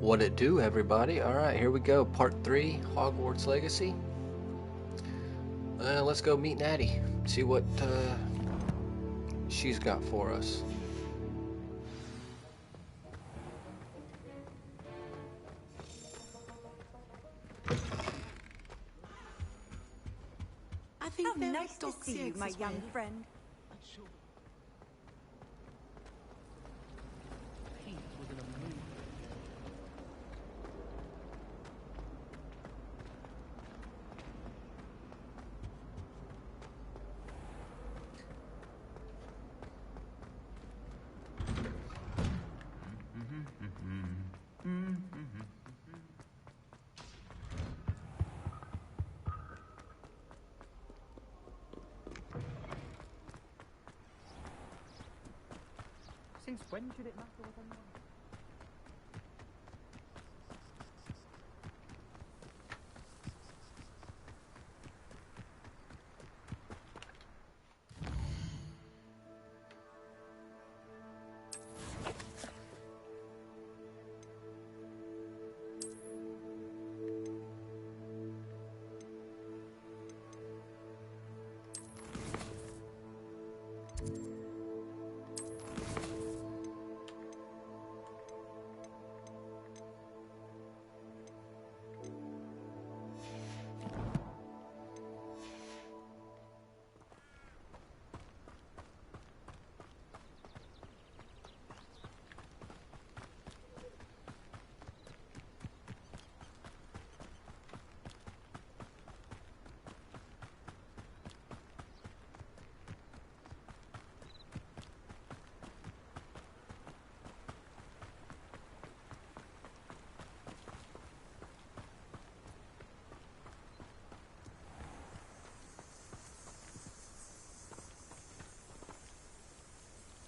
What it do, everybody? Alright, here we go. Part 3, Hogwarts Legacy. Let's go meet Natty. See what she's got for us. I think How nice to see you, my young friend. Since when should it matter what anyone...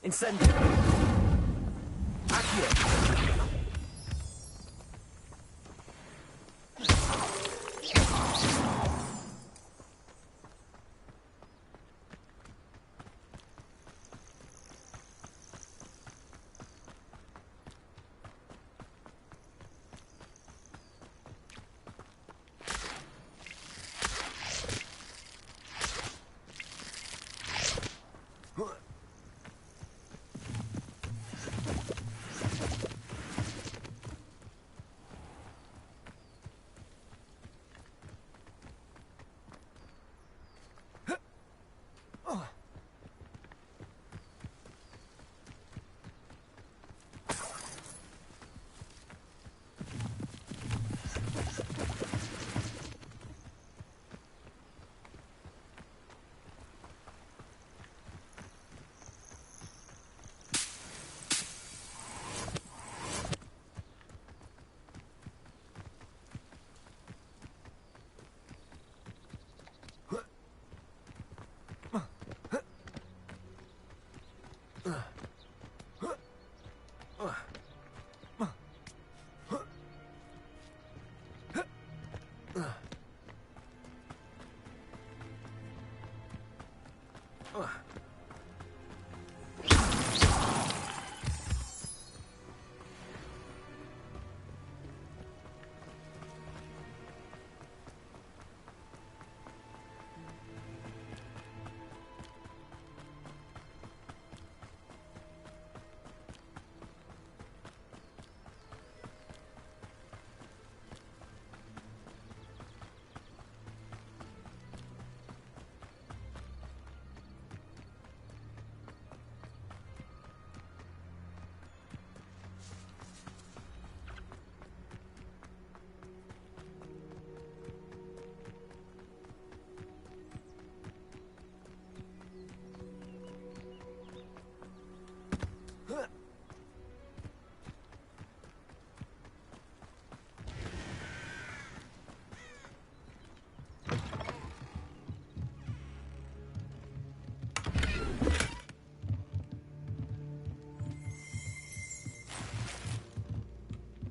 Incendio. Accio.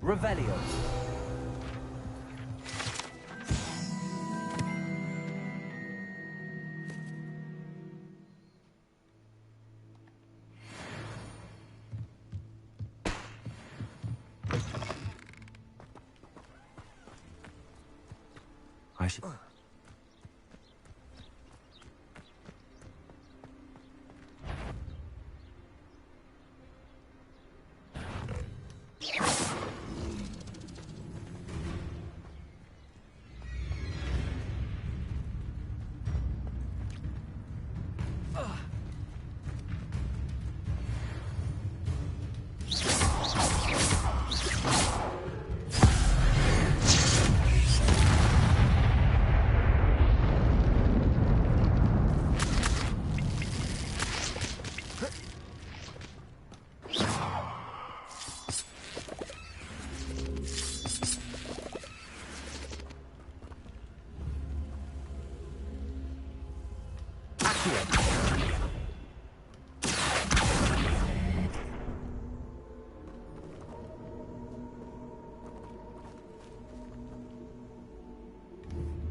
Revelio. I should...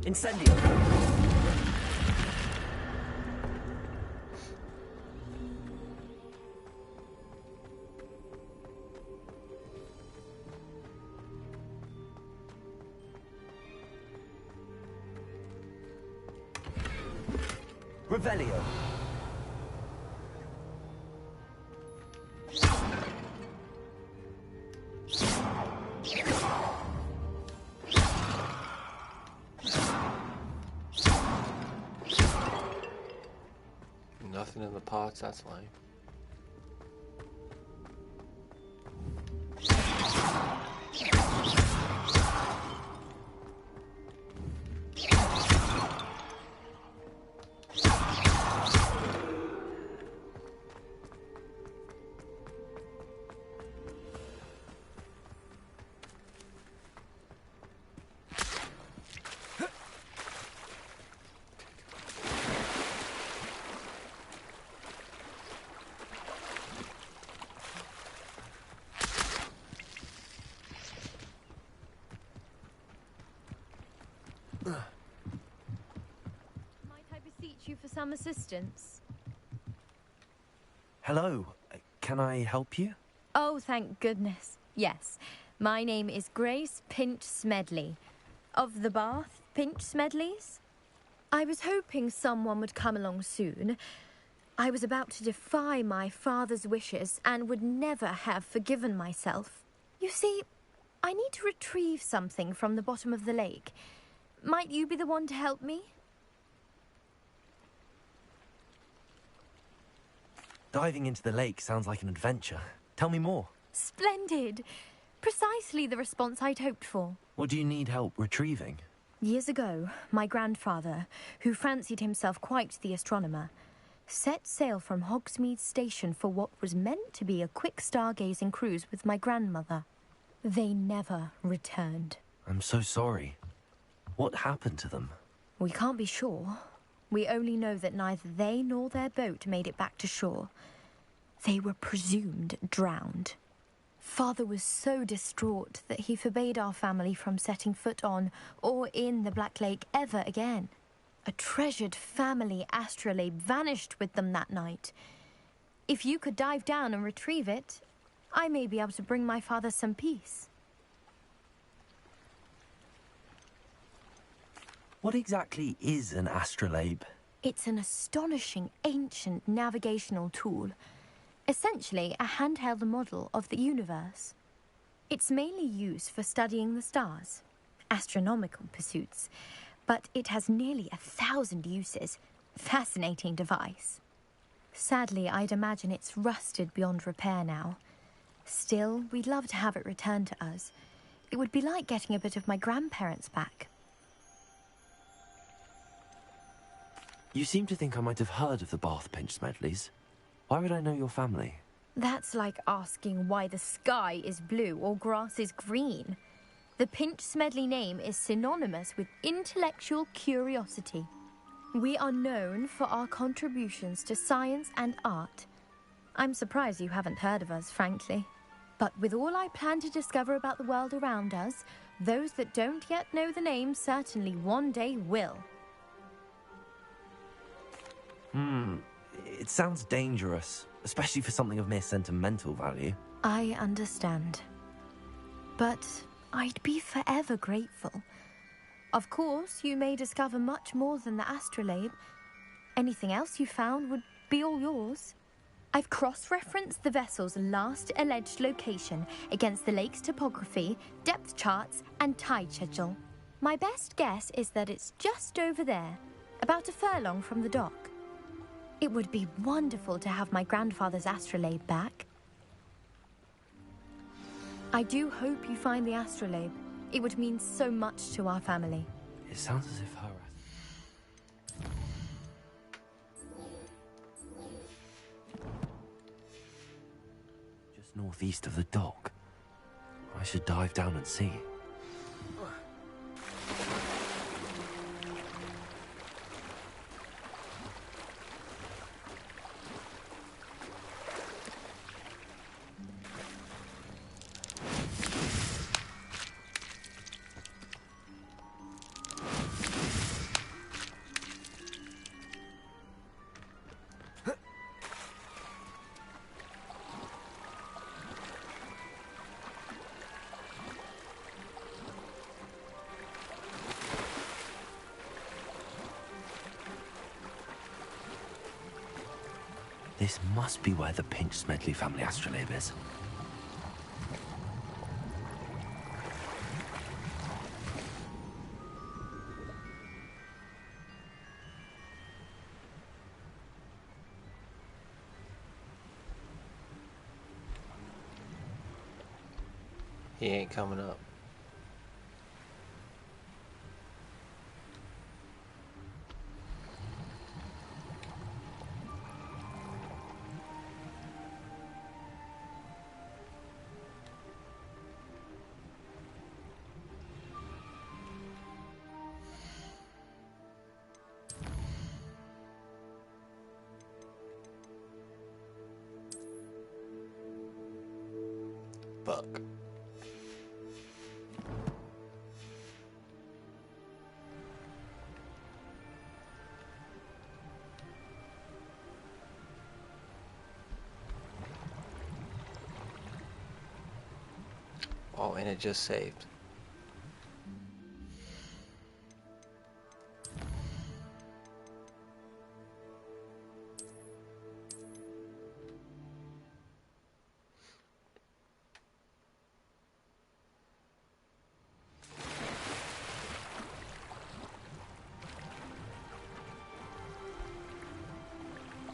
Incendio. Revelio. Nothing in the pots, that's lame. Might I beseech you for some assistance? Hello. Can I help you? Oh, thank goodness. Yes. My name is Grace Pinch Smedley. Of the Bath Pinch Smedleys? I was hoping someone would come along soon. I was about to defy my father's wishes and would never have forgiven myself. You see, I need to retrieve something from the bottom of the lake. Might you be the one to help me? Diving into the lake sounds like an adventure. Tell me more. Splendid! Precisely the response I'd hoped for. What do you need help retrieving? Years ago, my grandfather, who fancied himself quite the astronomer, set sail from Hogsmeade Station for what was meant to be a quick stargazing cruise with my grandmother. They never returned. I'm so sorry. What happened to them? We can't be sure. We only know that neither they nor their boat made it back to shore. They were presumed drowned. Father was so distraught that he forbade our family from setting foot on or in the Black Lake ever again. A treasured family astrolabe vanished with them that night. If you could dive down and retrieve it, I may be able to bring my father some peace. What exactly is an astrolabe? It's an astonishing ancient navigational tool. Essentially, a handheld model of the universe. It's mainly used for studying the stars, astronomical pursuits, but it has nearly 1,000 uses. Fascinating device. Sadly, I'd imagine it's rusted beyond repair now. Still, we'd love to have it returned to us. It would be like getting a bit of my grandparents back. You seem to think I might have heard of the Bath Pinch Smedleys. Why would I know your family? That's like asking why the sky is blue or grass is green. The Pinch Smedley name is synonymous with intellectual curiosity. We are known for our contributions to science and art. I'm surprised you haven't heard of us, frankly. But with all I plan to discover about the world around us, those that don't yet know the name certainly one day will. It sounds dangerous, especially for something of mere sentimental value. Of course, you may discover much more than the astrolabe. Anything else you found would be all yours. I've cross-referenced the vessel's last alleged location against the lake's topography, depth charts, and tide schedule. My best guess is that it's just over there, about a furlong from the dock. It would be wonderful to have my grandfather's astrolabe back. I do hope you find the astrolabe. It would mean so much to our family. It sounds as if her... Just northeast of the dock. I should dive down and see. This must be where the Pinch-Smedley family astrolabe is. He ain't coming up. Fuck. Oh, and it just saved.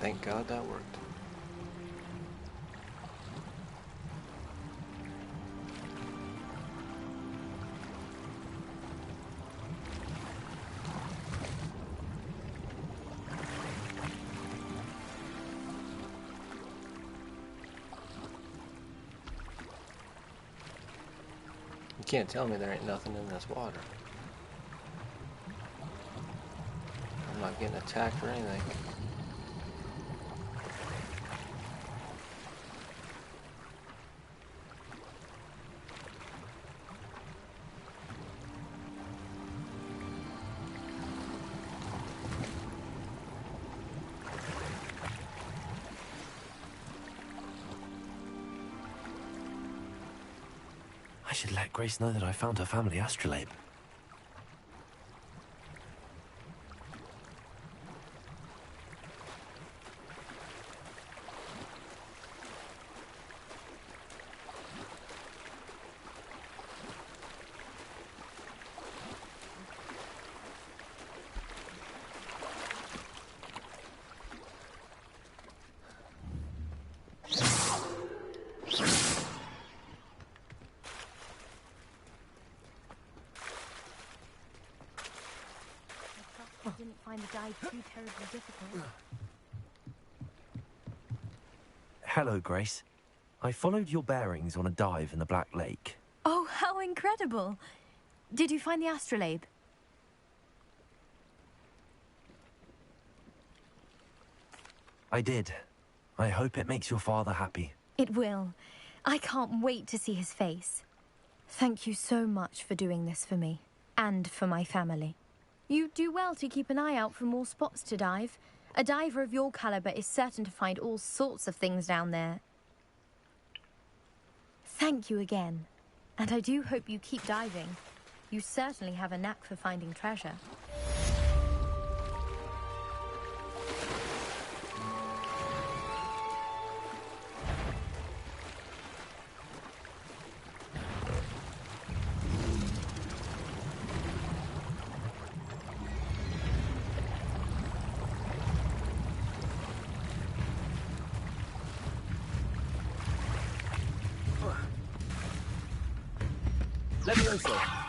Thank God that worked. You can't tell me there ain't nothing in this water. I'm not getting attacked or anything. I should let Grace know that I found her family astrolabe. I didn't find the dive too terribly difficult. Hello, Grace. I followed your bearings on a dive in the Black Lake. Oh, how incredible! Did you find the astrolabe? I did. I hope it makes your father happy. It will. I can't wait to see his face. Thank you so much for doing this for me, and for my family. You do well to keep an eye out for more spots to dive. A diver of your caliber is certain to find all sorts of things down there. Thank you again, and I do hope you keep diving. You certainly have a knack for finding treasure. Levioso.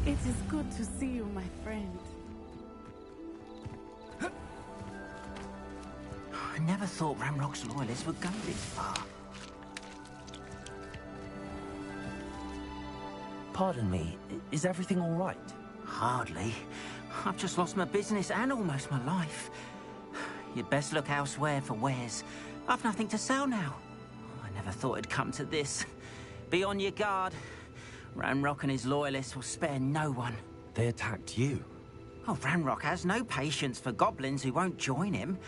It is good to see you, my friend. I never thought Ramrock's loyalists would go this far. Pardon me, is everything all right? Hardly. I've just lost my business and almost my life. You'd best look elsewhere for wares. I've nothing to sell now. I never thought it'd come to this. Be on your guard. Ranrock and his loyalists will spare no one. They attacked you? Oh, Ranrock has no patience for goblins who won't join him.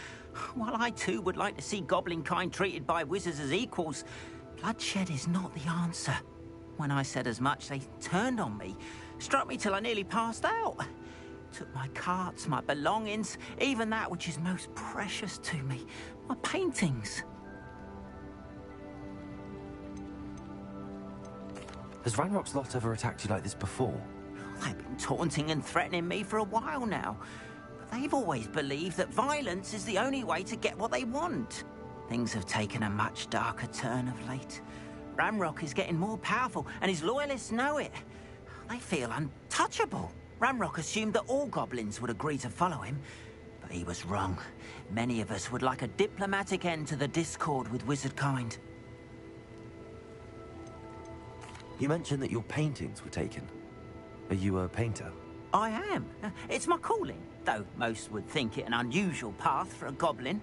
While I too would like to see goblin kind treated by wizards as equals, bloodshed is not the answer. When I said as much, they turned on me, struck me till I nearly passed out. Took my carts, my belongings, even that which is most precious to me, my paintings. Has Ranrock's lot ever attacked you like this before? They've been taunting and threatening me for a while now. But they've always believed that violence is the only way to get what they want. Things have taken a much darker turn of late. Ranrock is getting more powerful, and his loyalists know it. They feel untouchable. Ranrock assumed that all goblins would agree to follow him, but he was wrong. Many of us would like a diplomatic end to the discord with wizard kind. You mentioned that your paintings were taken. Are you a painter? I am. It's my calling, though most would think it an unusual path for a goblin.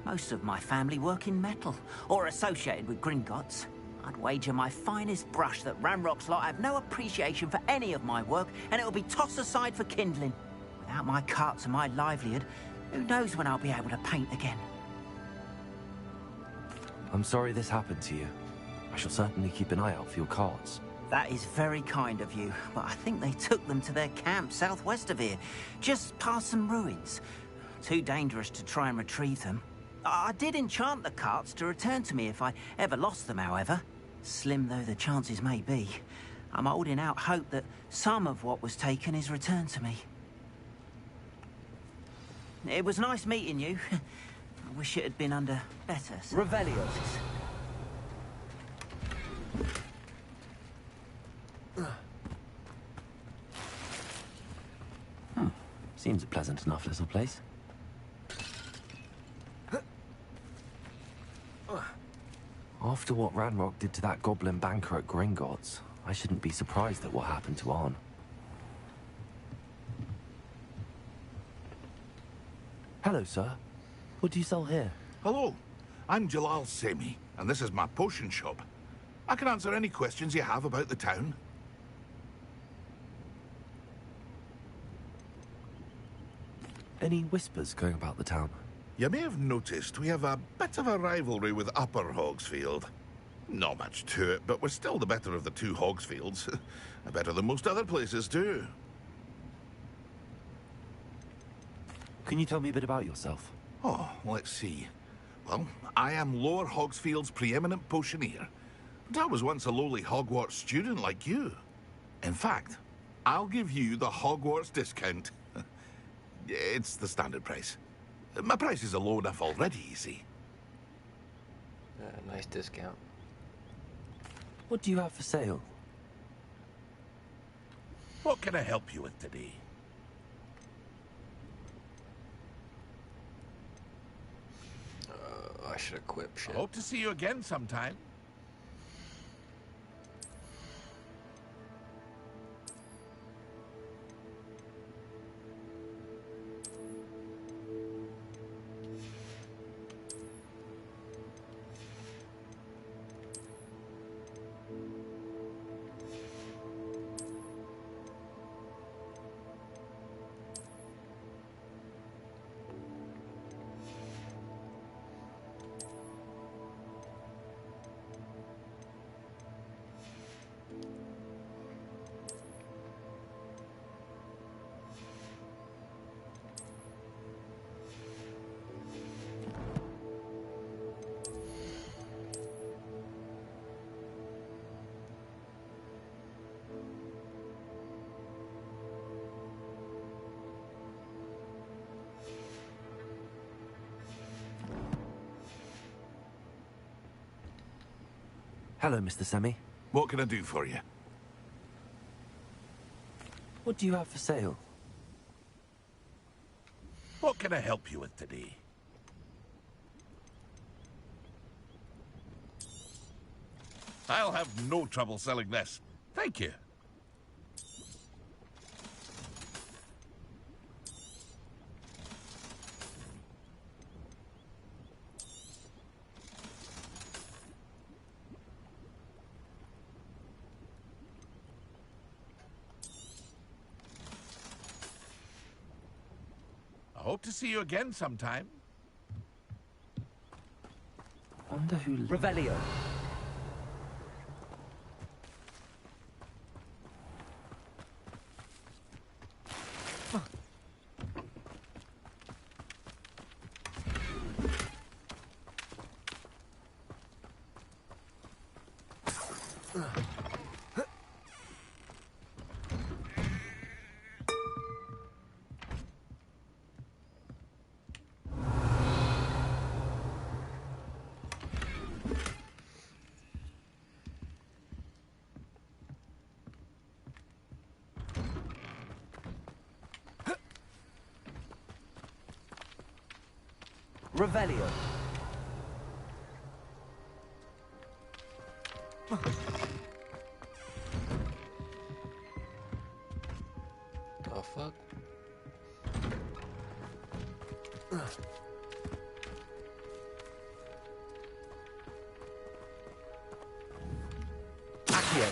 Most of my family work in metal, or associated with Gringotts. I'd wager my finest brush that Ranrock's lot have no appreciation for any of my work, and it'll be tossed aside for kindling. Without my carts and my livelihood, who knows when I'll be able to paint again. I'm sorry this happened to you. I shall certainly keep an eye out for your carts. That is very kind of you, but I think they took them to their camp southwest of here, just past some ruins. Too dangerous to try and retrieve them. I did enchant the carts to return to me if I ever lost them, however. Slim though the chances may be, I'm holding out hope that some of what was taken is returned to me. It was nice meeting you. I wish it had been under better Revelio. Seems a pleasant enough little place. After what Ranrock did to that goblin banker at Gringotts, I shouldn't be surprised at what happened to Arn. Hello, sir. What do you sell here? Hello, I'm Jalal Semi, and this is my potion shop. I can answer any questions you have about the town. Any whispers going about the town? You may have noticed we have a bit of a rivalry with Upper Hogsfield. Not much to it, but we're still the better of the two Hogsfields. Better than most other places, too. Can you tell me a bit about yourself? Oh, let's see. Well, I am Lower Hogsfield's preeminent potioneer. But I was once a lowly Hogwarts student like you. In fact, I'll give you the Hogwarts discount. It's the standard price. My prices are low enough already, you see. Nice discount. What do you have for sale? What can I help you with today? I should equip shit. Hope to see you again sometime. Hello, Mr. Semi. What can I do for you? What do you have for sale? What can I help you with today? I'll have no trouble selling this. Thank you. I hope to see you again sometime. Wonder who... Revelio. Revelio. The fuck? Accio.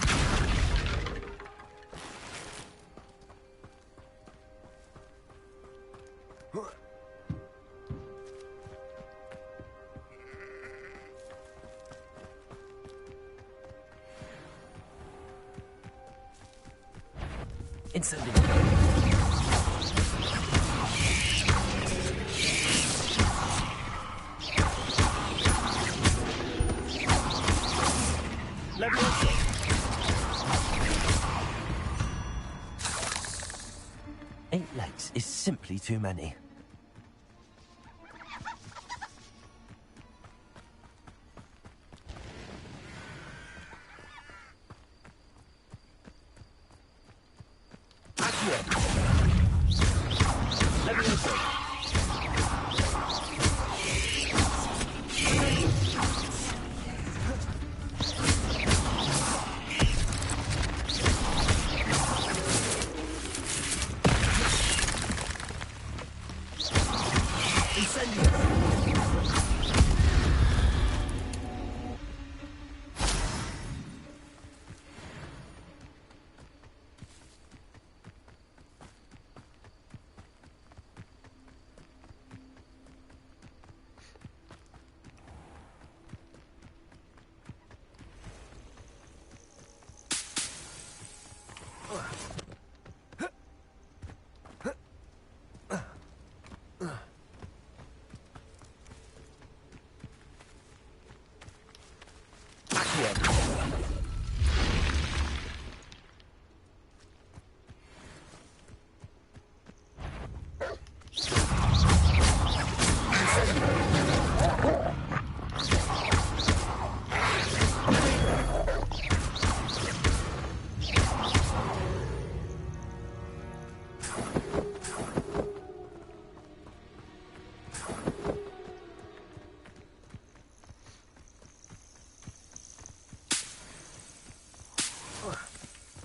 Incendiary. Leviosa. 8 legs is simply too many.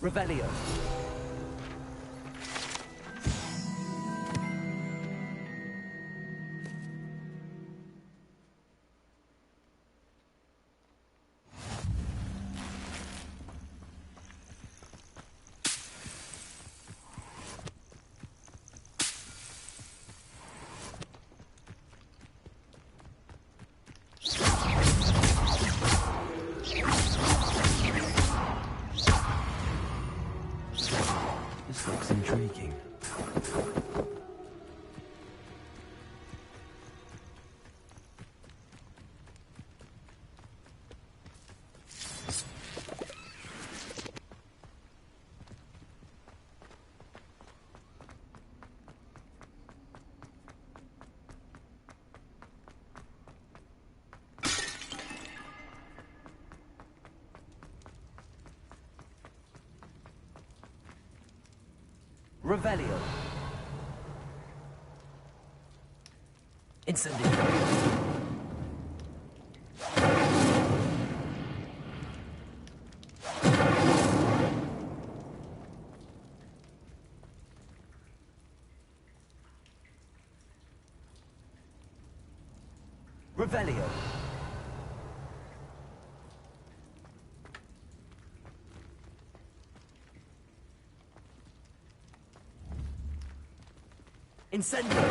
Revelio. This looks intriguing. Revelio. Incendio. Revelio. Incendio.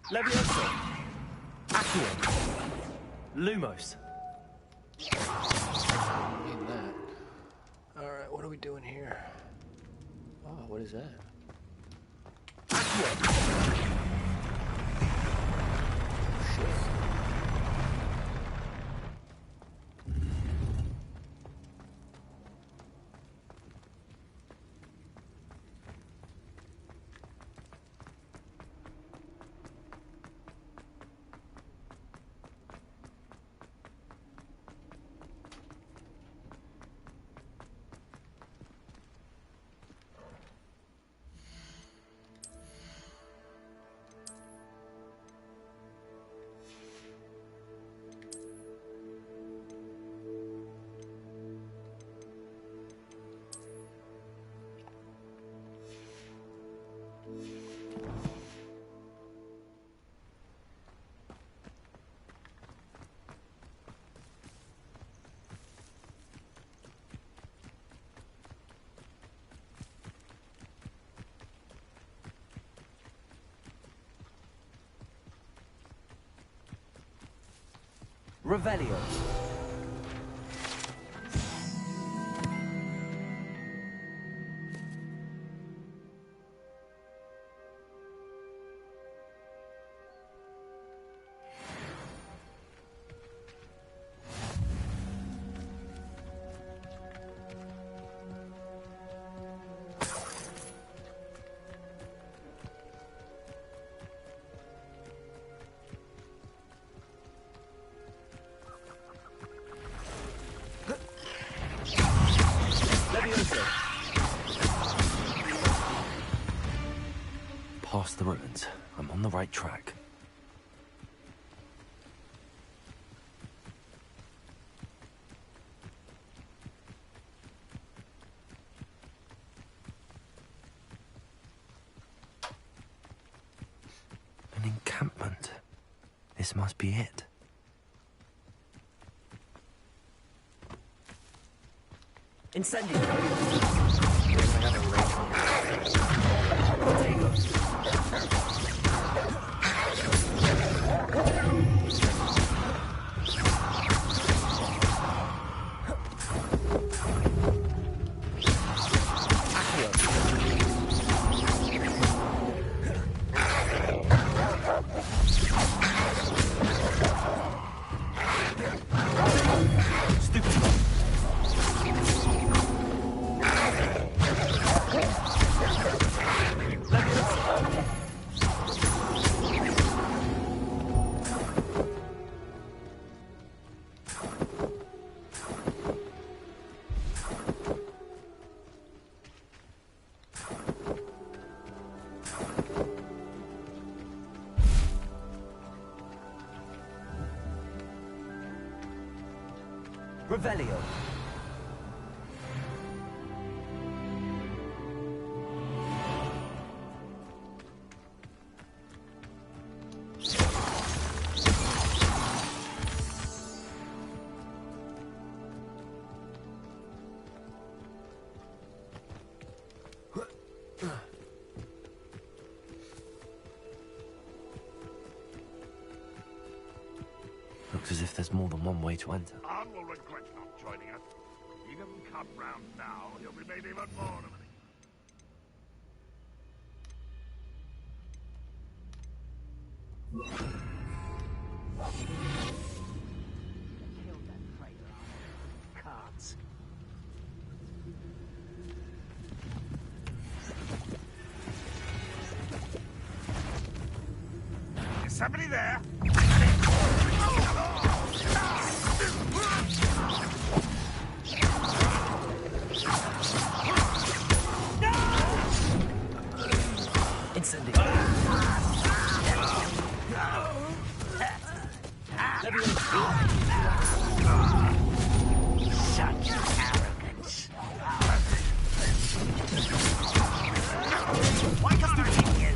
Levioso. Accio. Lumos. Need that. Alright, what are we doing here? Oh, what is that? Shit. Revelio. Past the ruins. I'm on the right track. An encampment. This must be it. Incendio. Revelio. Looks as if there's more than one way to enter. Arn will regret not joining us. He doesn't come round now, he'll be made even more of an... Cards. Is somebody there? Such arrogance. Why can't I hit you?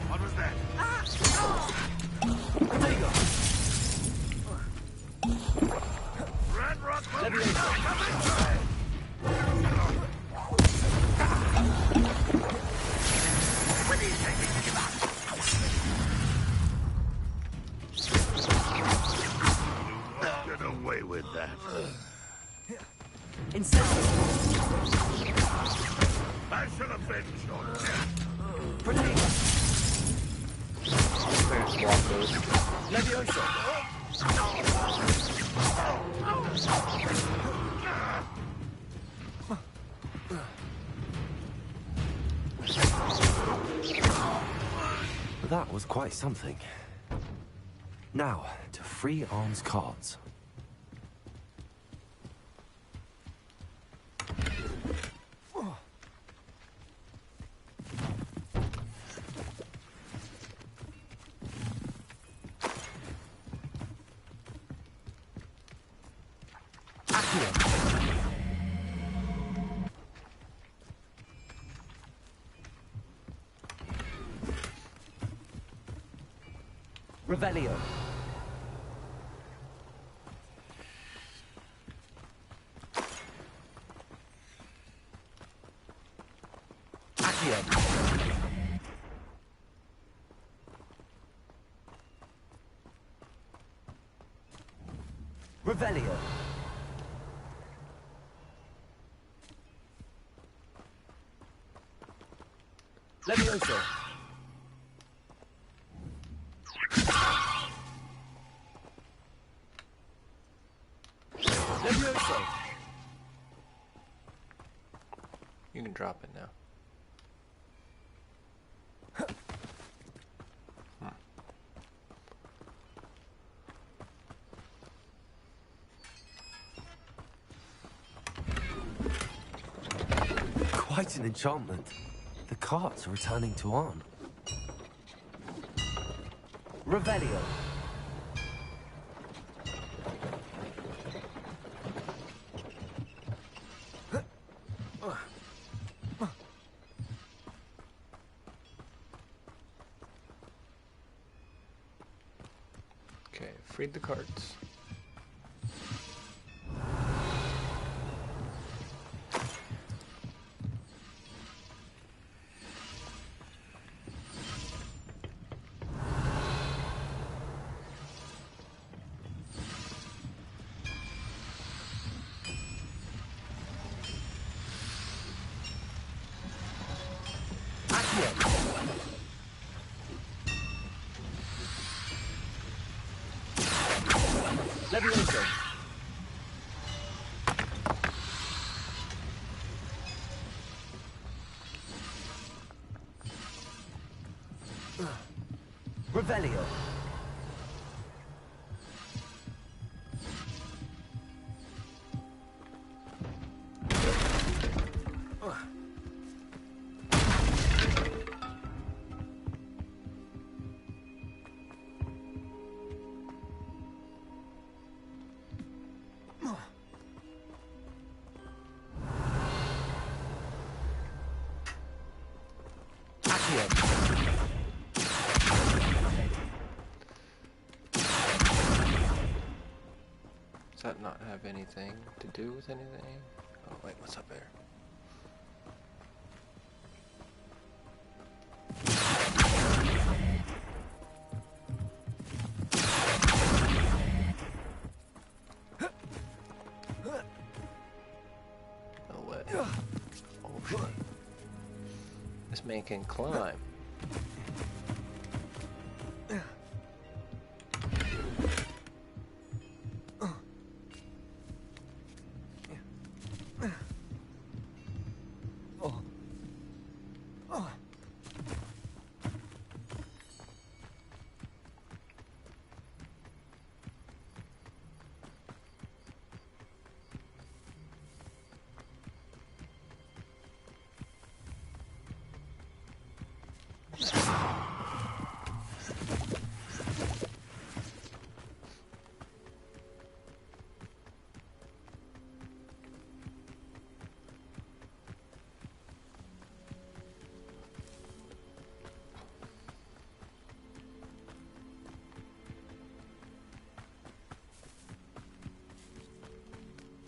What was that? Red Rock will be coming! What do you think we can give up? You won't get away with that. I should have been shorter. That was quite something. Now, to free Arn's cards. Revelio. Accio. Revelio. Levioso. Levioso. You can drop it now. quite an enchantment. The carts are returning to Arn. Revelio. Okay, freed the carts. Levioso. Revelio. Does that not have anything to do with anything? Oh wait, what's up there? No way. Oh shit. This man can climb.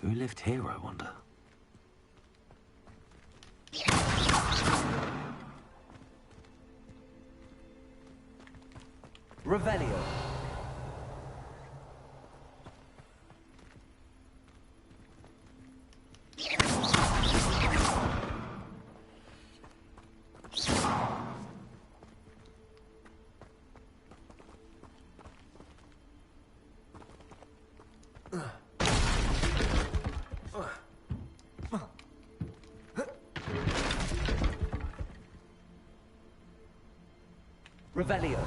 Who lived here, I wonder? Revelio. Revelio.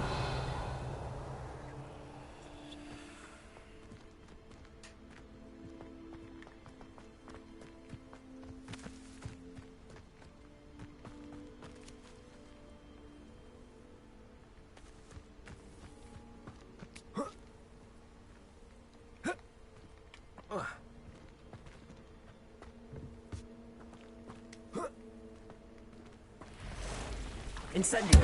Incendio.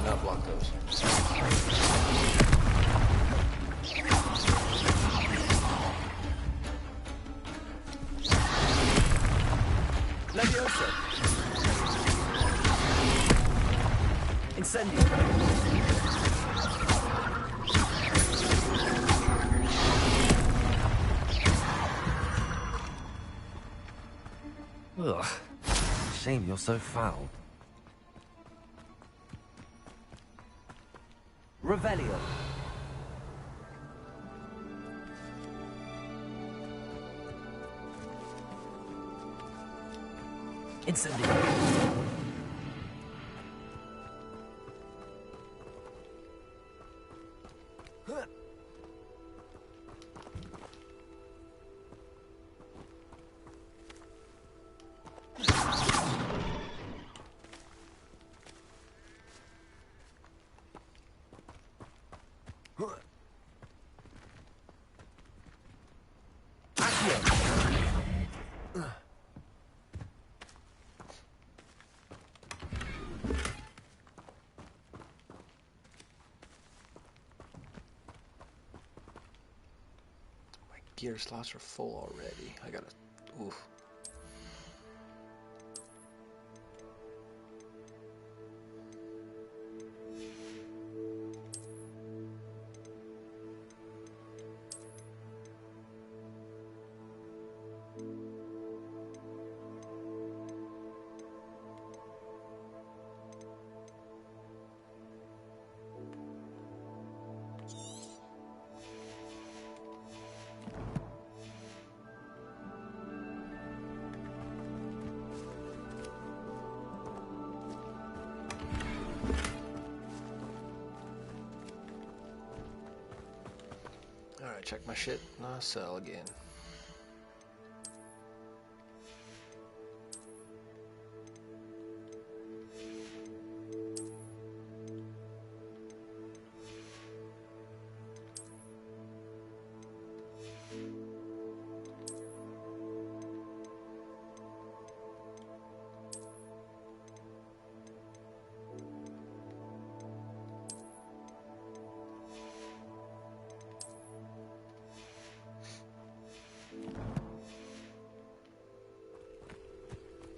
Not block those. Levioso. Incendio. Ugh. Shame you're so foul. Revelio. Incendio. My gear slots are full already. I gotta. Oof. Alright, check my shit. Nah, sell again.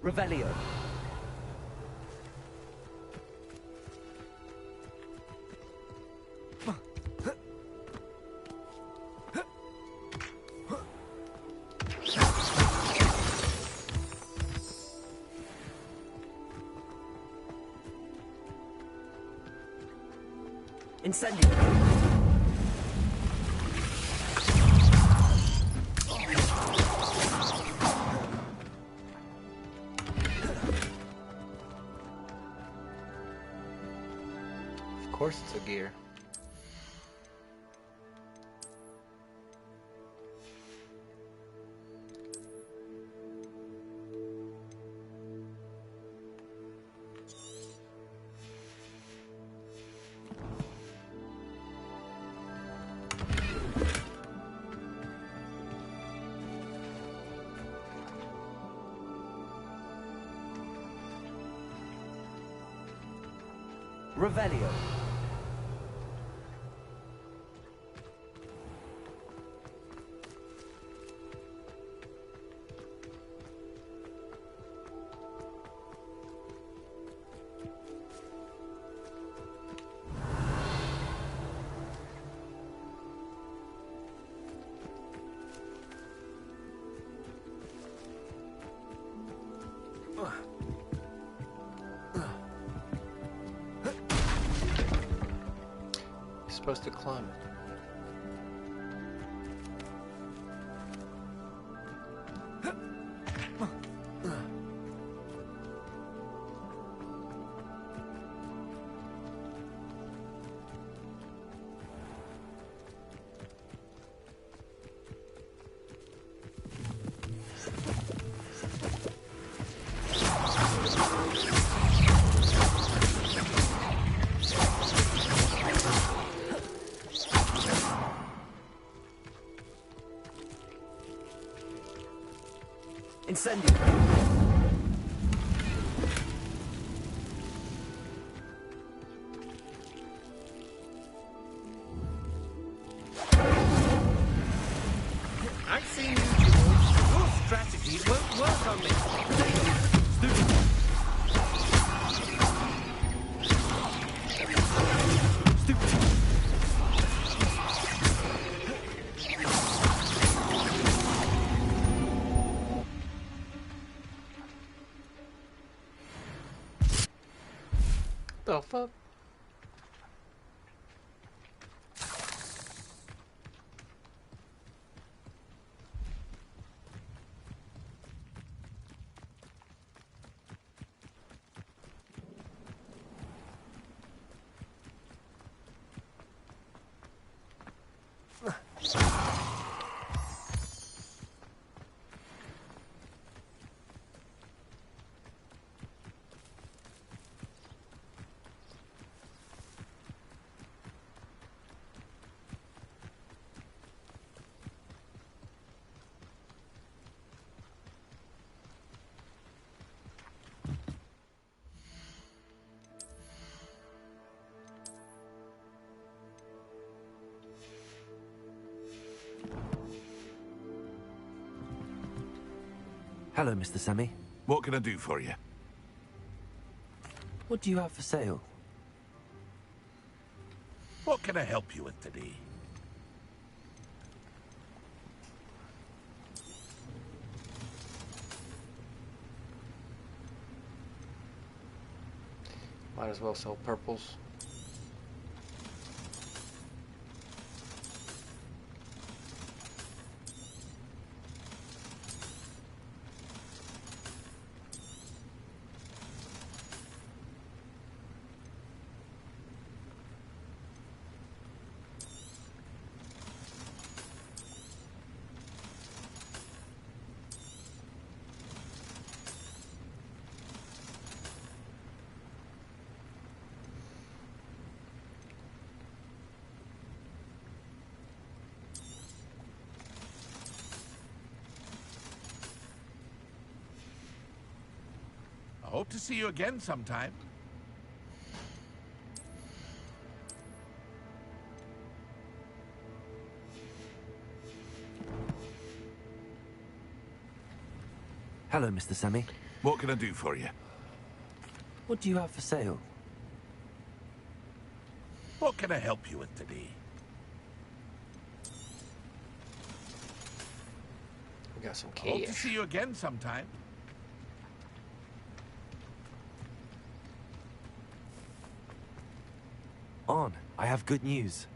Revelio. Incendio. Of course it's a gear. Revelio. Supposed to climb it. Incendio. I've seen you, George. Your strategy won't work on me. Stupid. The fuck? Hello, Mr. Semi. What can I do for you? What do you have for sale? What can I help you with today? Might as well sell purples. I hope to see you again sometime. Hello, Mr. Semi. What can I do for you? What do you have for sale? What can I help you with today? We got some I hope to cash. see you again sometime. On, I have good news.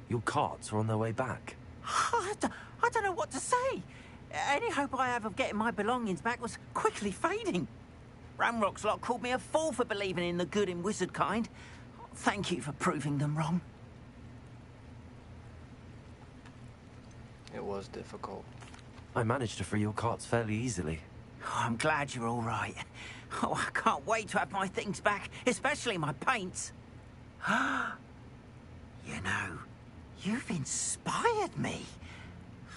Your carts are on their way back. I don't know what to say. Any hope I have of getting my belongings back was quickly fading. Ramrock's lot called me a fool for believing in the good in wizard kind. Thank you for proving them wrong. It was difficult. I managed to free your carts fairly easily. Oh, I'm glad you're all right. Oh, I can't wait to have my things back, especially my paints. You know, you've inspired me.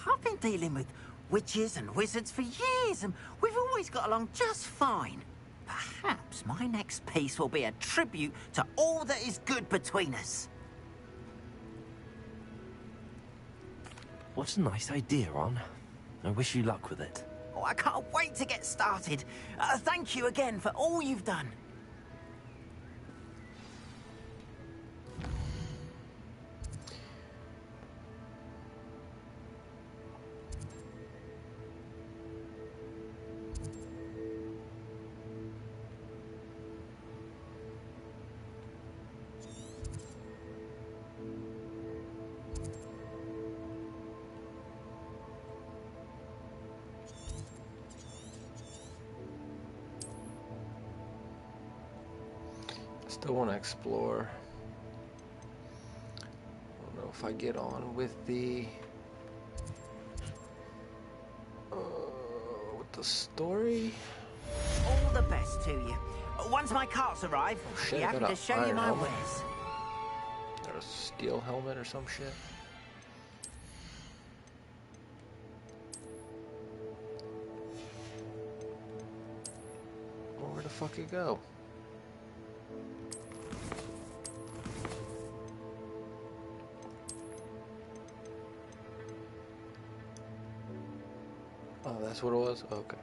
I've been dealing with witches and wizards for years, and we've always got along just fine. Perhaps my next piece will be a tribute to all that is good between us. What a nice idea, On. I wish you luck with it. Oh, I can't wait to get started. Thank you again for all you've done. Still want to explore. I don't know if I get on with the story. All the best to you. Once my carts arrive, Oh, I'll shit, be I happy got to a show you iron my helmet. wares. Or a steel helmet or some shit. Well, where the fuck it go? Oh, that's what it was? Okay.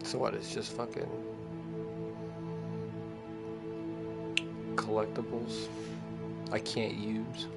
So what, it's just fucking collectibles I can't use?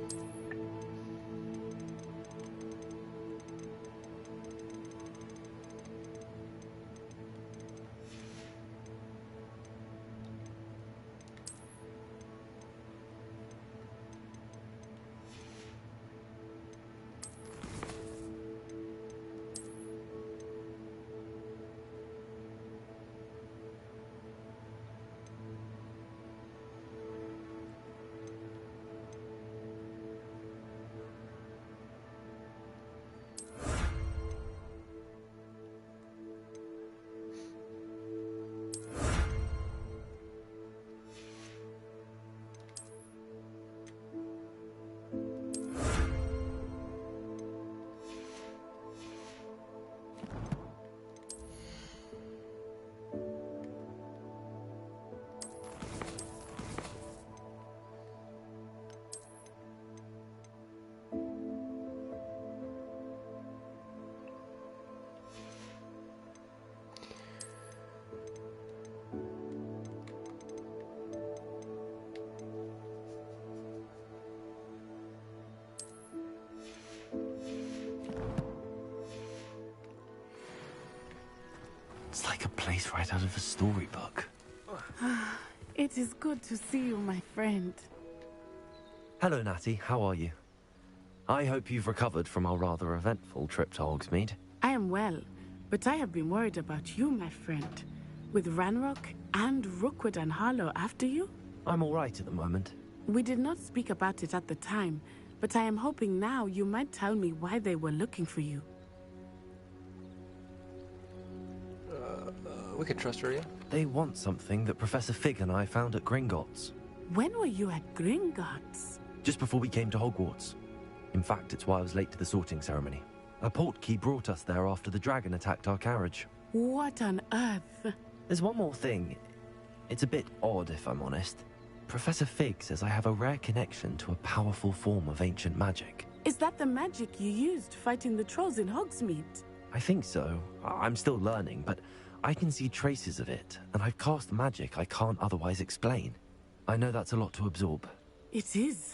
It's like a place right out of a storybook. It is good to see you, my friend. Hello, Natty. How are you? I hope you've recovered from our rather eventful trip to Hogsmeade. I am well, but I have been worried about you, my friend. With Ranrock and Rookwood and Harlow after you? I'm all right at the moment. We did not speak about it at the time, but I am hoping now you might tell me why they were looking for you. We can trust her, yeah? They want something that Professor Fig and I found at Gringotts. When were you at Gringotts? Just before we came to Hogwarts. In fact, it's why I was late to the sorting ceremony. A portkey brought us there after the dragon attacked our carriage. What on earth? There's one more thing. It's a bit odd, if I'm honest. Professor Fig says I have a rare connection to a powerful form of ancient magic. Is that the magic you used fighting the trolls in Hogsmeade? I think so. I'm still learning, but I can see traces of it, and I've cast magic I can't otherwise explain. I know that's a lot to absorb. It is.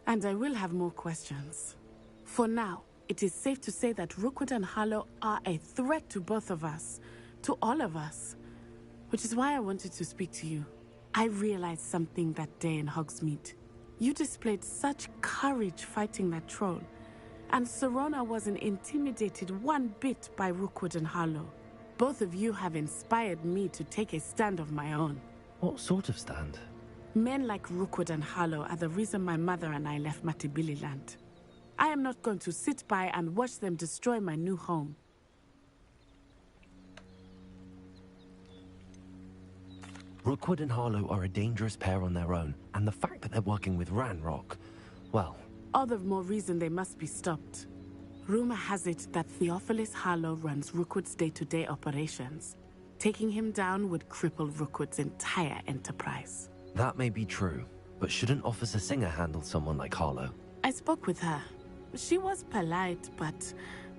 And I will have more questions. For now, it is safe to say that Rookwood and Harlow are a threat to both of us, to all of us. Which is why I wanted to speak to you. I realized something that day in Hogsmeade. You displayed such courage fighting that troll, and Serona wasn't intimidated one bit by Rookwood and Harlow. Both of you have inspired me to take a stand of my own. What sort of stand? Men like Rookwood and Harlow are the reason my mother and I left Matibili land. I am not going to sit by and watch them destroy my new home. Rookwood and Harlow are a dangerous pair on their own, and the fact that they're working with Ranrock, well... All the more reason they must be stopped. Rumor has it that Theophilus Harlow runs Rookwood's day-to-day operations. Taking him down would cripple Rookwood's entire enterprise. That may be true, but shouldn't Officer Singer handle someone like Harlow? I spoke with her. She was polite, but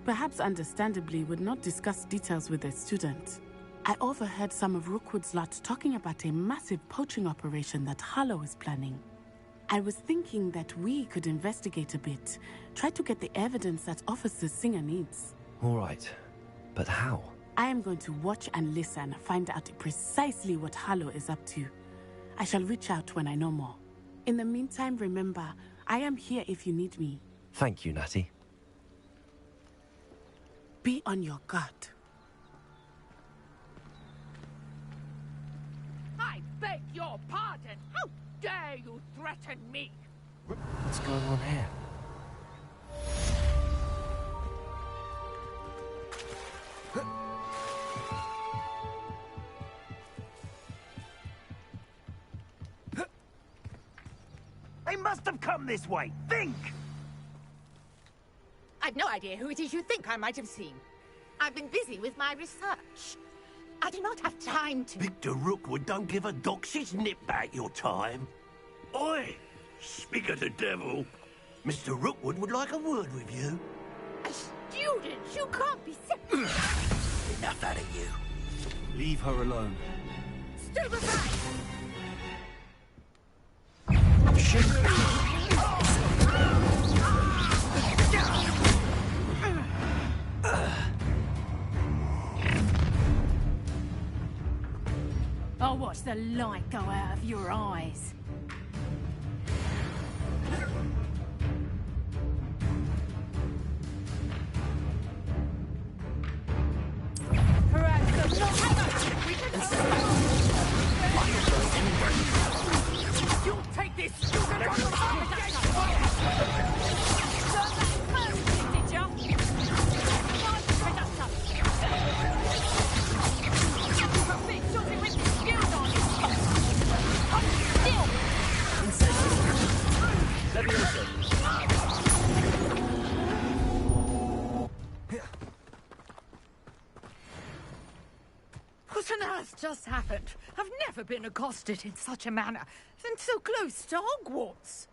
perhaps understandably would not discuss details with a student. I overheard some of Rookwood's lot talking about a massive poaching operation that Harlow is planning. I was thinking that we could investigate a bit, try to get the evidence that Officer Singer needs. All right, but how? I am going to watch and listen, find out precisely what Harlow is up to. I shall reach out when I know more. In the meantime, remember, I am here if you need me. Thank you, Natty. Be on your guard. I beg your pardon. How dare you threaten me? What's going on here? They must have come this way. Think! I've no idea who it is you think I might have seen. I've been busy with my research. I do not have time to... Victor Rookwood don't give a doxy's nip back your time. Oi! Speak of the devil. Mr. Rookwood would like a word with you. A student? You can't be sick. Enough out of you. Leave her alone. Step aside! I'll watch the light go out of your eyes. Perhaps the not... We can... You'll take this student on the top again! Learn that first, did ya? You've a big shooting with skills on you! Hold still! Leviosa. What on earth just happened? I've never been accosted in such a manner, and so close to Hogwarts.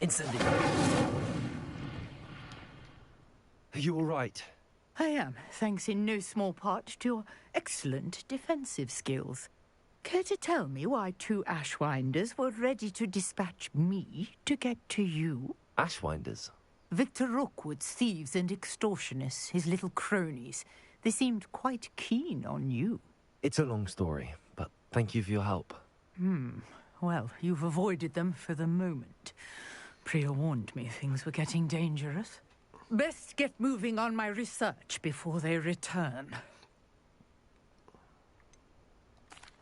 Incendio. Are you all right? I am, thanks in no small part to your excellent defensive skills. Care to tell me why two Ashwinders were ready to dispatch me to get to you? Ashwinders? Victor Rookwood's thieves and extortionists, his little cronies. They seemed quite keen on you. It's a long story, but thank you for your help. Well, you've avoided them for the moment. Priya warned me things were getting dangerous. Best get moving on my research before they return.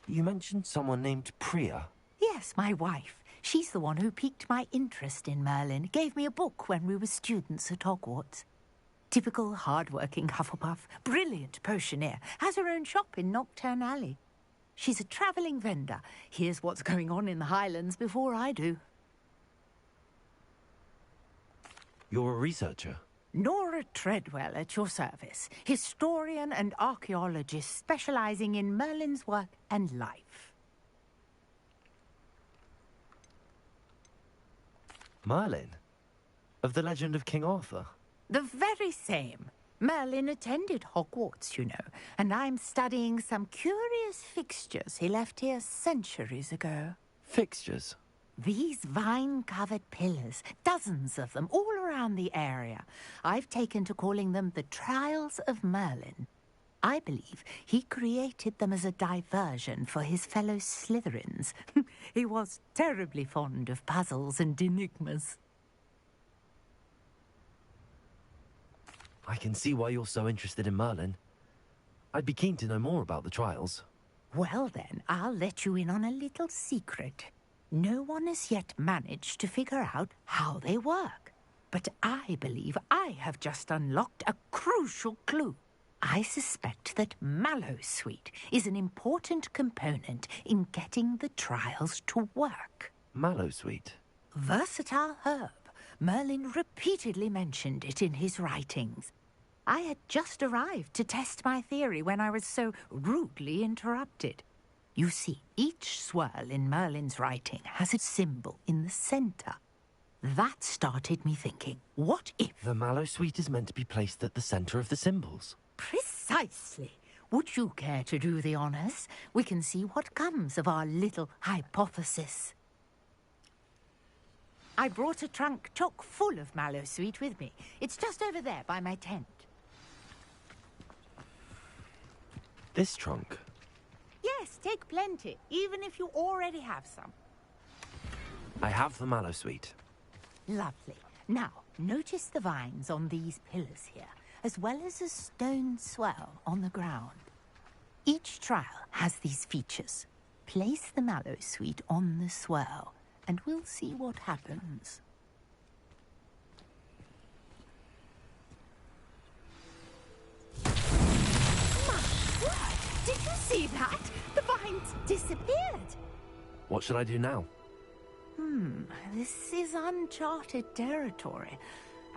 You mentioned someone named Priya. Yes, my wife. She's the one who piqued my interest in Merlin. Gave me a book when we were students at Hogwarts. Typical hard-working Hufflepuff, brilliant potioneer, has her own shop in Knockturn Alley. She's a travelling vendor. Hears what's going on in the Highlands before I do. You're a researcher? Nora Treadwell at your service. Historian and archaeologist specialising in Merlin's work and life. Merlin? Of the legend of King Arthur? The very same. Merlin attended Hogwarts, you know, and I'm studying some curious fixtures he left here centuries ago. Fixtures? These vine-covered pillars, dozens of them, all around the area. I've taken to calling them the Trials of Merlin. I believe he created them as a diversion for his fellow Slytherins. He was terribly fond of puzzles and enigmas. I can see why you're so interested in Merlin. I'd be keen to know more about the trials. Well then, I'll let you in on a little secret. No one has yet managed to figure out how they work. But I believe I have just unlocked a crucial clue. I suspect that Mallowsweet is an important component in getting the trials to work. Mallowsweet? Versatile herb. Merlin repeatedly mentioned it in his writings. I had just arrived to test my theory when I was so rudely interrupted. You see, each swirl in Merlin's writing has a symbol in the centre. That started me thinking, what if... The Mallowsweet is meant to be placed at the centre of the symbols. Precisely. Would you care to do the honours? We can see what comes of our little hypothesis. I brought a trunk chock full of Mallowsweet with me. It's just over there by my tent. This trunk? Yes, take plenty, even if you already have some. I have the Mallowsweet. Lovely. Now, notice the vines on these pillars here, as well as a stone swell on the ground. Each trial has these features. Place the Mallowsweet on the swell, and we'll see what happens. My word! Did you see that? The vines disappeared. What should I do now? This is uncharted territory.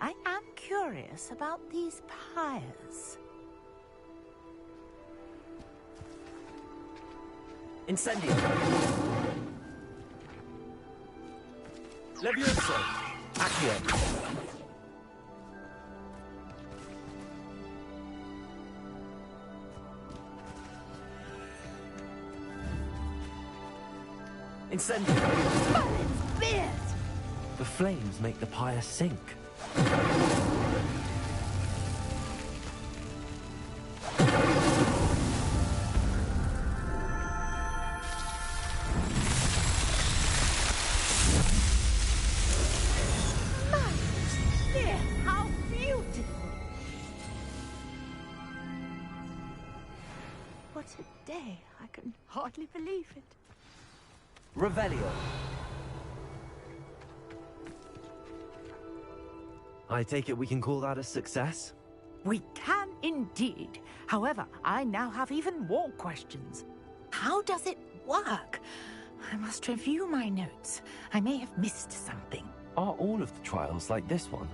I am curious about these pyres. Incendio! Levioso! Accio! Incendio! Merlin's beard! The flames make the pyre sink. How beautiful! What a day. I can hardly believe it. Revelio. I take it we can call that a success? We can indeed. However, I now have even more questions. How does it work? I must review my notes. I may have missed something. Are all of the trials like this one?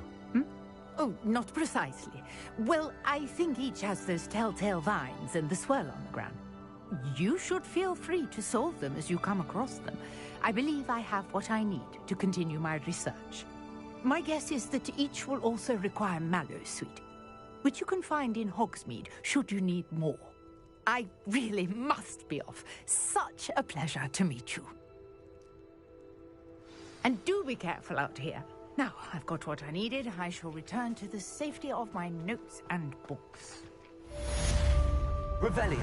Oh, not precisely. Well, I think each has those telltale vines and the swirl on the ground. You should feel free to solve them as you come across them. I believe I have what I need to continue my research. My guess is that each will also require Mallowsweet, which you can find in Hogsmeade should you need more. I really must be off. Such a pleasure to meet you. And do be careful out here. Now I've got what I needed. I shall return to the safety of my notes and books. Revelio.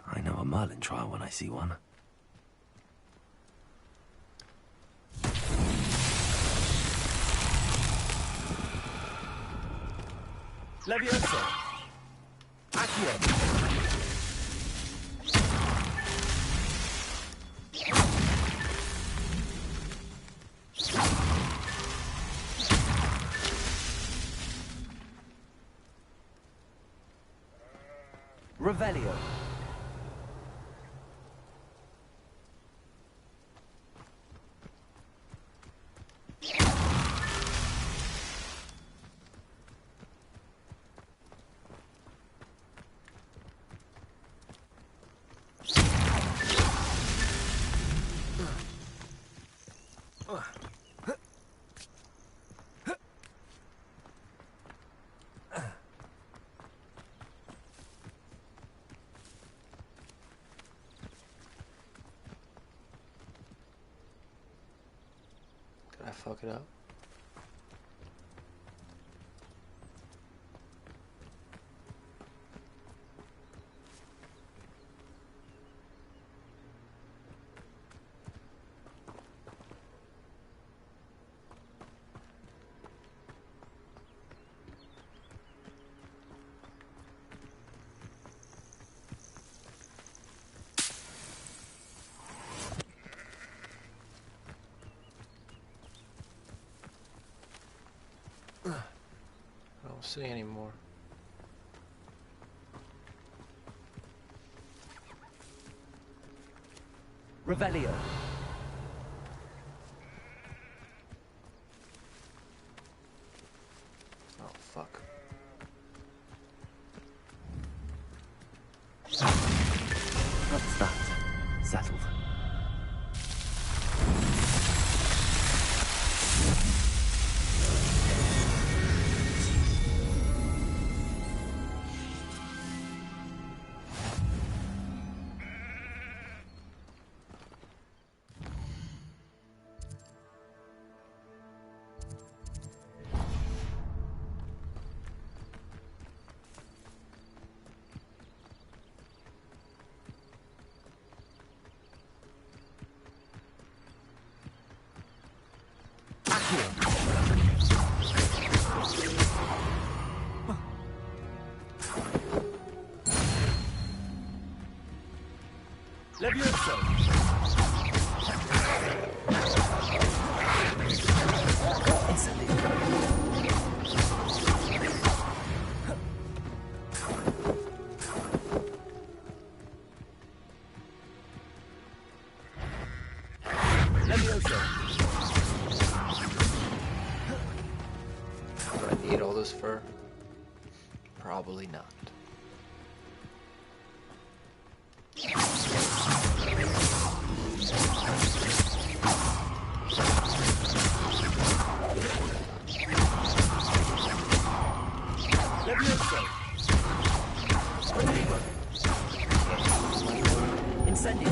I know a Merlin trial when I see one. Levioso. Accio. Revelio. Did I fuck it up? I don't see anymore. Revelio. Oh, fuck. That's that. Settled. Levioso. Instantly. Levioso. Do I need all this fur? Probably not. Levioso! Incendio!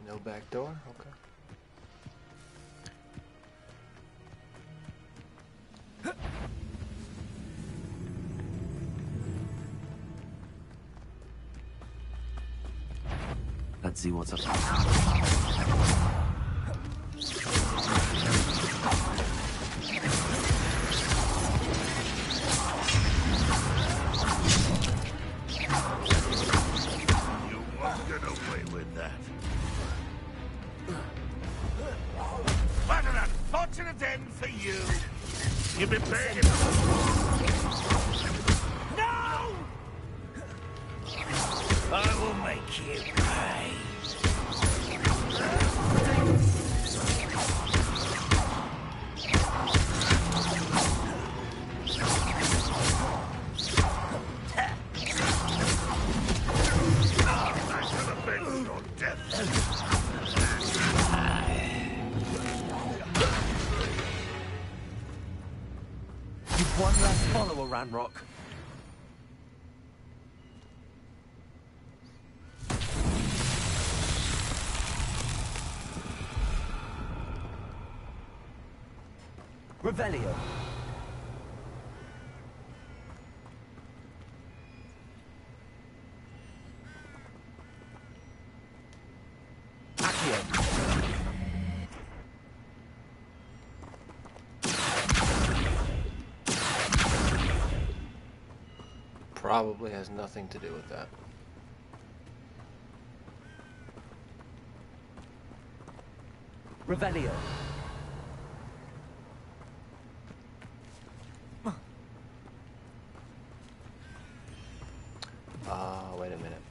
No back door? Okay. Let's see what's up. You won't get away with that. What an unfortunate end for you. You've been begging. No! I will make you pay. I shall avenge your death. You've one last follower, Ranrock. Revelio. Accio. Probably has nothing to do with that. Revelio. Wait a minute.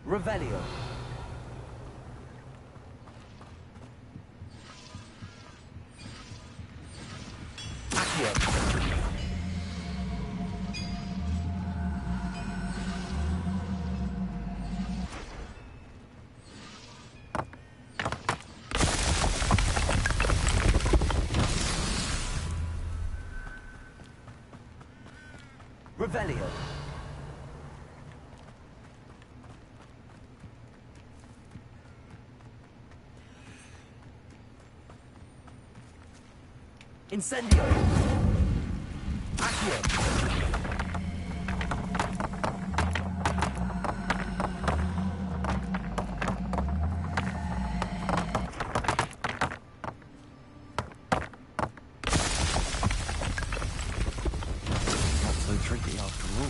Revelio. Accio. Revelio. Incendio. Accio. Not so tricky after all.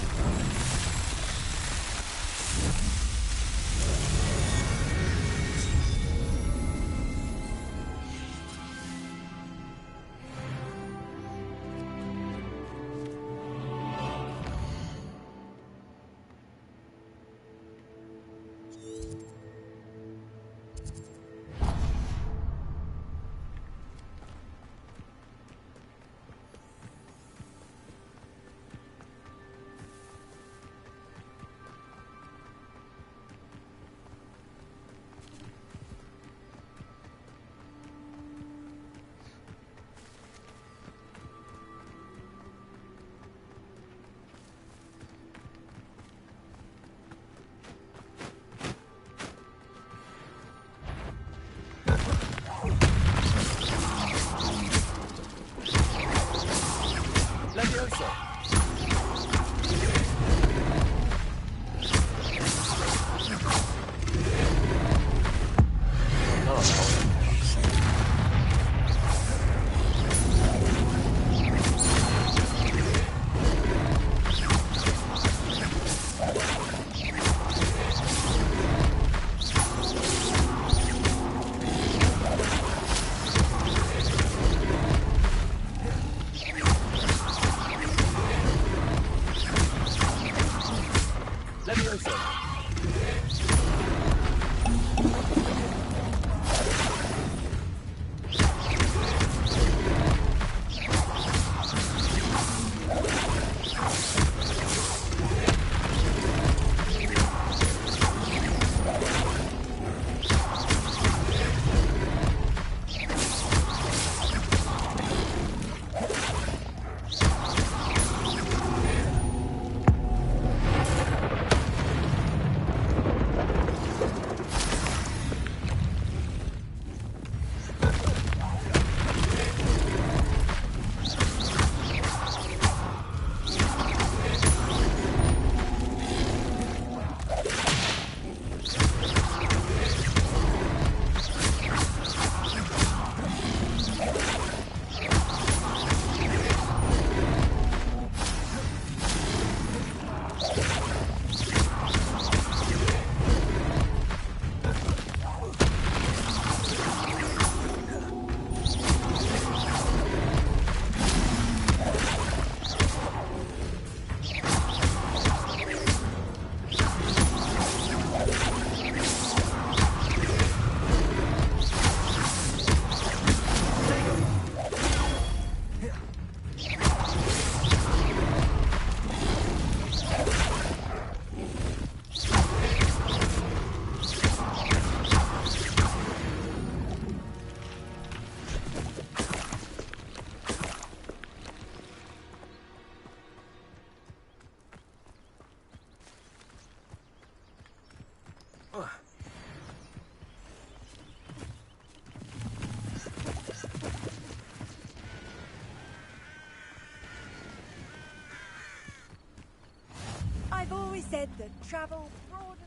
I've always said that travel broadens.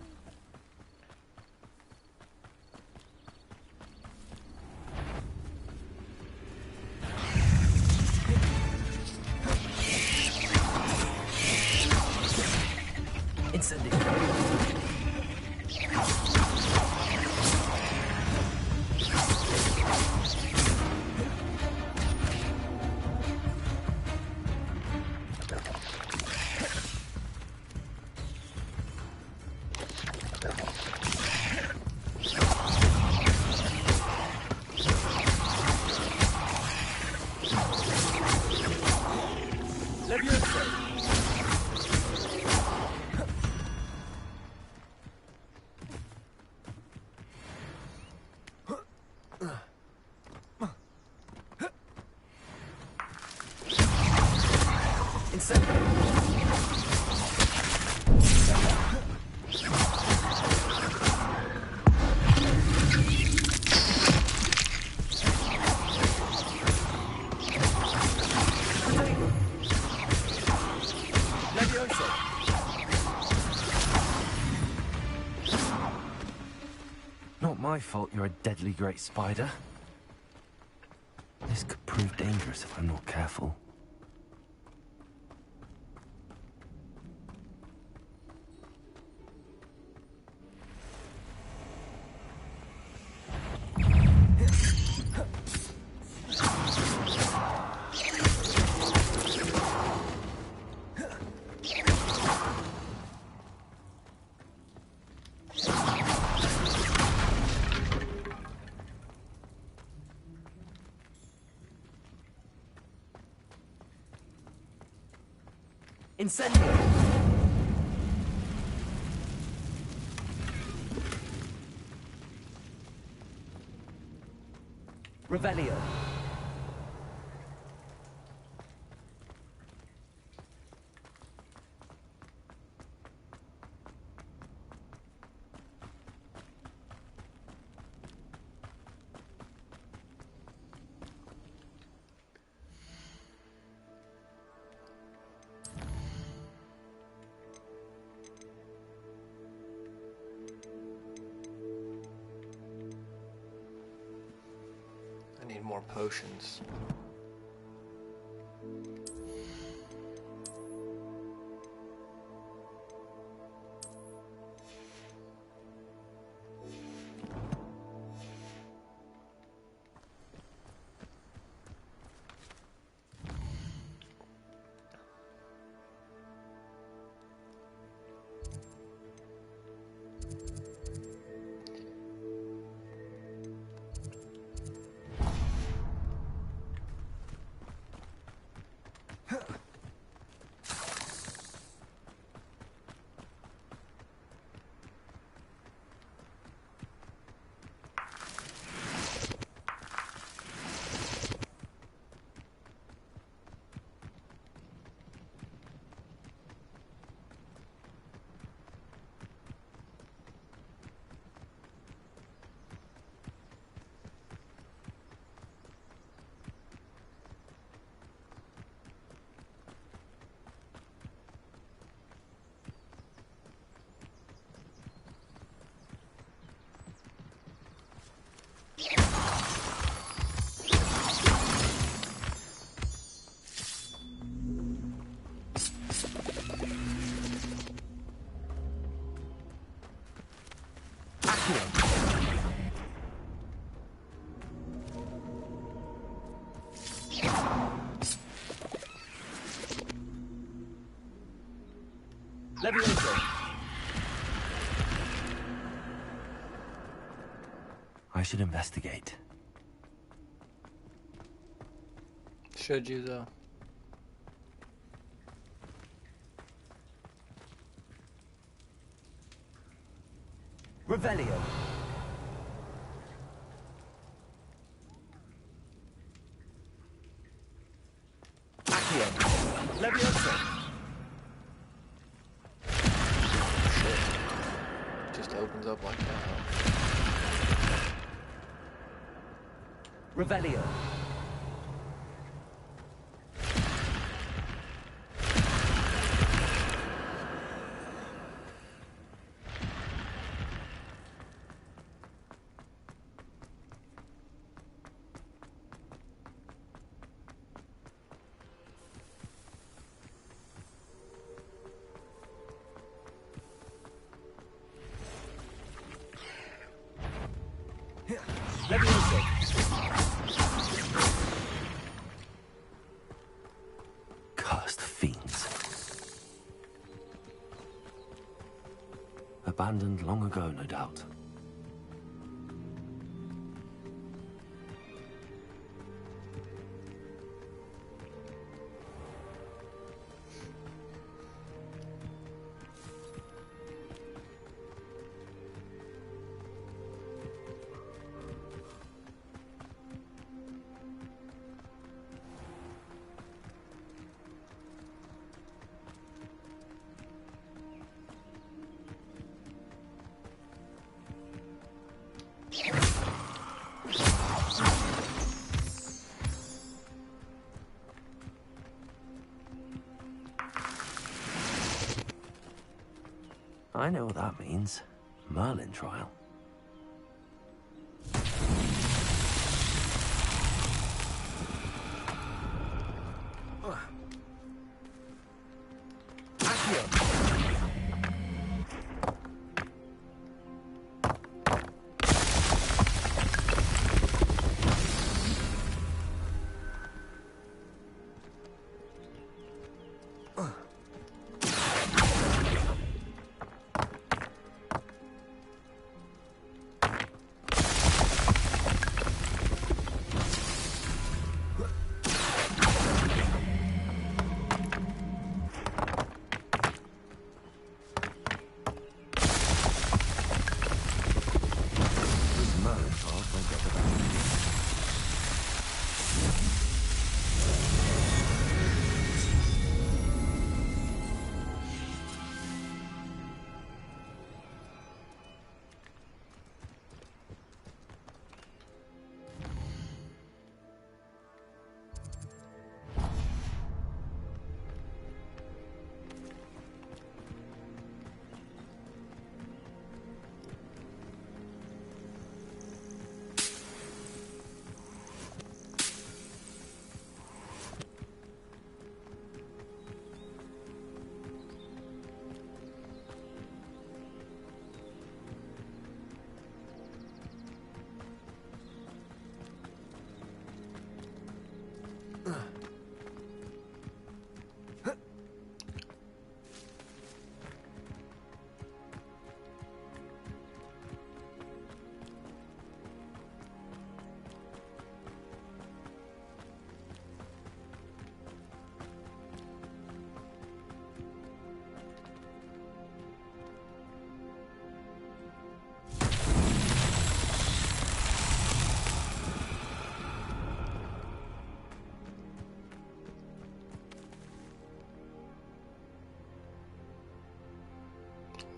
Incendiary. Not my fault you're a deadly great spider. This could prove dangerous if I'm not careful. Incendio! Revelio. More potions. Levioso. I should investigate. Should you, though? Revelio. Accio. Levioso. Shit. Just opens up like that. Revelio. Cursed fiends. Abandoned long ago, no doubt. I know what that means. Merlin trial.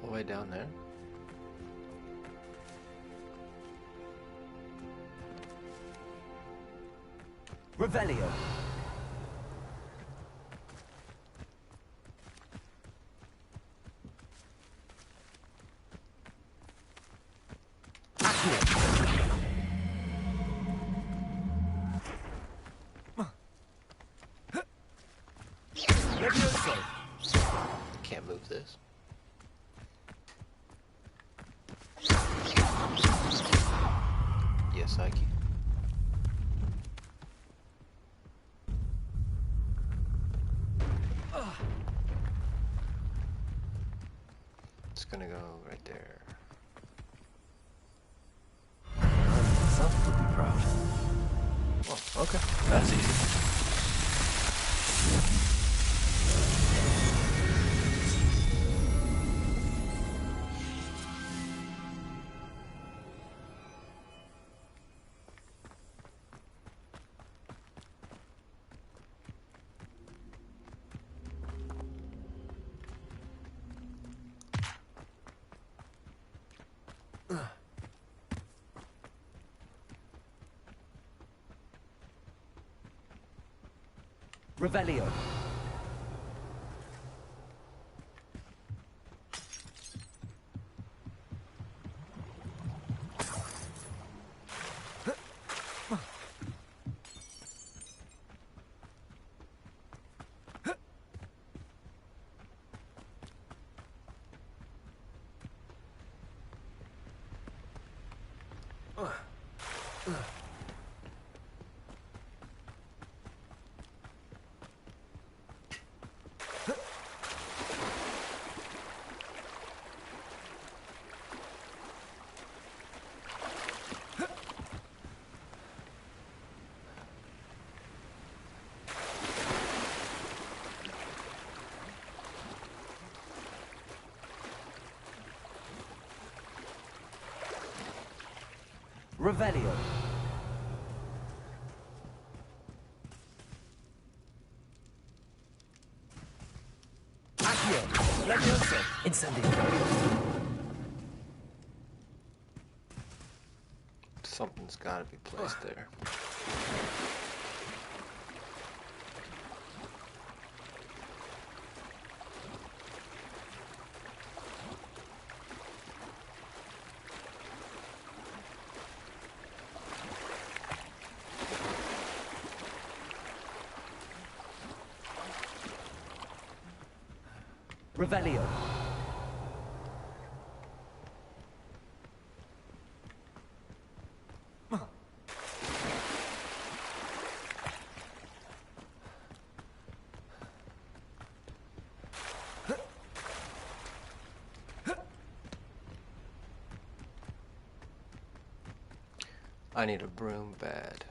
All the way down there. Revelio. Can't move this. ya, Psyche. It's gonna go right there. Myself would be proud. Oh, okay. That's easy. Revelio. Revelio. Accio. Levioso. Incendio. Something's gotta be placed there. Revelio. I need a broom bad.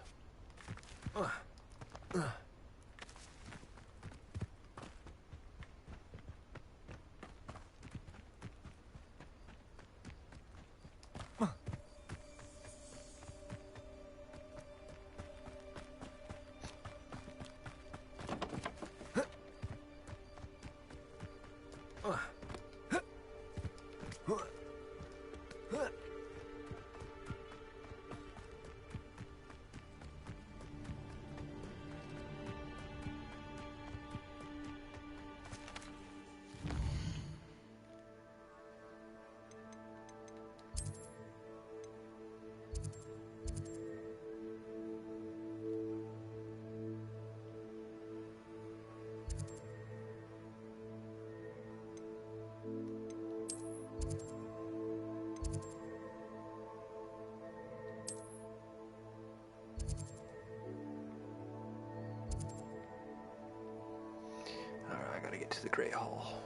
Alright, I gotta get to the Great Hall.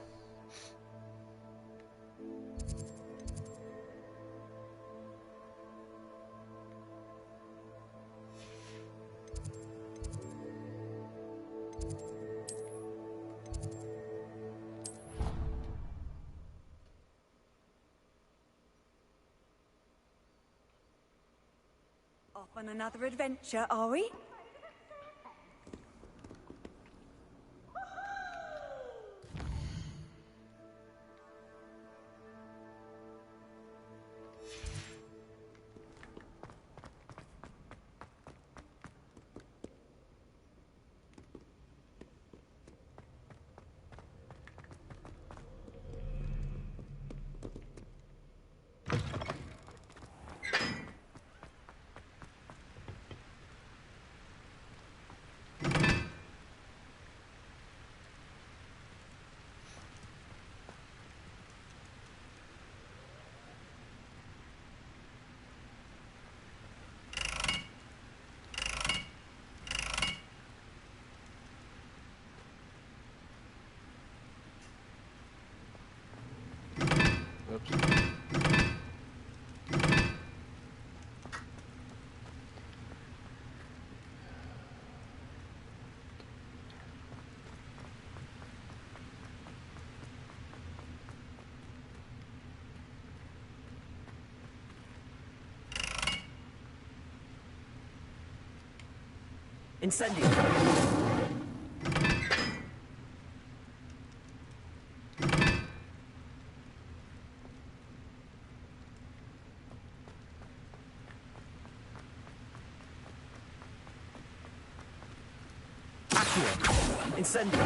Off on another adventure, are we? Oops. Incendio. Accio. Incendio.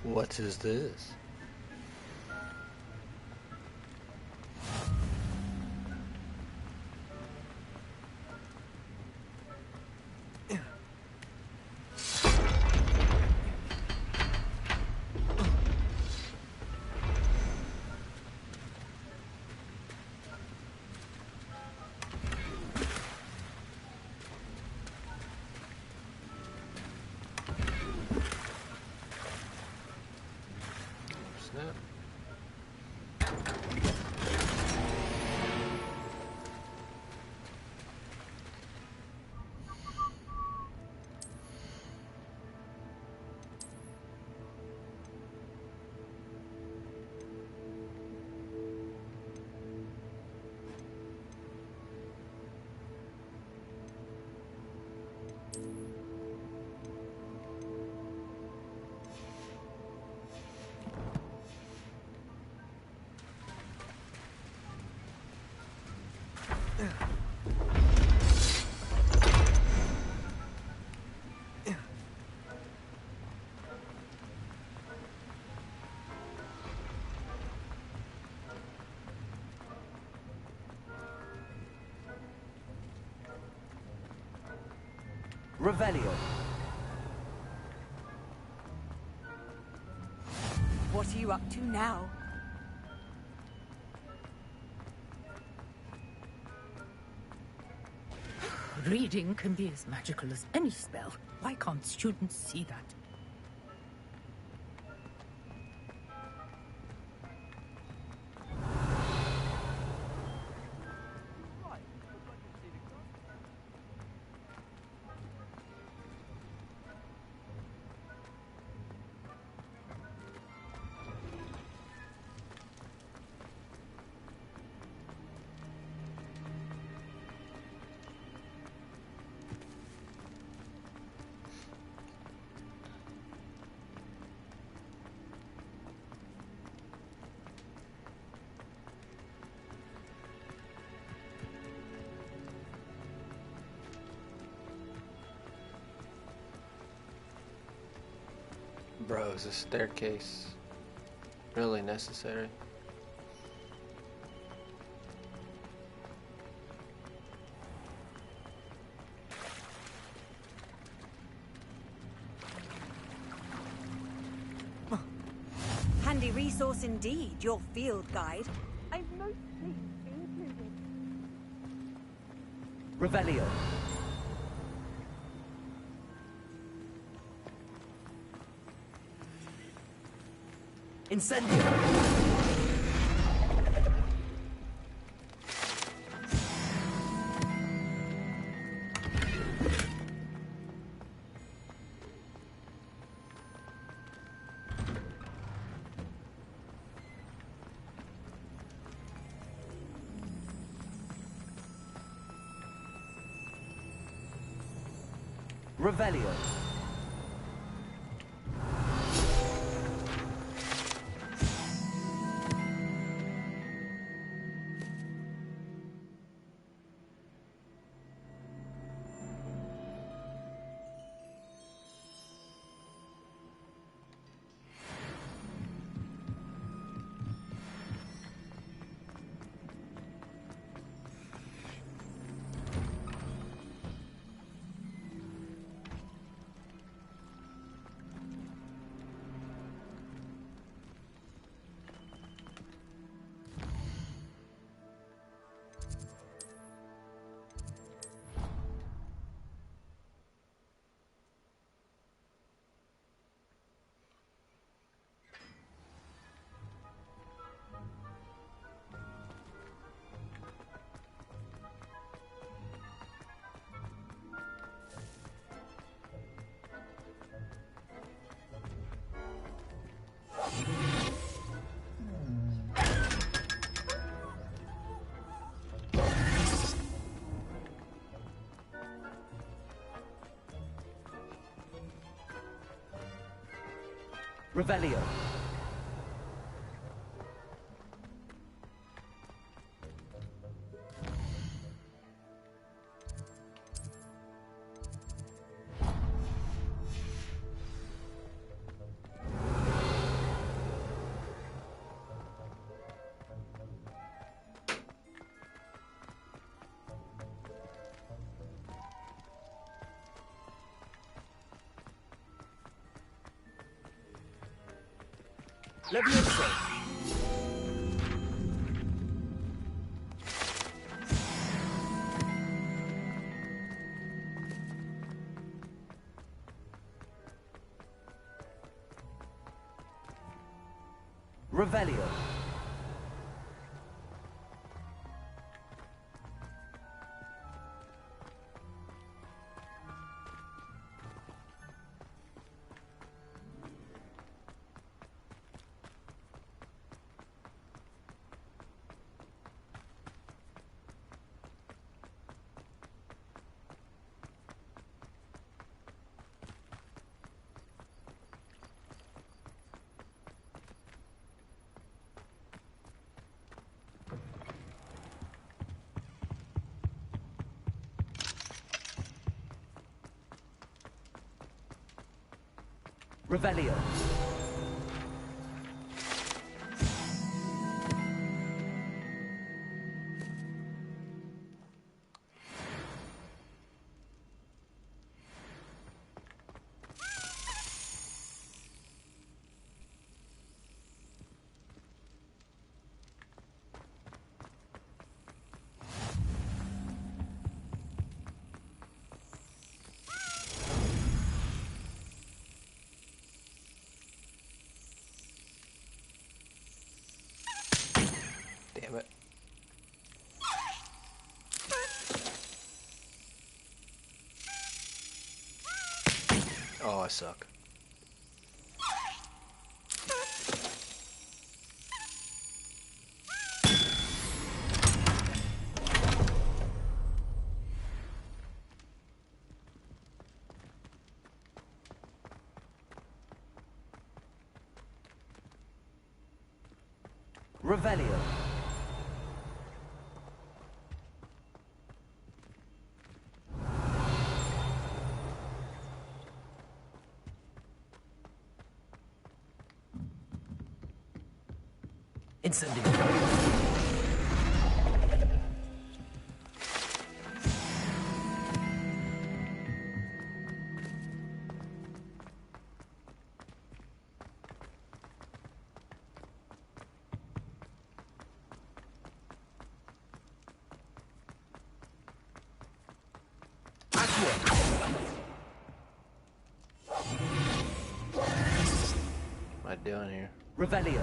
What is this? Snap. Revelio. What are you up to now? Reading can be as magical as any spell. Why can't students see that? Bro, is a staircase really necessary? Handy resource indeed, your field guide. I'm most pleased to be included. Revelio. Incendio. Revelio. Revelio. Levioso. Revelio. Revelio. Damn it. Oh, I suck. Revelio. Incendio. What am I doing here? Revelio.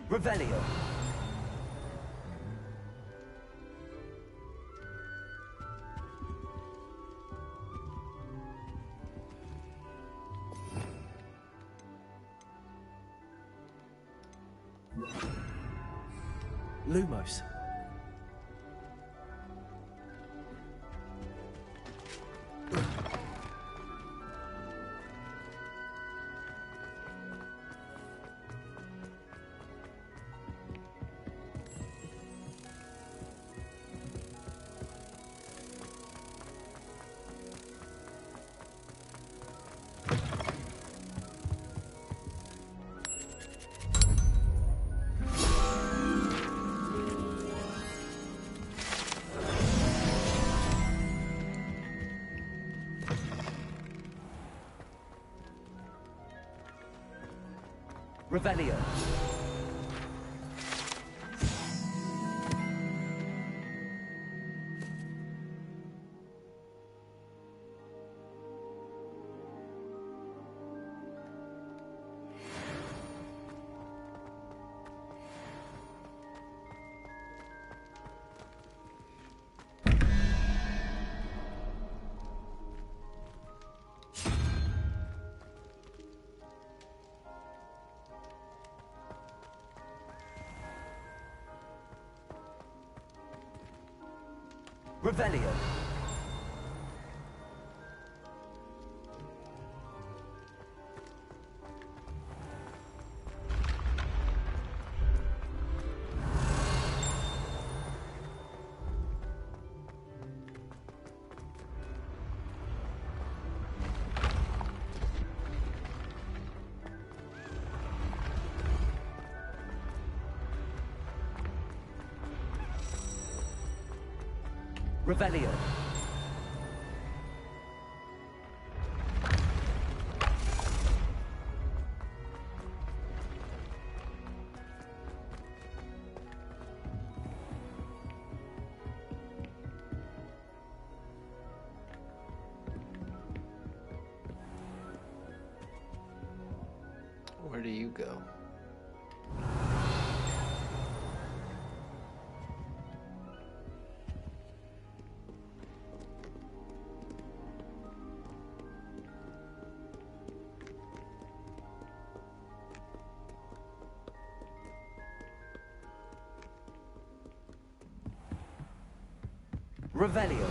Revelio. Lumos. Revelio. Revelio. Revelio. Where do you go? Revelio.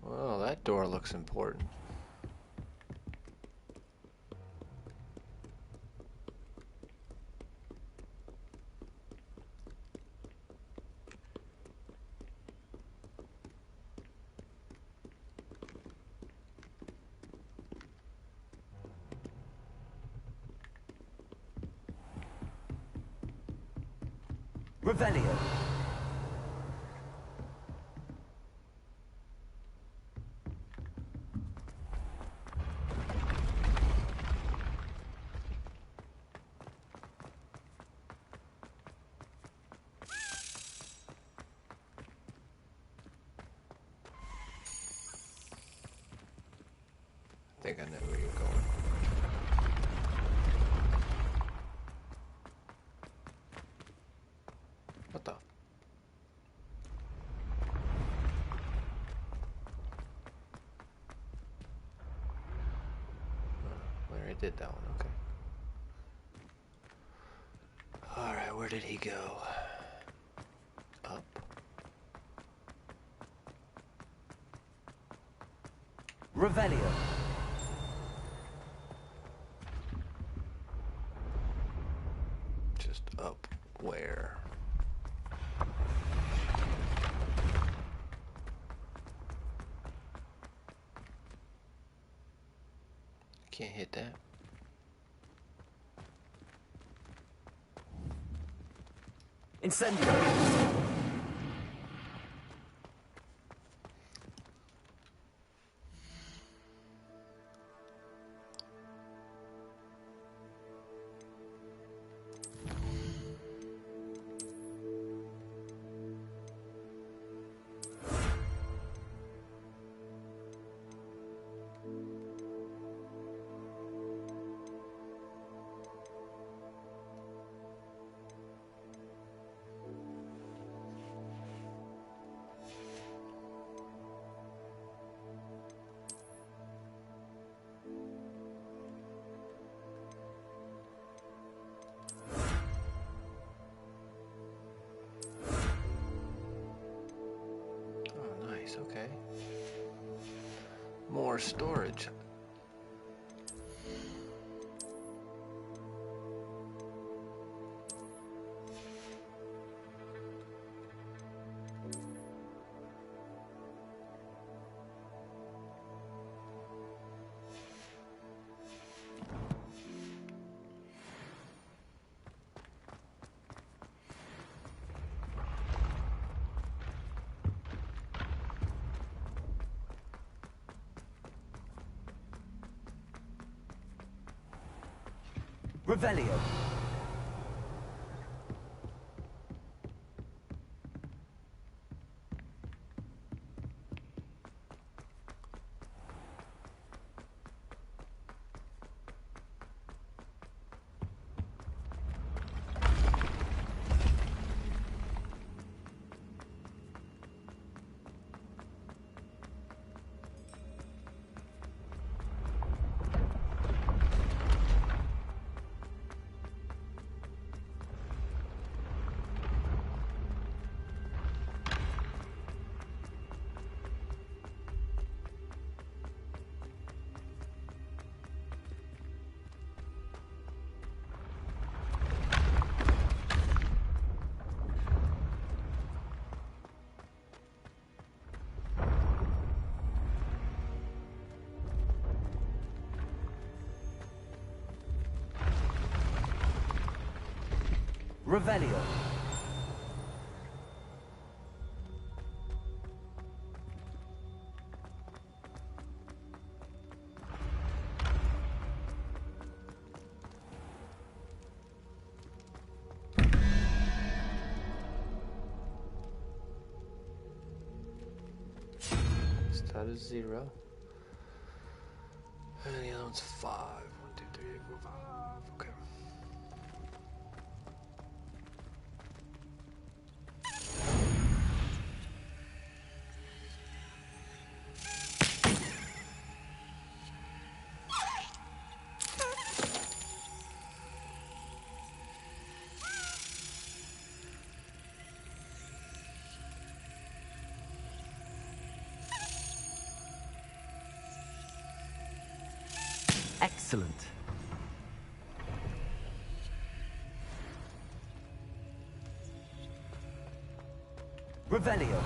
Well, that door looks important. Revelio. I think I know where you're going. What the? Oh, I did that one, okay. Alright, where did he go? Up. Revelio. Just up where? Can't hit that. Incendio. Okay. More storage. Revelio. Revelio. That is 0. And the other one's 5. 1, 2, 3, 4, 5. Okay. Excellent. Revelio.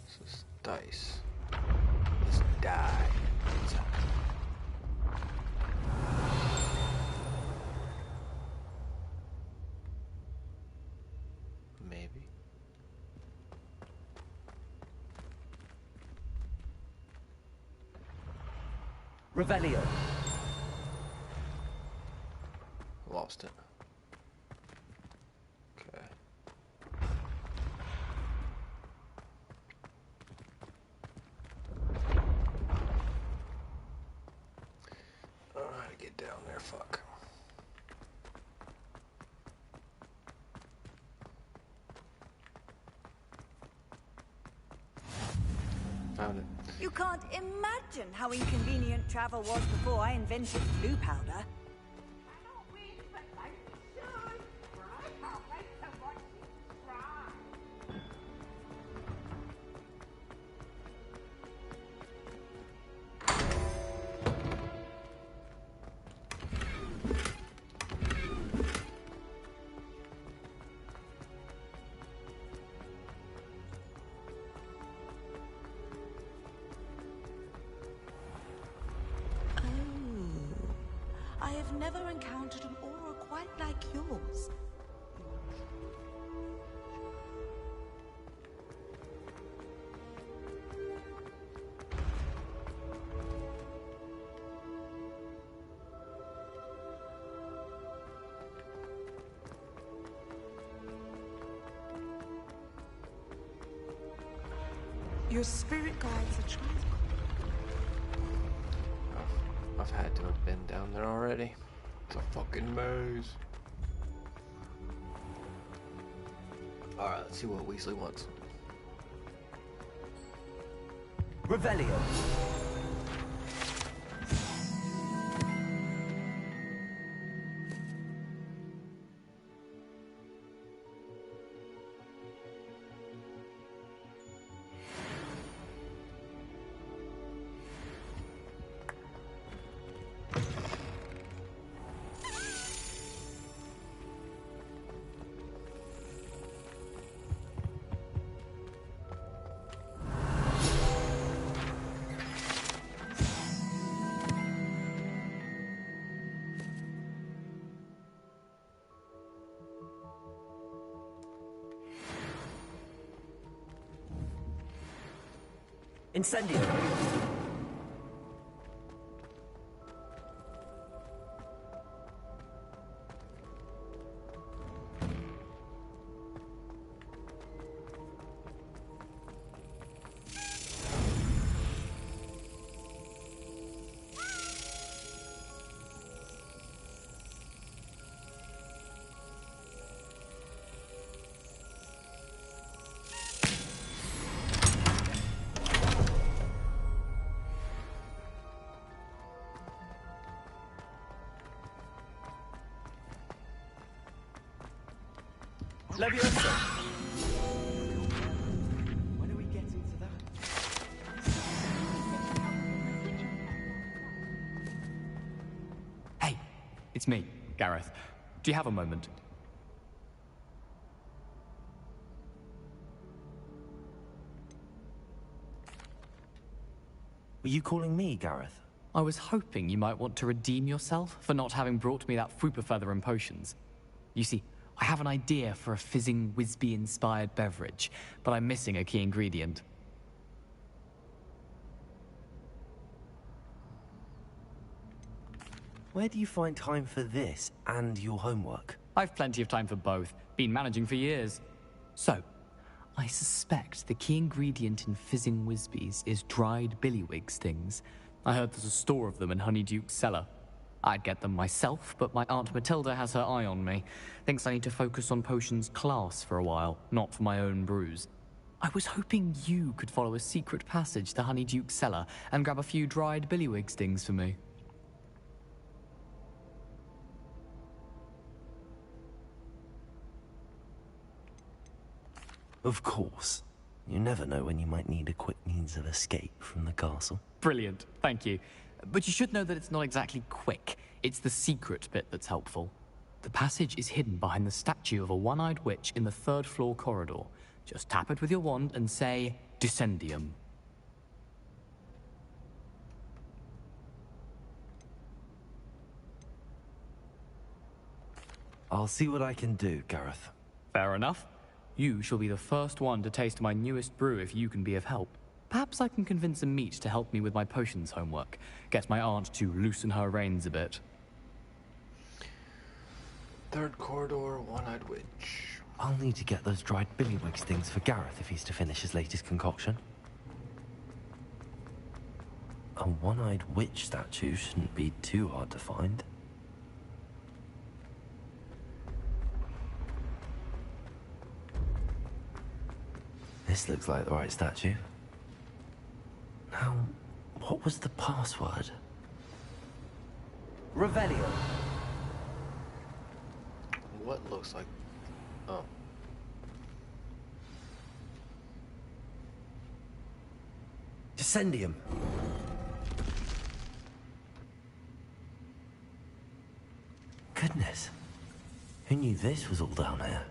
This is dice. Let's die. Maybe. Revelio. Lost it. Okay. I don't know how to get down there, fuck. Found it. You can't imagine how inconvenient travel was before I invented blue powder. I have never encountered an aura quite like yours. Your spirit guides are trying. I've had to have been down there already. It's a fucking maze. Alright, let's see what Weasley wants. Revelio. Incendio. Leviosa. When are we getting to that? Hey, it's me, Gareth. Do you have a moment? Were you calling me, Gareth? I was hoping you might want to redeem yourself for not having brought me that Fwooper feather and potions. You see, I have an idea for a fizzing Wisby-inspired beverage, but I'm missing a key ingredient. Where do you find time for this and your homework? I've plenty of time for both. Been managing for years. So, I suspect the key ingredient in fizzing Wisbies is dried billywig stings. I heard there's a store of them in Honeyduke's cellar. I'd get them myself, but my Aunt Matilda has her eye on me. Thinks I need to focus on potions class for a while, not for my own brews. I was hoping you could follow a secret passage to Honeyduke's cellar and grab a few dried billywig stings for me. Of course. You never know when you might need a quick means of escape from the castle. Brilliant, thank you. But you should know that it's not exactly quick. It's the secret bit that's helpful. The passage is hidden behind the statue of a one-eyed witch in the third-floor corridor. Just tap it with your wand and say, Descendium. I'll see what I can do, Gareth. Fair enough. You shall be the first one to taste my newest brew if you can be of help. Perhaps I can convince a meat to help me with my potions homework. Get my aunt to loosen her reins a bit. Third corridor, one-eyed witch. I'll need to get those dried billywig stings for Gareth if he's to finish his latest concoction. A one-eyed witch statue shouldn't be too hard to find. This looks like the right statue. Now, what was the password? Revelio. What looks like... Oh. Descendium. Goodness. Who knew this was all down here?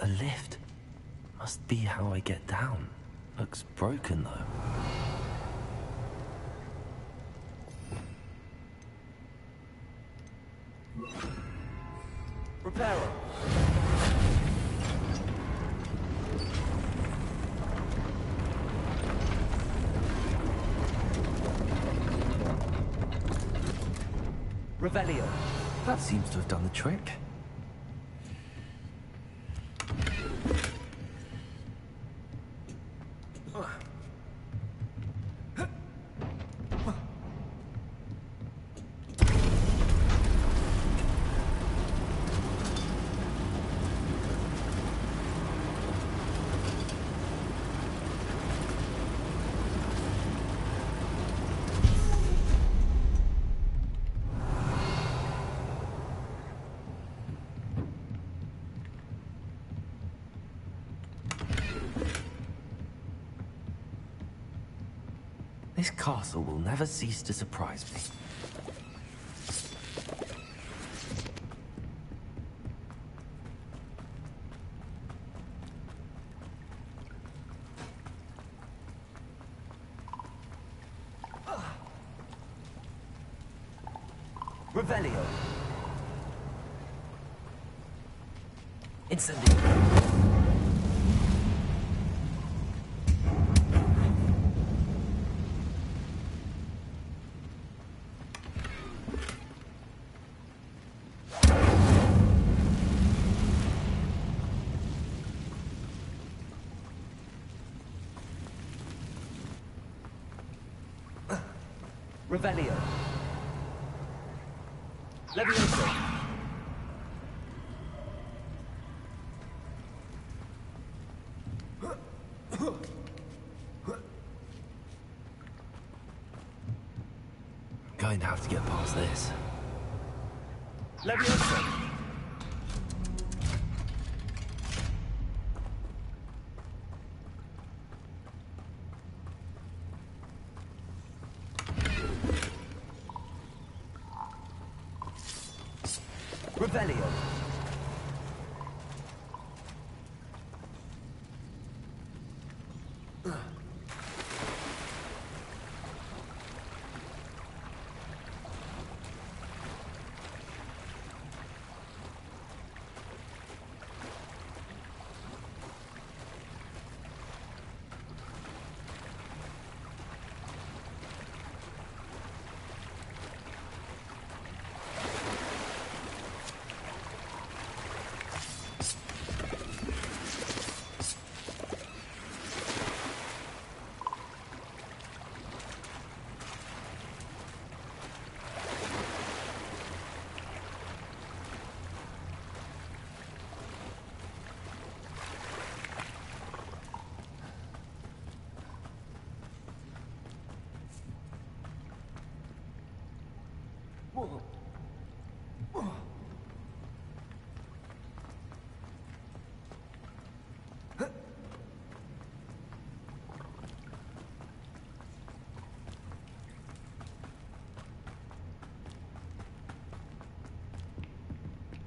A lift. Must be how I get down. Looks broken, though. Reparo. Revelio. That seems to have done the trick. This castle will never cease to surprise me. Revelio. Incendio. Revelio. Levioso. Going to have to get past this. Levioso. Revelio.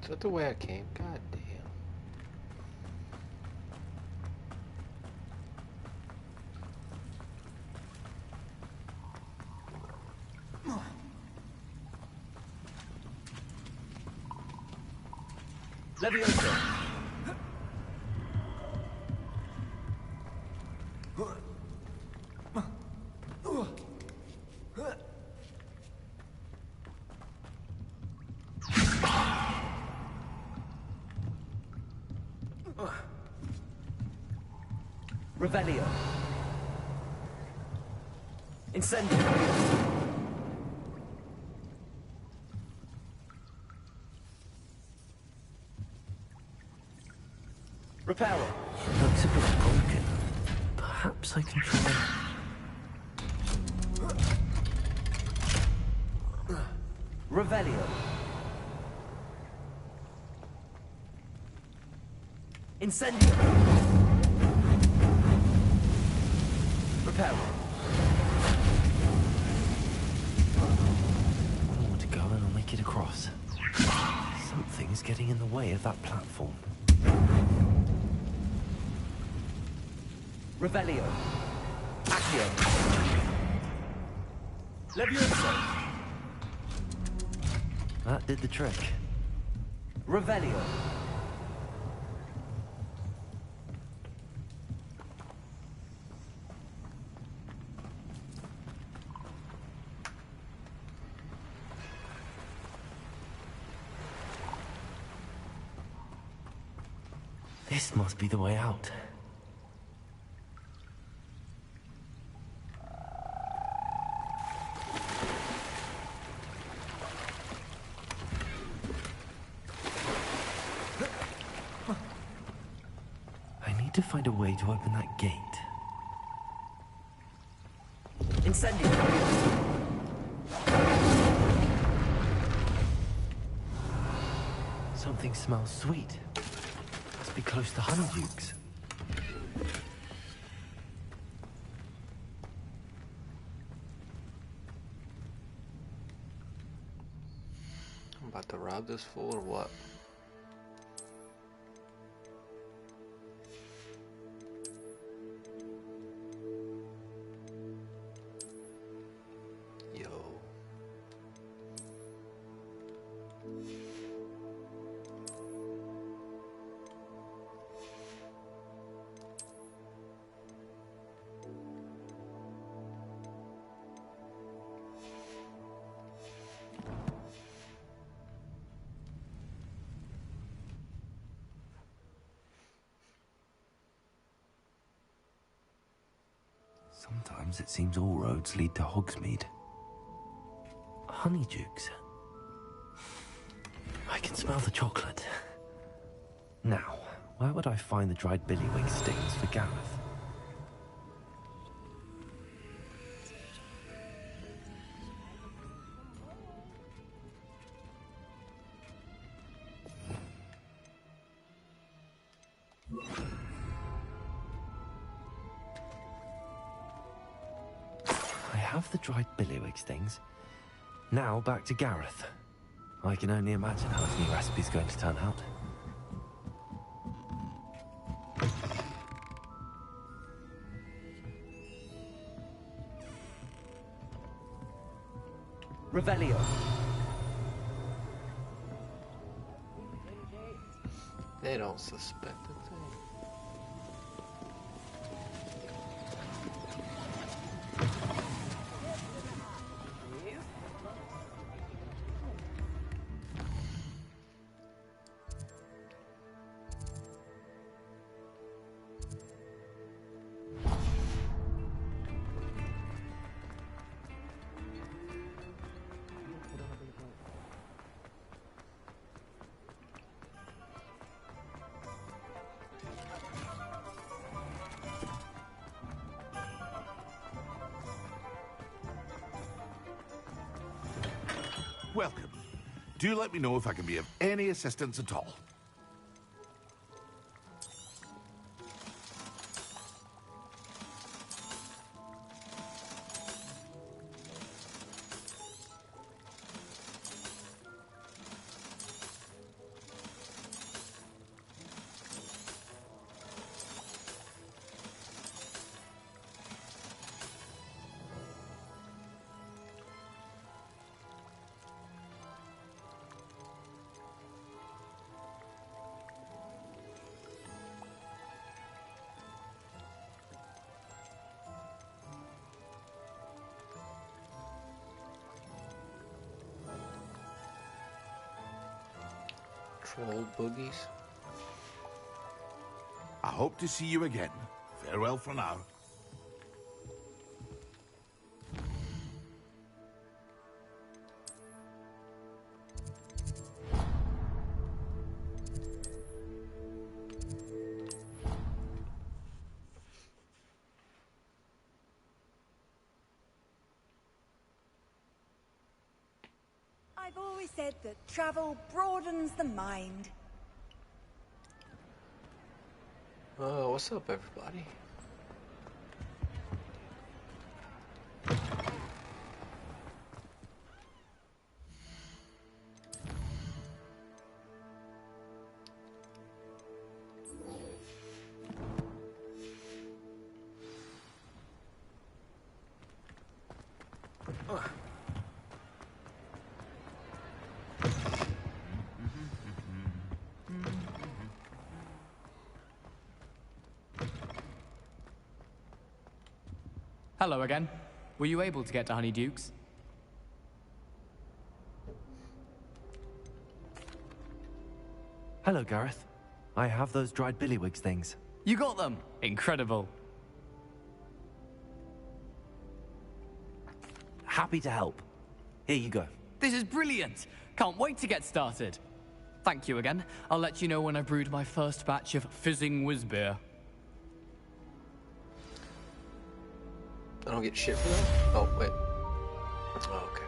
Is that the way I came? God damn. Levioso. Revelio. Incendio. Reparo. Looks a bit broken. Perhaps I can try. Revelio. Incendio. Reparo. One more to go and I'll make it across. Something's getting in the way of that platform. Revelio. Accio. Levioso. That did the trick. Revelio. This must be the way out. I need to find a way to open that gate. Incendio! Something smells sweet. Must be close to Honeydukes. I'm about to rob this fool or what? Sometimes it seems all roads lead to Hogsmeade. Honeydukes. I can smell the chocolate. Now, where would I find the dried billywig stings for Gareth? I have the dried billywig stings. Now back to Gareth. I can only imagine how his new recipe's going to turn out. Revelio. They don't suspect a thing. Welcome. Do let me know if I can be of any assistance at all. Troll boogies. I hope to see you again. Farewell for now. I've always said that travel broadens the mind. What's up, everybody? Hello again. Were you able to get to Honeydukes? Hello, Gareth. I have those dried billywig things. You got them! Incredible. Happy to help. Here you go. This is brilliant! Can't wait to get started. Thank you again. I'll let you know when I've brewed my first batch of fizzing whizbeer. I don't get shit for that? Oh, wait. Oh, okay.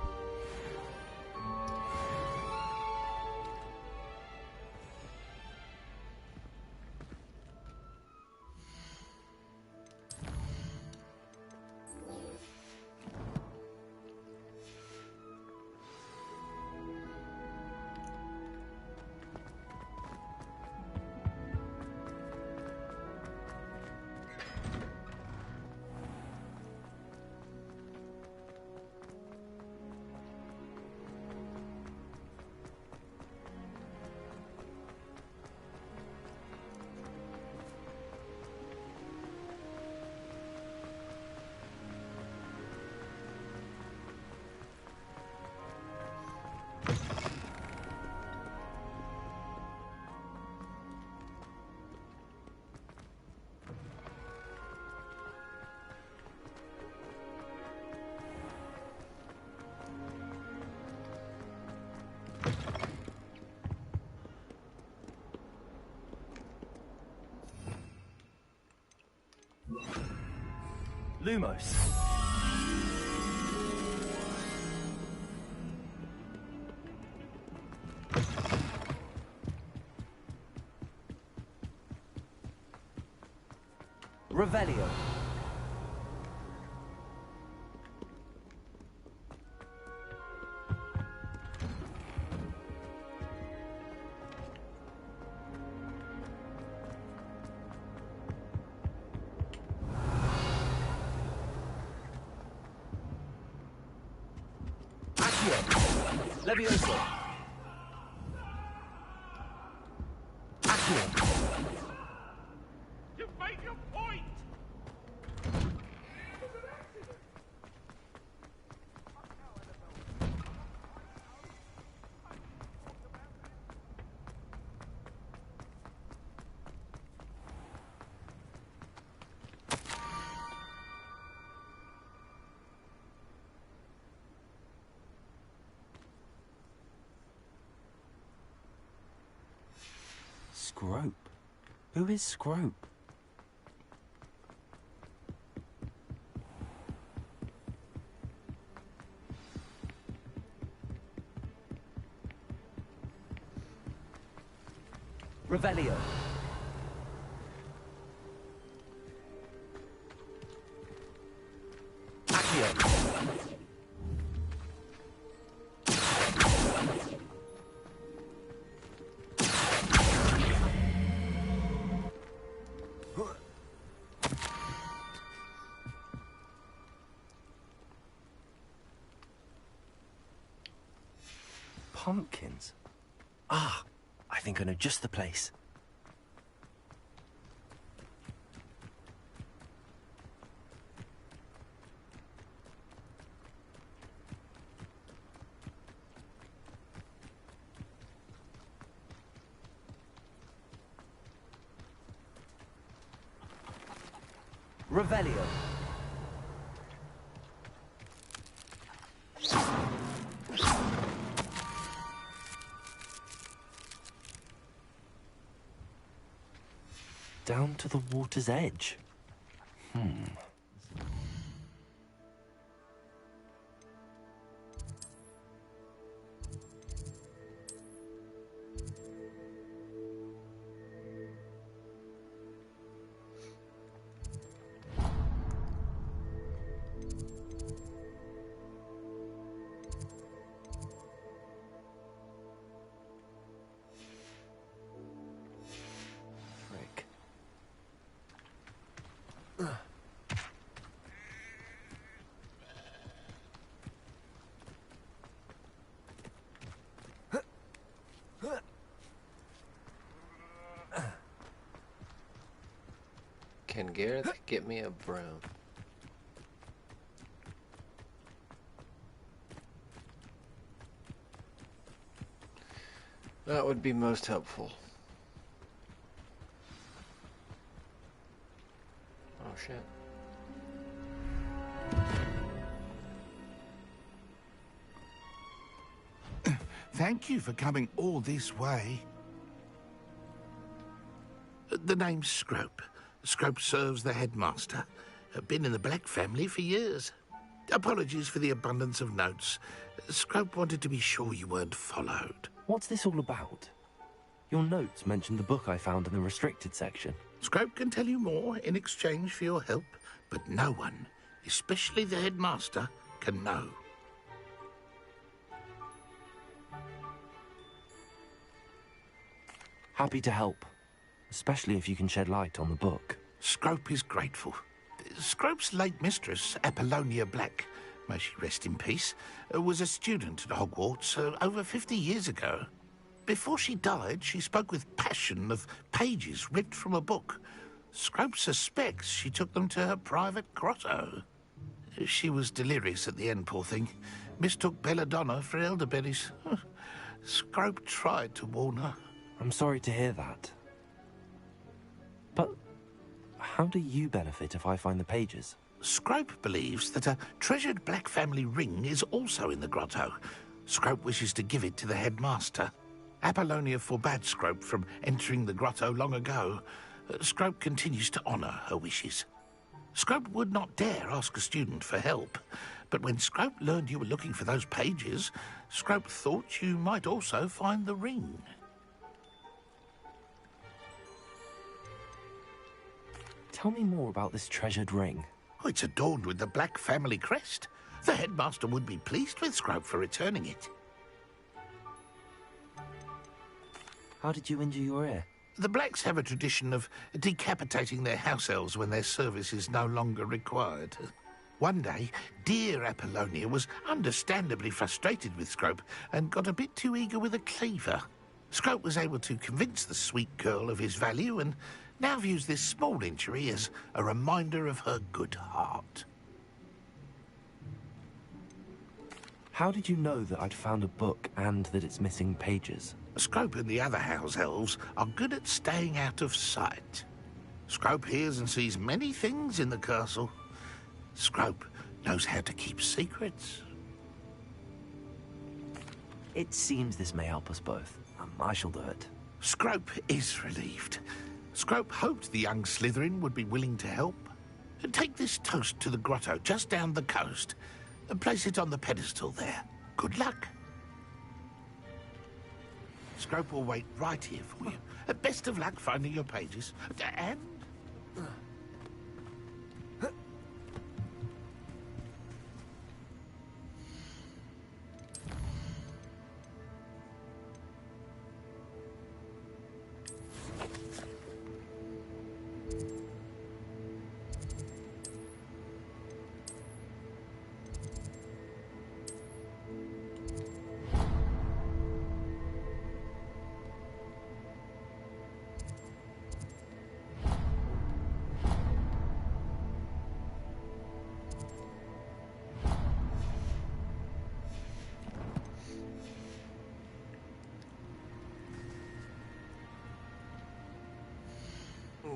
Lumos. Revelio. Levioso. Accio. You've made your point! Scrope? Who is Scrope? Revelio. Accio. Pumpkins? Ah, I think I know just the place. Revelio. Down to the water's edge. Frick. Can Gareth get me a broom? That would be most helpful. Oh shit. Thank you for coming all this way. The name's Scrope. Scrope serves the headmaster. Been in the Black family for years. Apologies for the abundance of notes. Scrope wanted to be sure you weren't followed. What's this all about? Your notes mentioned the book I found in the restricted section. Scrope can tell you more in exchange for your help, but no one, especially the headmaster, can know. Happy to help, especially if you can shed light on the book. Scrope is grateful. Scrope's late mistress, Apollonia Black, may she rest in peace, was a student at Hogwarts over 50 years ago. Before she died, she spoke with passion of pages ripped from a book. Scrope suspects she took them to her private grotto. She was delirious at the end, poor thing. Mistook belladonna for elderberries. Scrope tried to warn her. I'm sorry to hear that. But how do you benefit if I find the pages? Scrope believes that a treasured Black family ring is also in the grotto. Scrope wishes to give it to the headmaster. Apollonia forbade Scrope from entering the grotto long ago. Scrope continues to honour her wishes. Scrope would not dare ask a student for help. But when Scrope learned you were looking for those pages, Scrope thought you might also find the ring. Tell me more about this treasured ring. Oh, it's adorned with the Black family crest. The headmaster would be pleased with Scrope for returning it. How did you injure your ear? The Blacks have a tradition of decapitating their house elves when their service is no longer required. One day, dear Apollonia was understandably frustrated with Scrope and got a bit too eager with a cleaver. Scrope was able to convince the sweet girl of his value and now views this small injury as a reminder of her good heart. How did you know that I'd found a book and that it's missing pages? Scrope and the other house elves are good at staying out of sight. Scrope hears and sees many things in the castle. Scrope knows how to keep secrets. It seems this may help us both. I shall do it. Scrope is relieved. Scrope hoped the young Slytherin would be willing to help. Take this toast to the grotto just down the coast and place it on the pedestal there. Good luck. Scrope will wait right here for you. Best of luck finding your pages. And...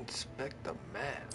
Inspect the map.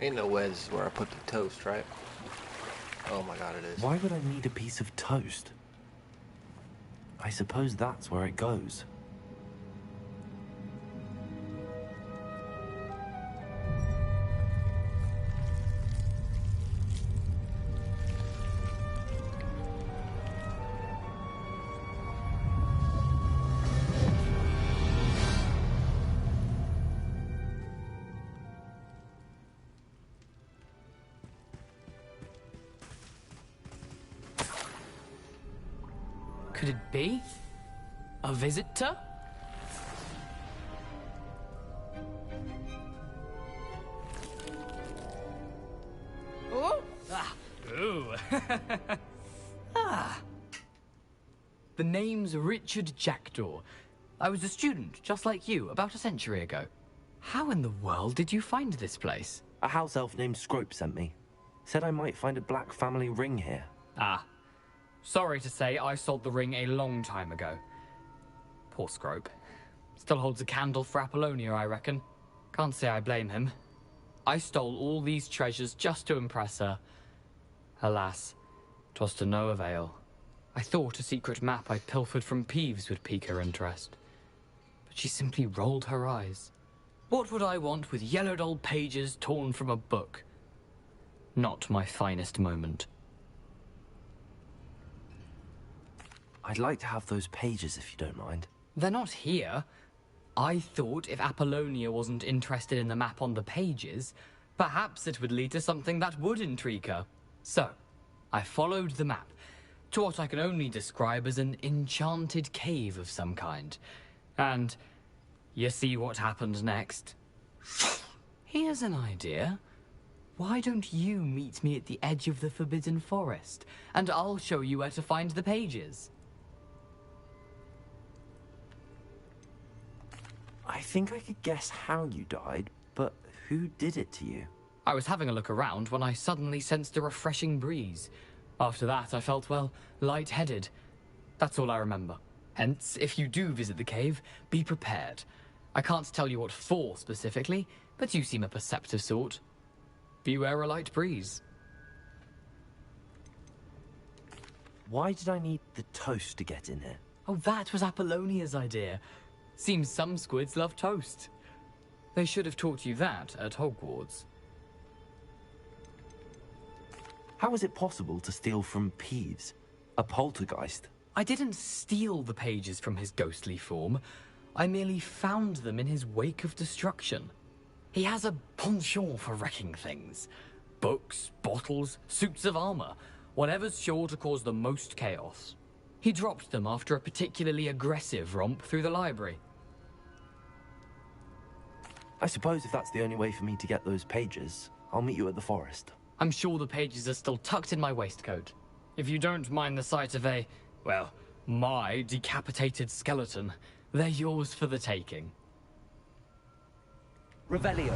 Ain't no Wes where I put the toast, right? Oh my god, it is. Why would I need a piece of toast? I suppose that's where it goes. Could it be? A visitor? Oh! Ah! Ooh! Ah! The name's Richard Jackdaw. I was a student, just like you, about a century ago. How in the world did you find this place? A house elf named Scrope sent me. Said I might find a black family ring here. Ah. Sorry to say, I sold the ring a long time ago. Poor Scrope. Still holds a candle for Apollonia, I reckon. Can't say I blame him. I stole all these treasures just to impress her. Alas, 'twas to no avail. I thought a secret map I pilfered from Peeves would pique her interest. But she simply rolled her eyes. What would I want with yellowed old pages torn from a book? Not my finest moment. I'd like to have those pages if you don't mind. They're not here. I thought if Apollonia wasn't interested in the map on the pages, perhaps it would lead to something that would intrigue her. So, I followed the map to what I can only describe as an enchanted cave of some kind. And you see what happened next? Here's an idea. Why don't you meet me at the edge of the Forbidden Forest, and I'll show you where to find the pages? I think I could guess how you died, but who did it to you? I was having a look around when I suddenly sensed a refreshing breeze. After that, I felt, well, lightheaded. That's all I remember. Hence, if you do visit the cave, be prepared. I can't tell you what for specifically, but you seem a perceptive sort. Beware a light breeze. Why did I need the toast to get in here? Oh, that was Apollonia's idea. Seems some squids love toast. They should have taught you that at Hogwarts. How is it possible to steal from Peeves, a poltergeist? I didn't steal the pages from his ghostly form. I merely found them in his wake of destruction. He has a penchant for wrecking things. Books, bottles, suits of armor, whatever's sure to cause the most chaos. He dropped them after a particularly aggressive romp through the library. I suppose if that's the only way for me to get those pages, I'll meet you at the forest. I'm sure the pages are still tucked in my waistcoat. If you don't mind the sight of a, well, my decapitated skeleton, they're yours for the taking. Revelio.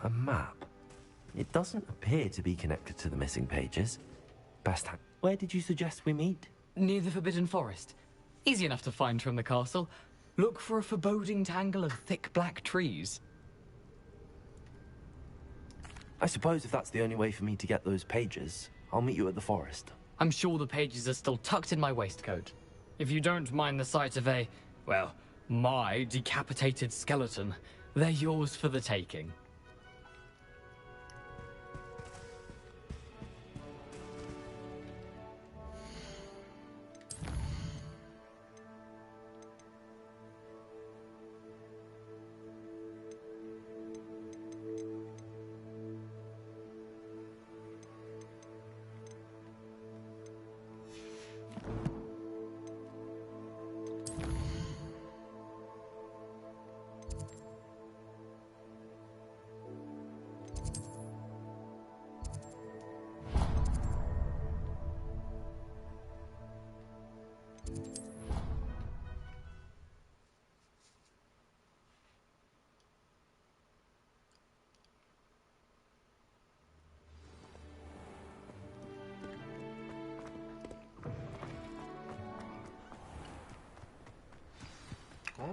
A map. It doesn't appear to be connected to the missing pages. Where did you suggest we meet? Near the Forbidden Forest. Easy enough to find from the castle. Look for a foreboding tangle of thick black trees. I suppose if that's the only way for me to get those pages, I'll meet you at the forest. I'm sure the pages are still tucked in my waistcoat. If you don't mind the sight of a, well, my decapitated skeleton, they're yours for the taking.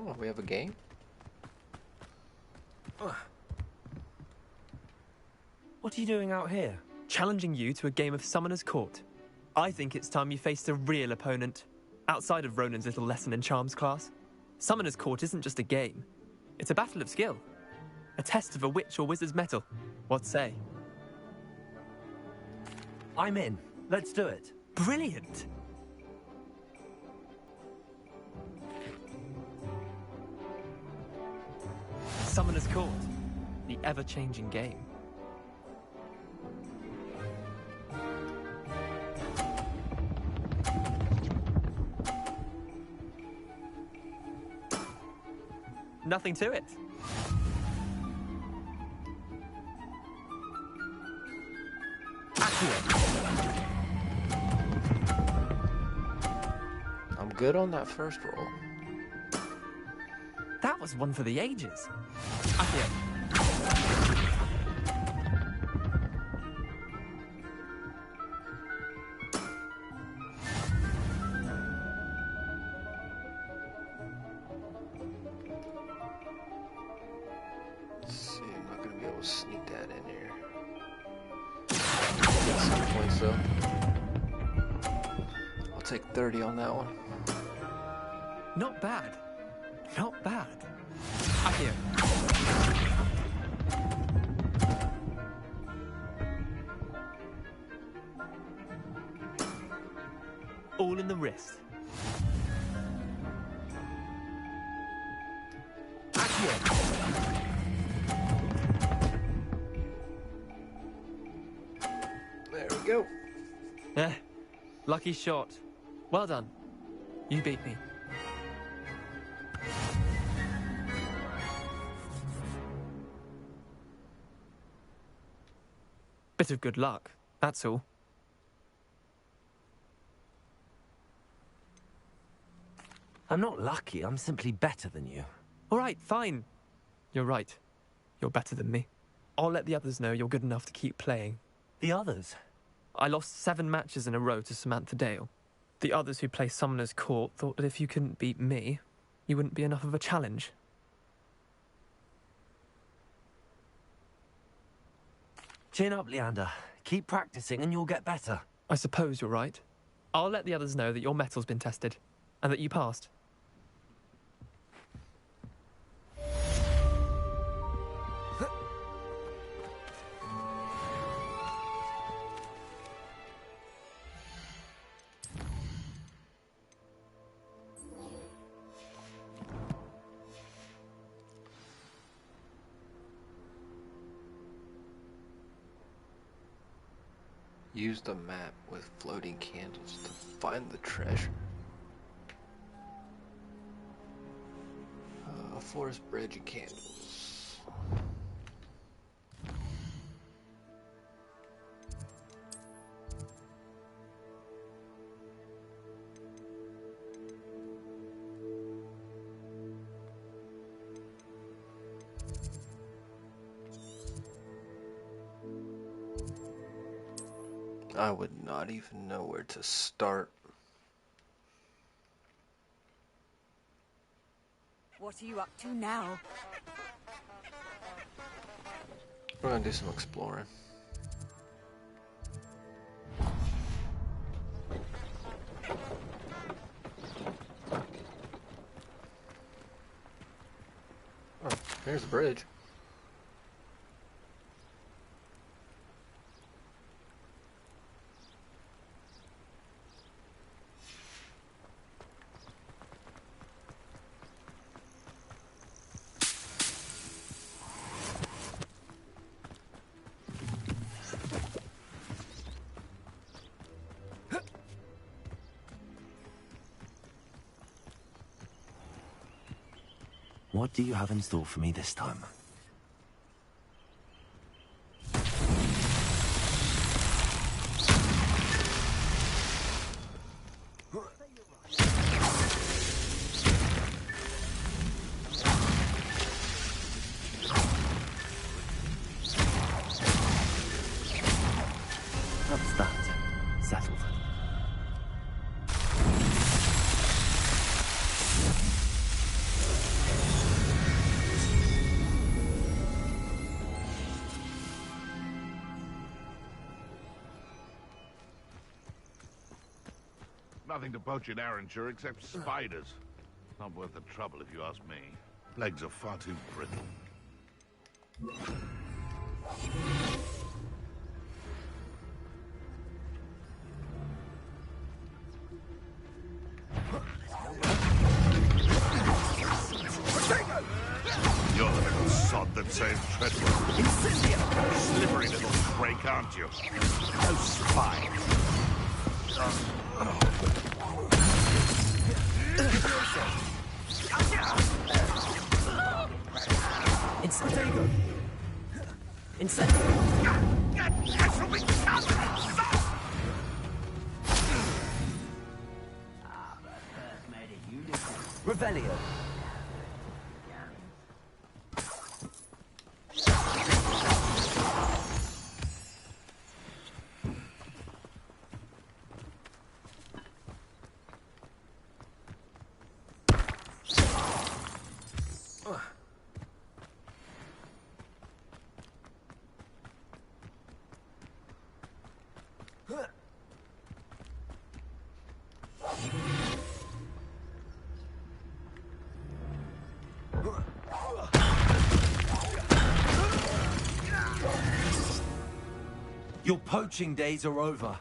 Oh, we have a game? What are you doing out here? Challenging you to a game of Summoner's Court. I think it's time you faced a real opponent, outside of Ronan's little lesson in charms class. Summoner's Court isn't just a game. It's a battle of skill. A test of a witch or wizard's mettle. What say? I'm in. Let's do it. Brilliant! Summoner's Court. The ever-changing game. Nothing to it. I'm good on that first roll. That was one for the ages. Accio. Let's see, I'm not gonna be able to sneak that in here. Get some points though. I'll take 30 on that one. Not bad. Not bad. Accio. All in the wrist. There we go. Lucky shot. Well done. You beat me. Bit of good luck, that's all. I'm not lucky, I'm simply better than you. All right, fine. You're right. You're better than me. I'll let the others know you're good enough to keep playing. The others? I lost 7 matches in a row to Samantha Dale. The others who play Summoner's Court thought that if you couldn't beat me, you wouldn't be enough of a challenge. Chin up, Leander. Keep practicing and you'll get better. I suppose you're right. I'll let the others know that your metal's been tested, and that you passed. Use the map with floating candles to find the treasure. A forest bridge and candles. I would not even know where to start. What are you up to now? We're gonna do some exploring. Oh, here's the bridge. What do you have in store for me this time? That's that. Settled. Nothing to poach in Arrangeur except spiders. Not worth the trouble if you ask me. Legs are far too brittle. You're the little sod that saved Treadwell. Incendio! Slippery little snake, aren't you? No spine. Incendio! Incendio! Revelio! Your poaching days are over.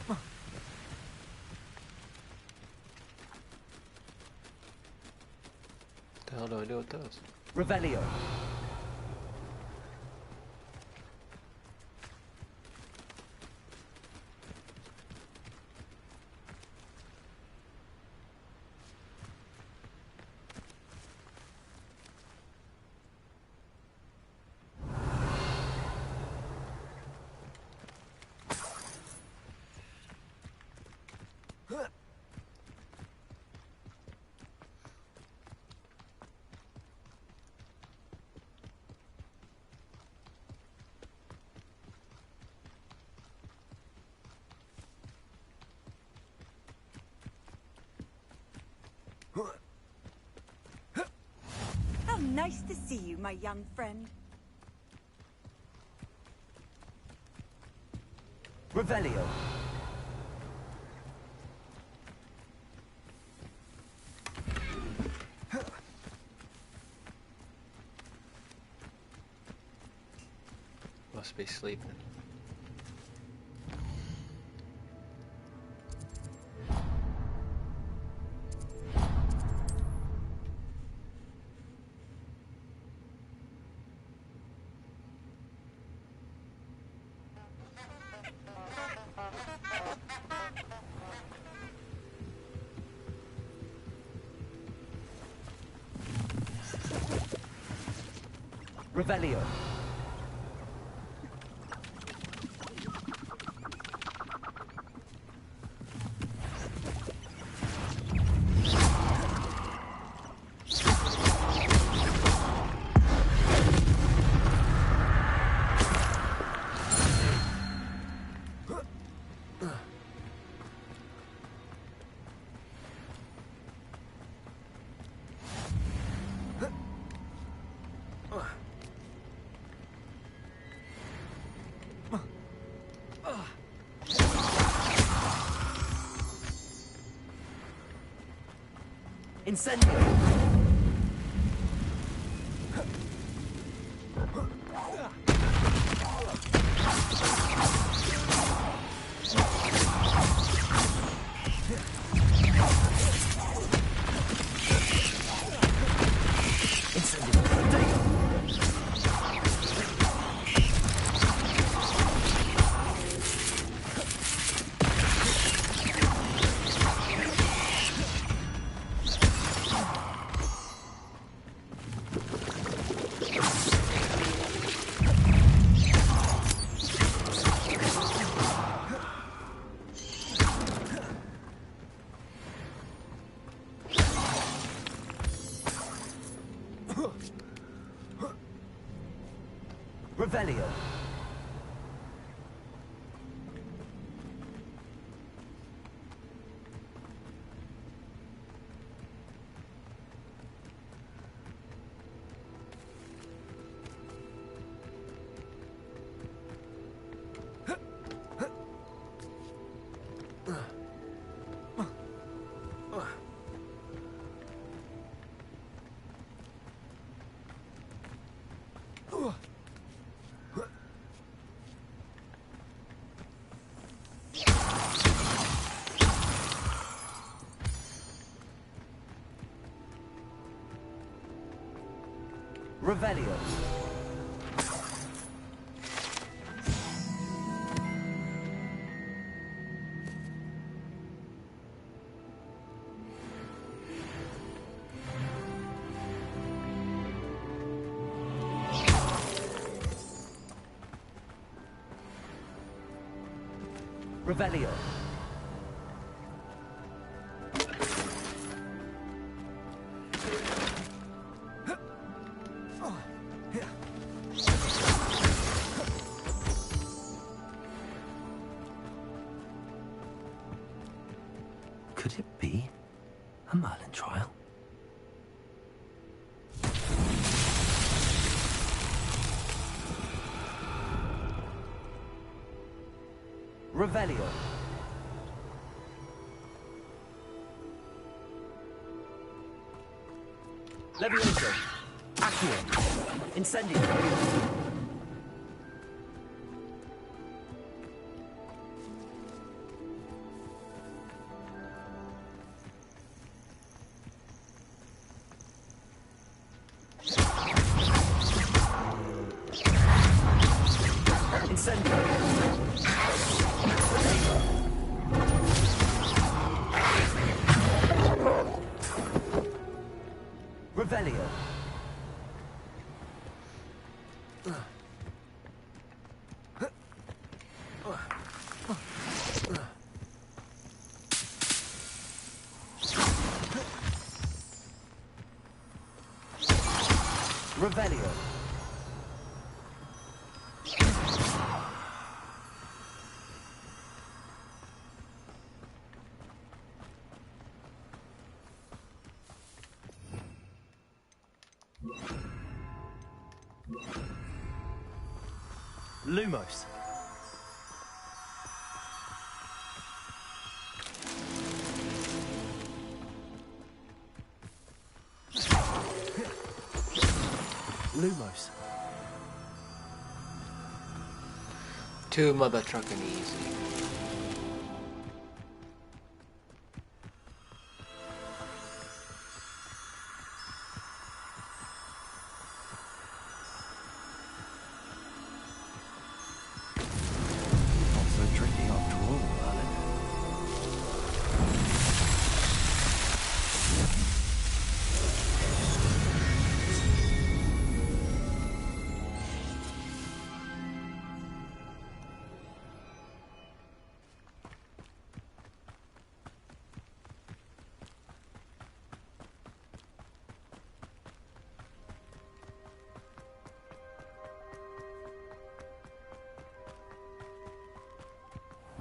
What the hell do I do with those? Revelio. How nice to see you, my young friend. Revelio. Must be sleeping. Revelio. Incendio! Revelio. Revelio. Revelio. Could it be a Merlin trial? Revelio. Levioso. Accio. Incendio. Revelio. Revelio. Lumos. Lumos. Too mother trucking easy. Not so tricky after all, Merlin.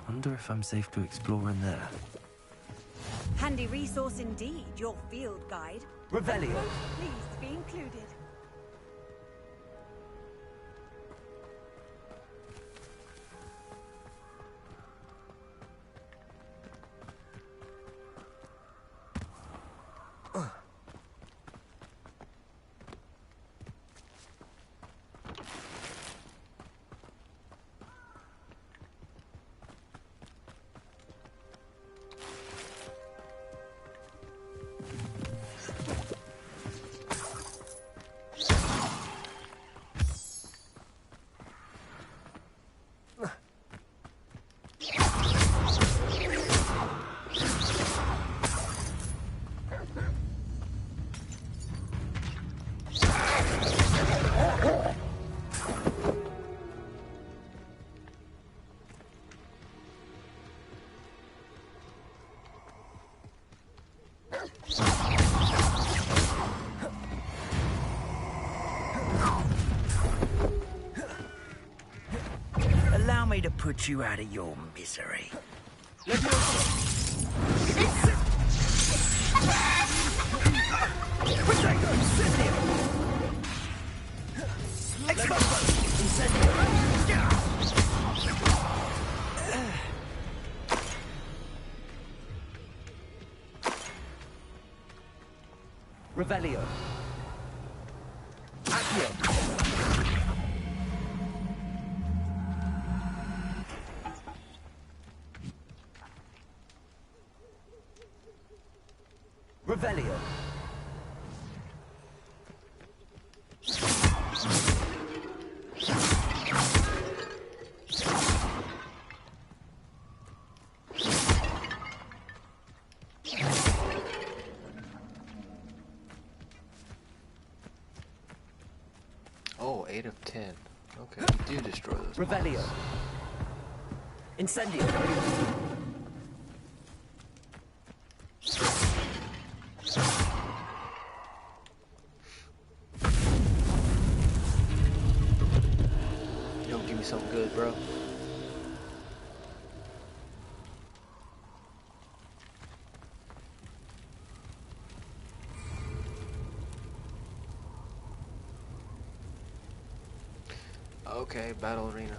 Wonder if I'm safe to explore in there. Handy resource indeed, your field guide. Revelio. Please be included. put you out of your misery. Revelio. Accio. Revelio. Oh, 8 of 10. Okay, do destroy those. Revelio. Incendio. Yo, give me something good, bro. Okay, battle arena.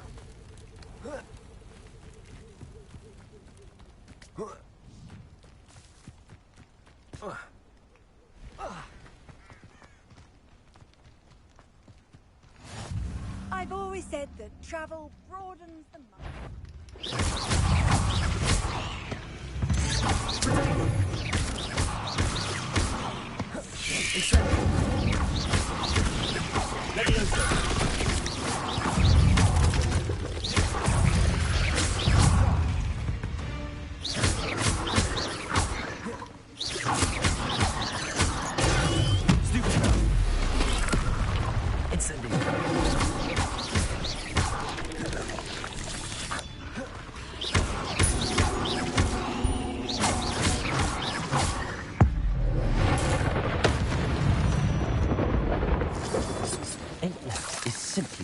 I've always said that travel broadens the mind.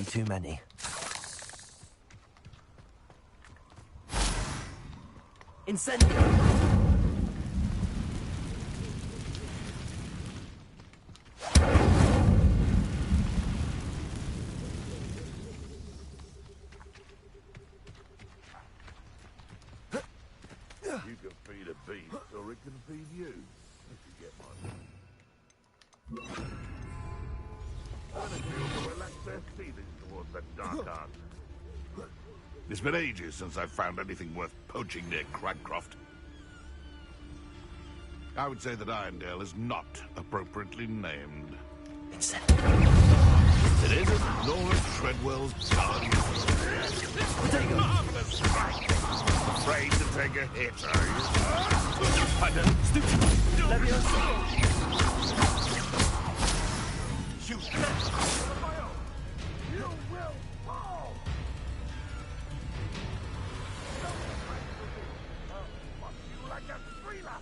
Too many. Incendio! You can feed a beast, or it can feed you. If you get my drift. To relax their feelings towards the dark arts. It's been ages since I've found anything worth poaching near Cragcroft. I would say that Irondale is not appropriately named. It isn't Nora Treadwell's garden. Marvelous strike! Afraid to take a hit, are you? I don't... Leviosa! Shoot! You will fall! You like a thriller!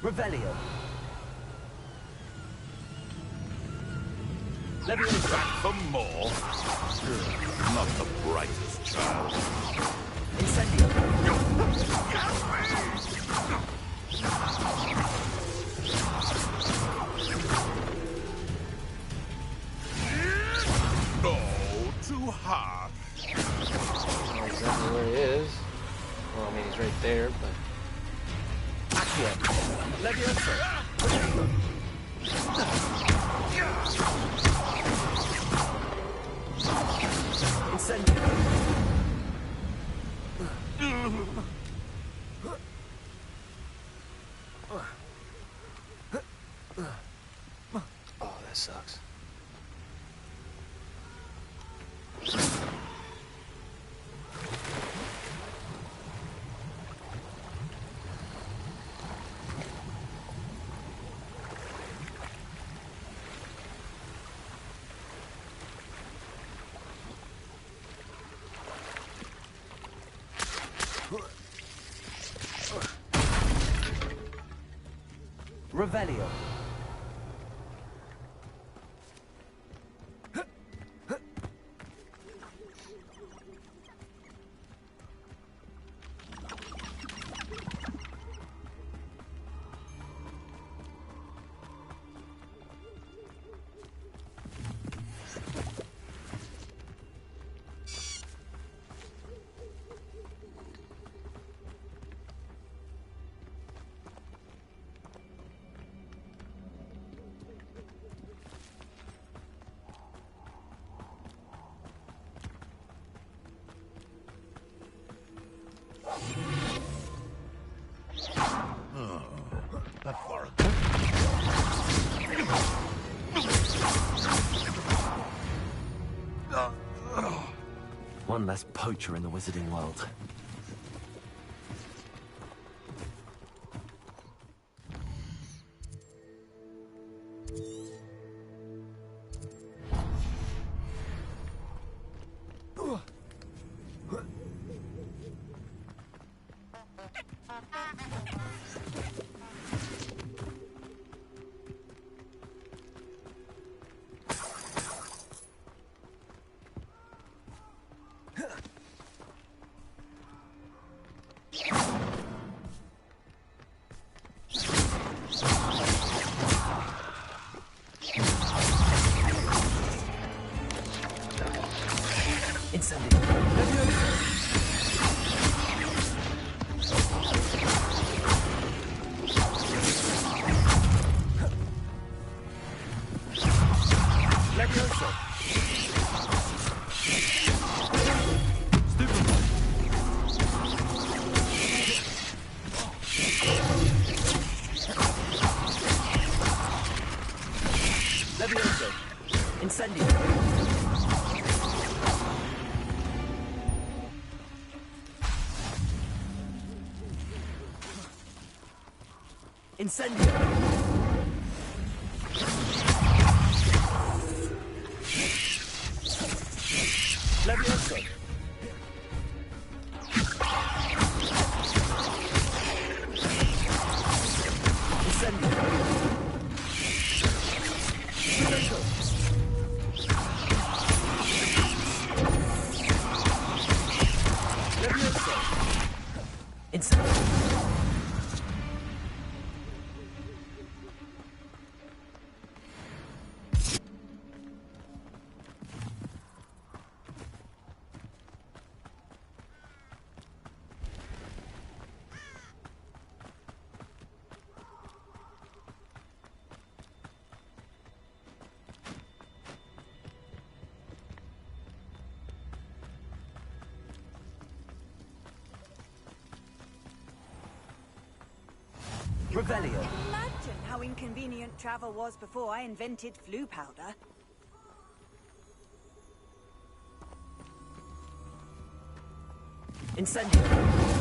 Revelio. Leviosa! Back for more? Not the brightest child. Incendio! Oh, too harsh. I don't know exactly where he is. Well, I mean, he's right there, but... Accio. Leviosa. Incendio. Oh, that sucks. Revelio. One less poacher in the wizarding world. Incendio! Levioso! Incendio! Fuego! Levioso! Incendio! Revelio. Imagine how inconvenient travel was before I invented flu powder. Incendio.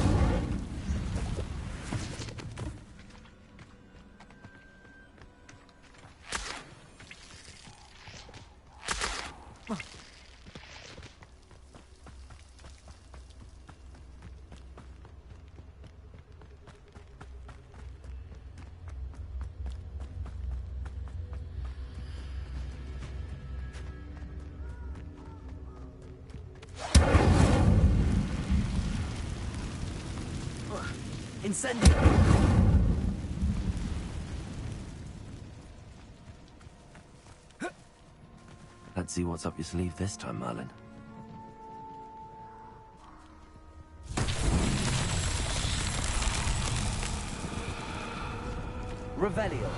Incendio! Let's see what's up your sleeve this time, Merlin. Revelio.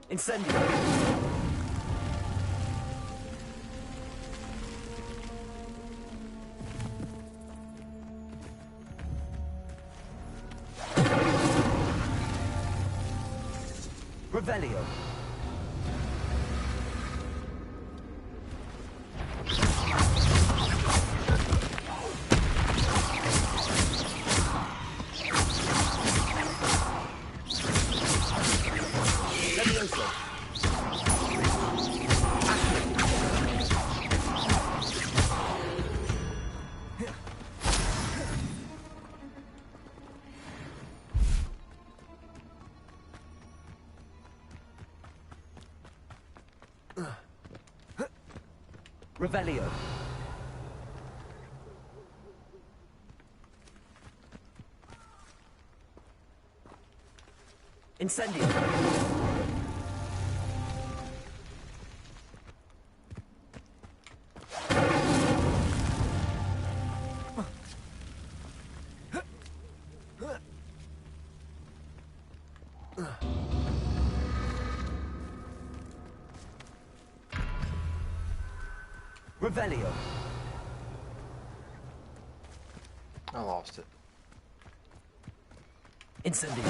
Incendio! Revelio. Levioso. Revelio. Incendio. Revelio. I lost it. Incendio.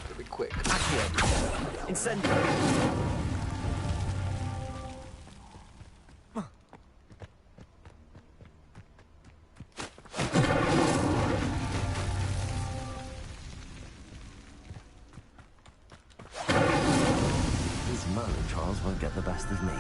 Gotta be quick. Accio. Incendio. These Merlin trials won't get the best of me.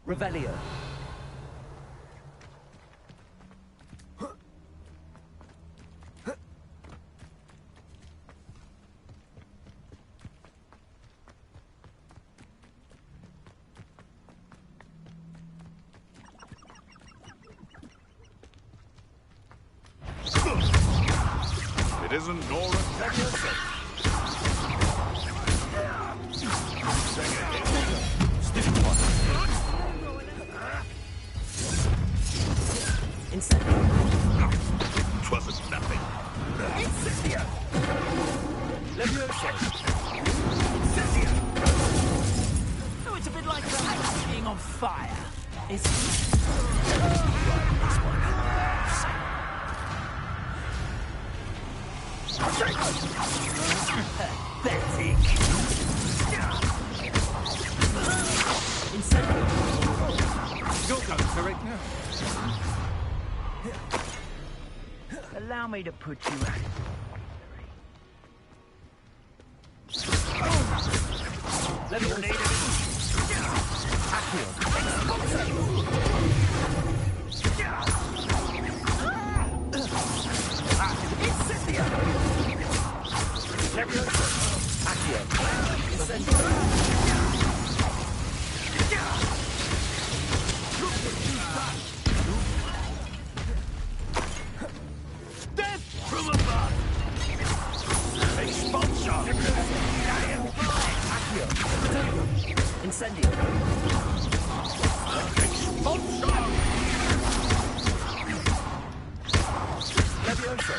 Revelio. It isn't Nora Levioso. Twasn't nothing. Incendio! Levioso. Incendio! So it's a bit like being on fire, isn't it? Pathetic. Incendio. Your go, correct now. Allow me to put you out. Levioso. Accio. Incendio! Levioso. Accio. Incendio. Death from above! Expulsion! Accio. Incendio. Expulsion! Levioso.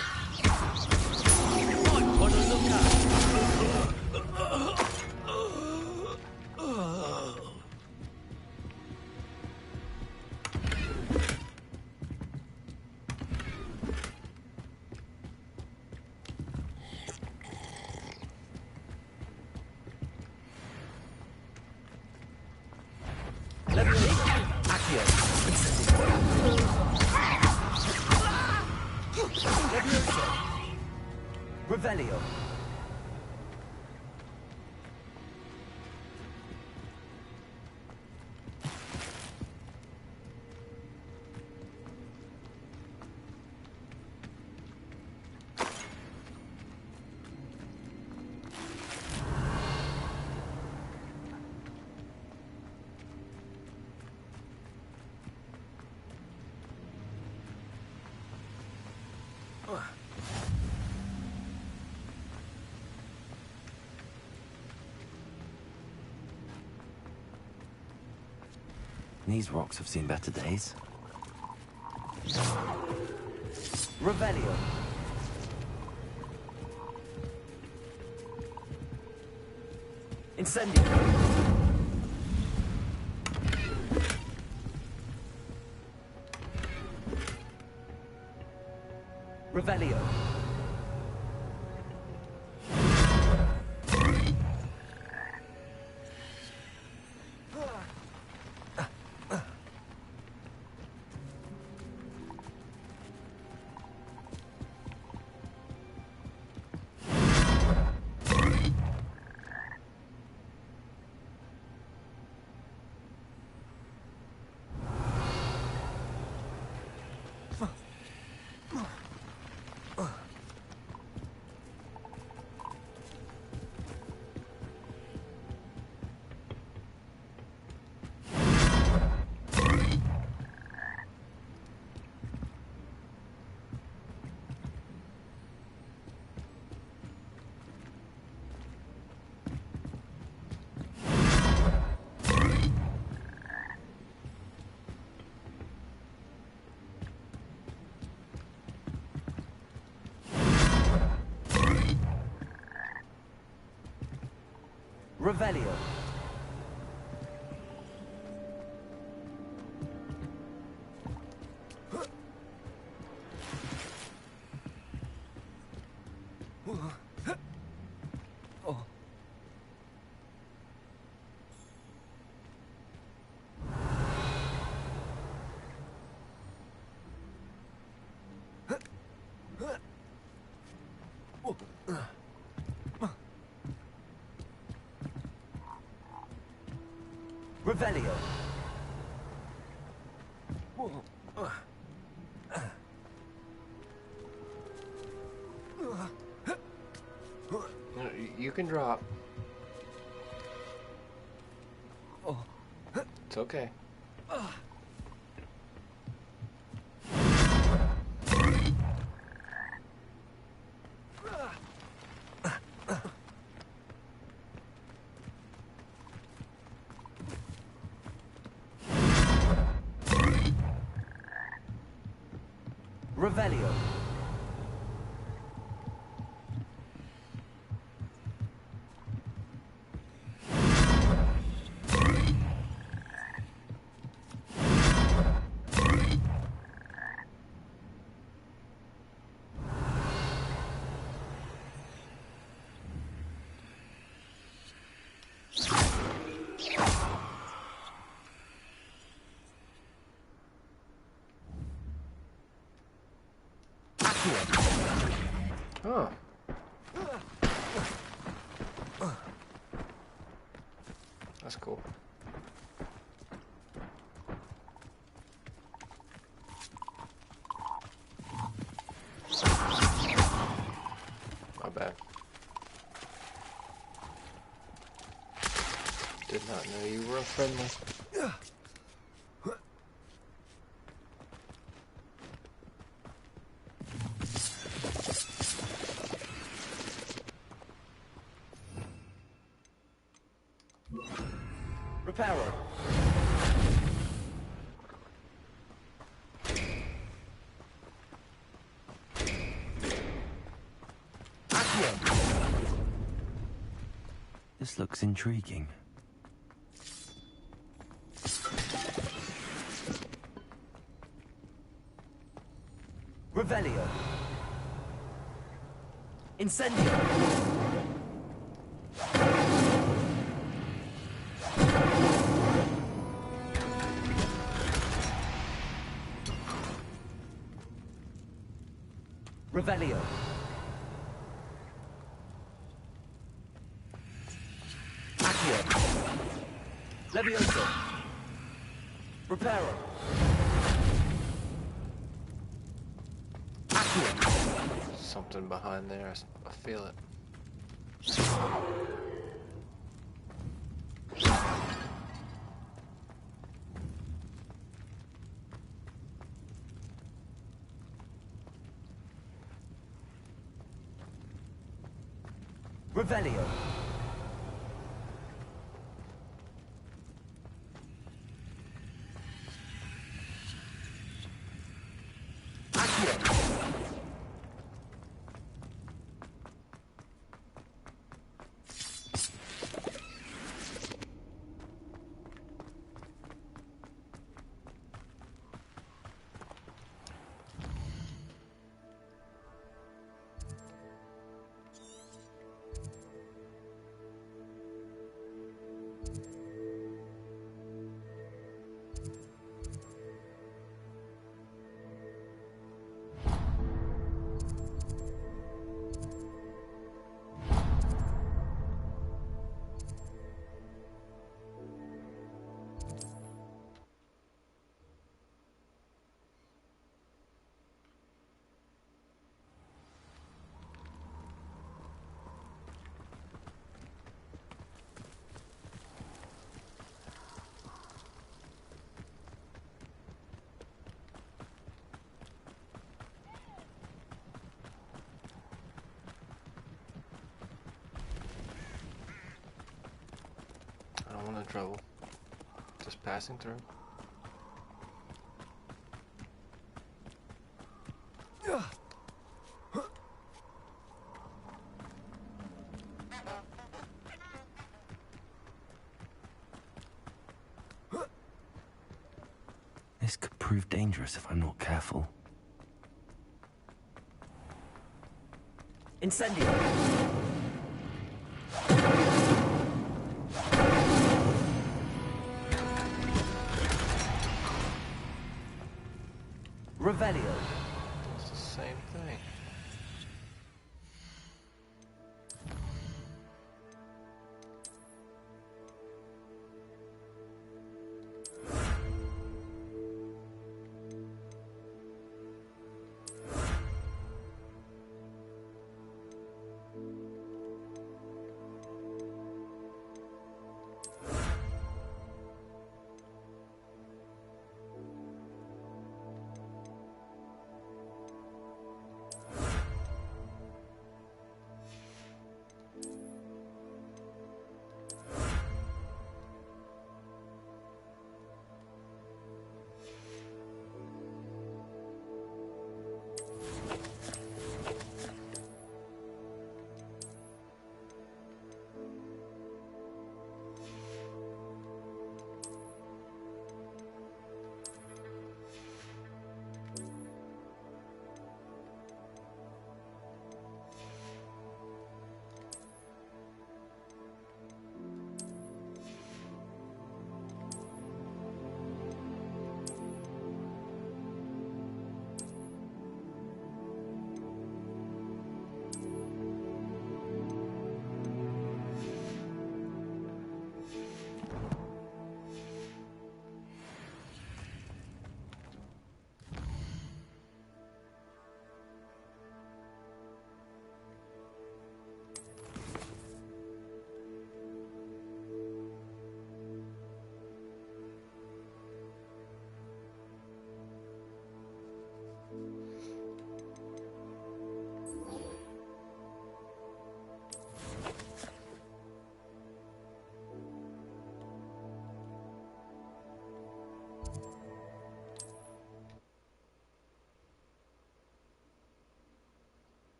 Might want to look up. Accio. Levioso. Revelio. These rocks have seen better days. Revelio. Incendio. Revelio. Revelio. Revelio. You can drop. It's okay. Revelio. Oh. That's cool. My bad. Did not know you were friendly. Reparo. This looks intriguing. Revelio. Incendio. Revelio. Accio. Levioso. Reparo. Accio. Something behind there. I feel it. Revelio. Accio. I don't want to trouble. Just passing through. This could prove dangerous if I'm not careful. Incendio! Revelio. It's the same thing.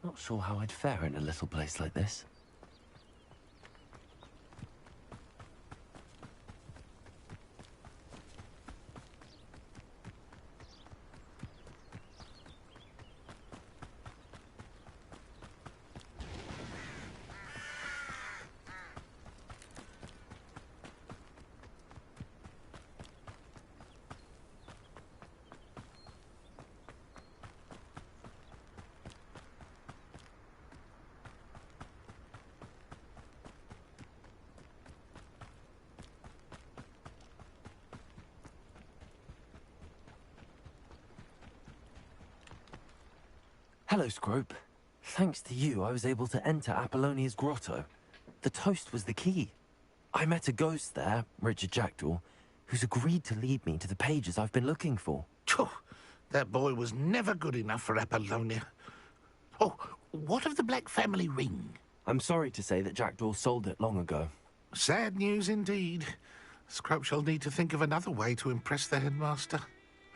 Not sure how I'd fare in a little place like this. Hello, Scrope. Thanks to you, I was able to enter Apollonia's grotto. The toast was the key. I met a ghost there, Richard Jackdaw, who's agreed to lead me to the pages I've been looking for. Phew, that boy was never good enough for Apollonia. Oh, what of the Black family ring? I'm sorry to say that Jackdaw sold it long ago. Sad news indeed. Scrope shall need to think of another way to impress the headmaster.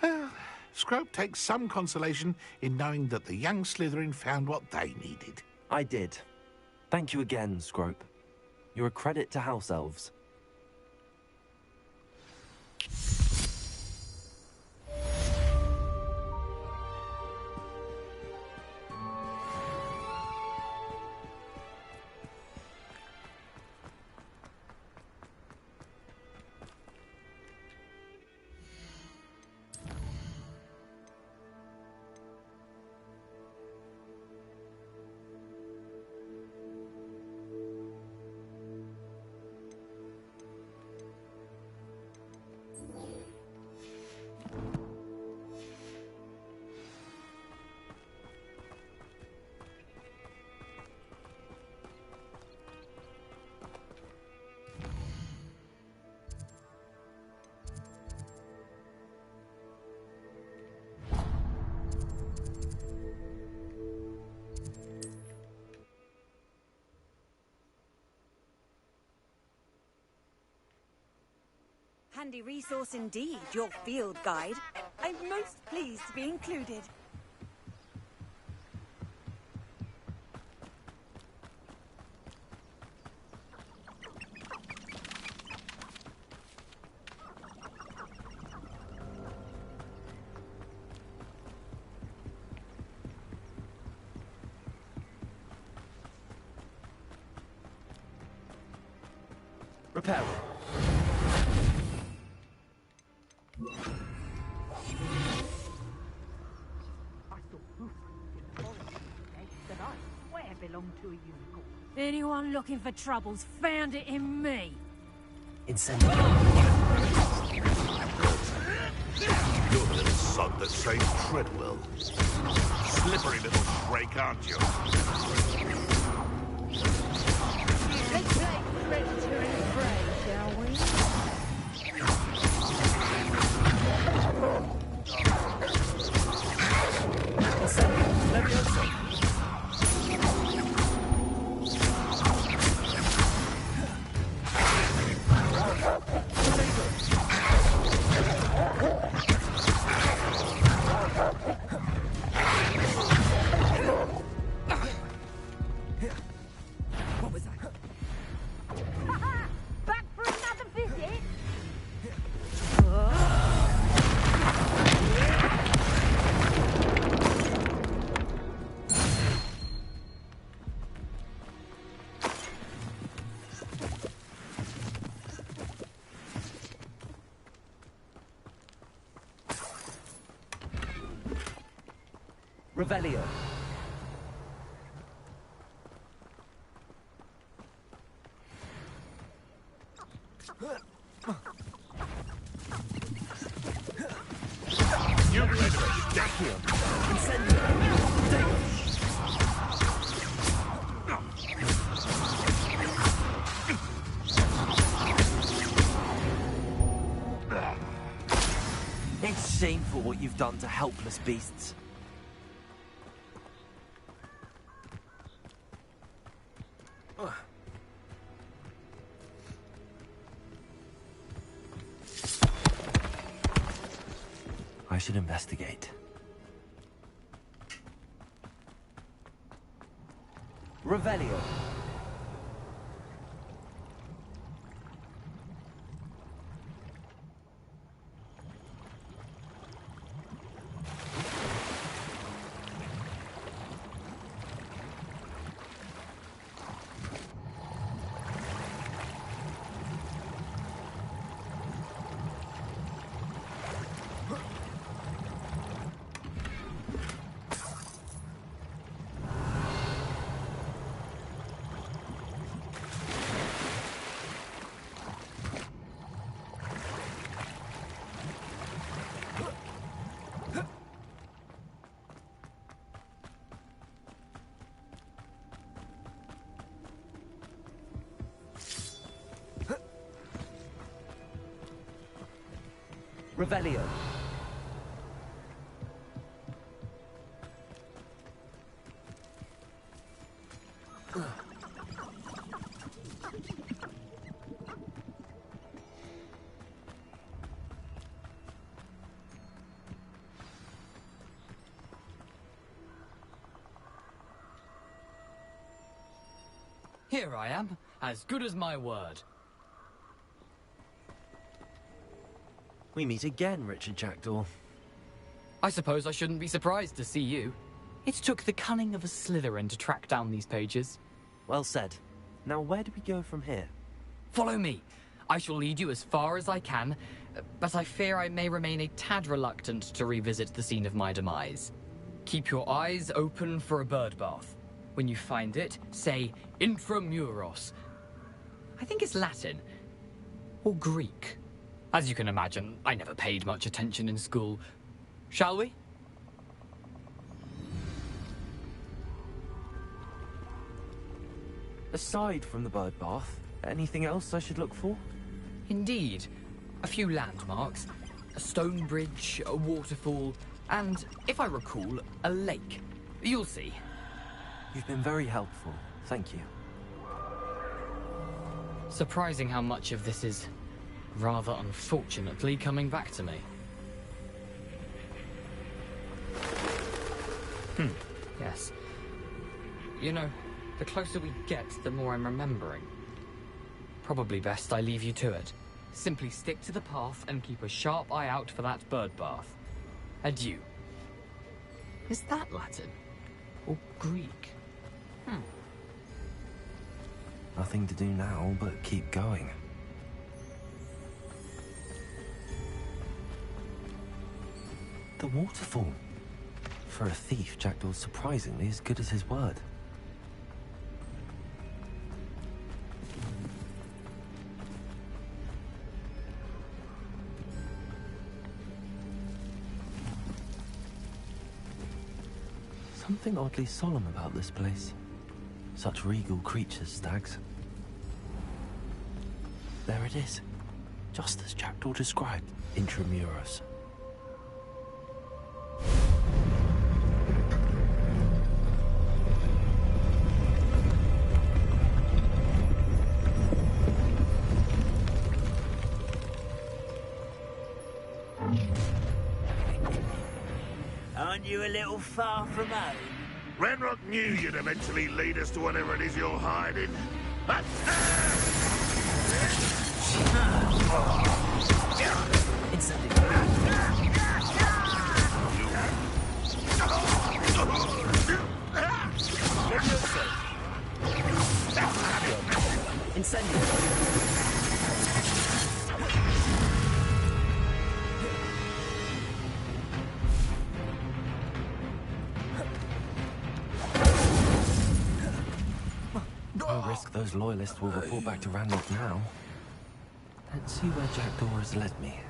Well, Scrope takes some consolation in knowing that the young Slytherin found what they needed. I did. Thank you again, Scrope. You're a credit to House Elves. Handy resource indeed, your field guide. I'm most pleased to be included. Repel. I saw hoofprints in the forest today that I swear belong to a unicorn. Anyone looking for troubles found it in me. Incendio. You're the little son that saved Treadwell. Slippery little shrike, aren't you? Let's play Predator and Prey, shall we? Incendio. Levioso. What was that? Back for another visit? Revelio. You better stay here. Incendio. It's shameful what you've done to helpless beasts. I should investigate. Revelio. Revelio. Here I am, as good as my word. We meet again, Richard Jackdaw. I suppose I shouldn't be surprised to see you. It took the cunning of a Slytherin to track down these pages. Well said. Now where do we go from here? Follow me. I shall lead you as far as I can, but I fear I may remain a tad reluctant to revisit the scene of my demise. Keep your eyes open for a bird bath. When you find it, say intramuros. I think it's Latin. Or Greek. As you can imagine, I never paid much attention in school. Shall we? Aside from the bird bath, anything else I should look for? Indeed. A few landmarks. A stone bridge, a waterfall, and, if I recall, a lake. You'll see. You've been very helpful. Thank you. Surprising how much of this is, rather unfortunately, coming back to me. Yes. You know, the closer we get, the more I'm remembering. Probably best I leave you to it. Simply stick to the path and keep a sharp eye out for that bird bath. Adieu. Is that Latin? Or Greek? Nothing to do now but keep going. The waterfall. For a thief, Jackdaw's surprisingly as good as his word. Something oddly solemn about this place. Such regal creatures, stags. There it is. Just as Jackdaw described, intramuros. Aren't you a little far from home? Renrock knew you'd eventually lead us to whatever it is you're hiding. No risk those loyalists will report back to Ranrock now. Let's see where Jackdaw has led me.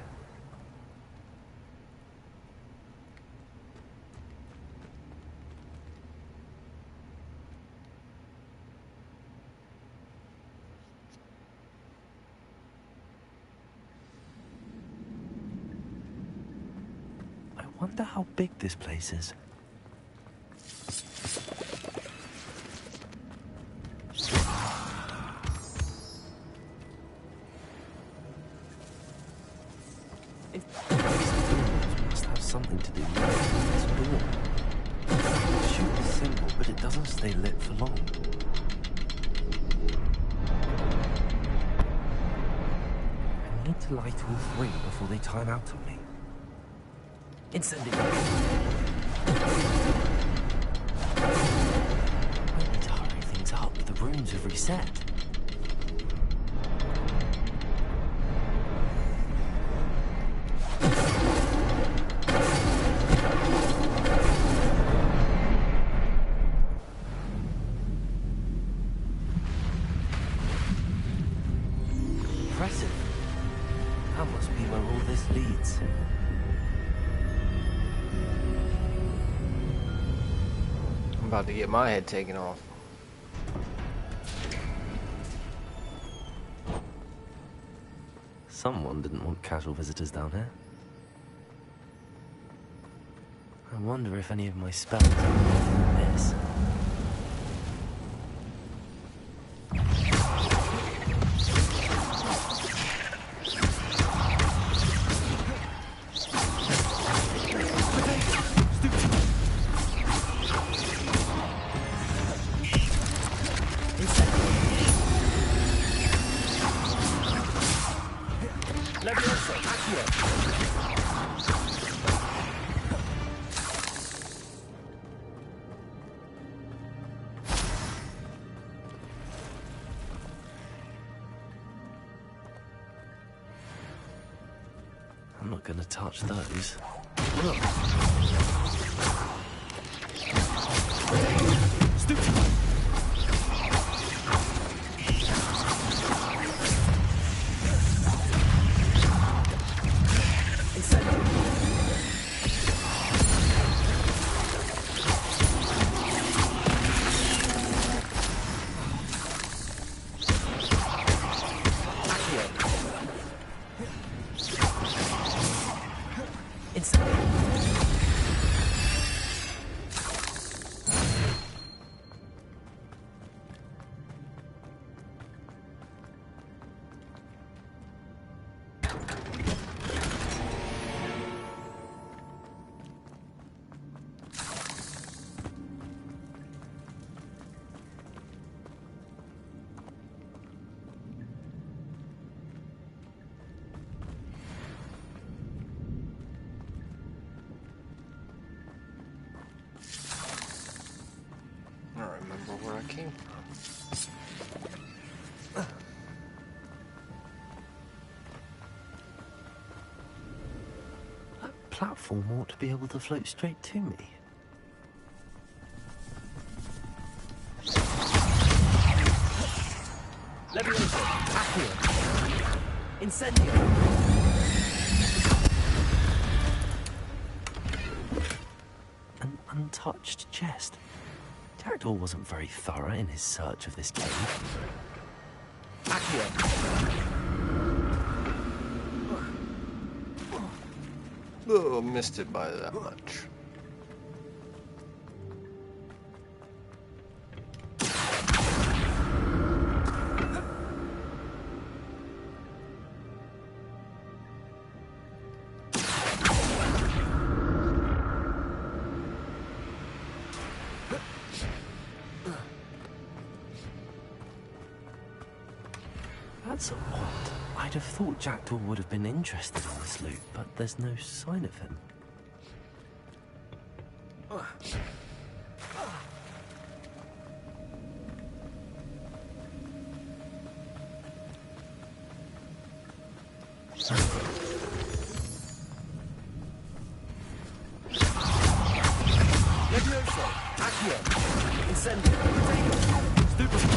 I wonder how big this place is. Must have something to do with this door. The shoot is simple, but it doesn't stay lit for long. I need to light all three before they time out on me. Incendiary. I need to hurry things up. The rooms have reset. Impressive. That must be where all this leads. I'm about to get my head taken off. Someone didn't want casual visitors down here. I wonder if any of my spells are this. I'm not gonna touch those. platform ought to be able to float straight to me. Levioso! Accio! Incendio! An untouched chest. Jackdaw wasn't very thorough in his search of this cave. Accio! Oh, missed it by that much. That's odd. I'd have thought Jackdaw would have been interested in this loot, but there's no sign of him. Levioso! Accio! Incendio! Stupefy!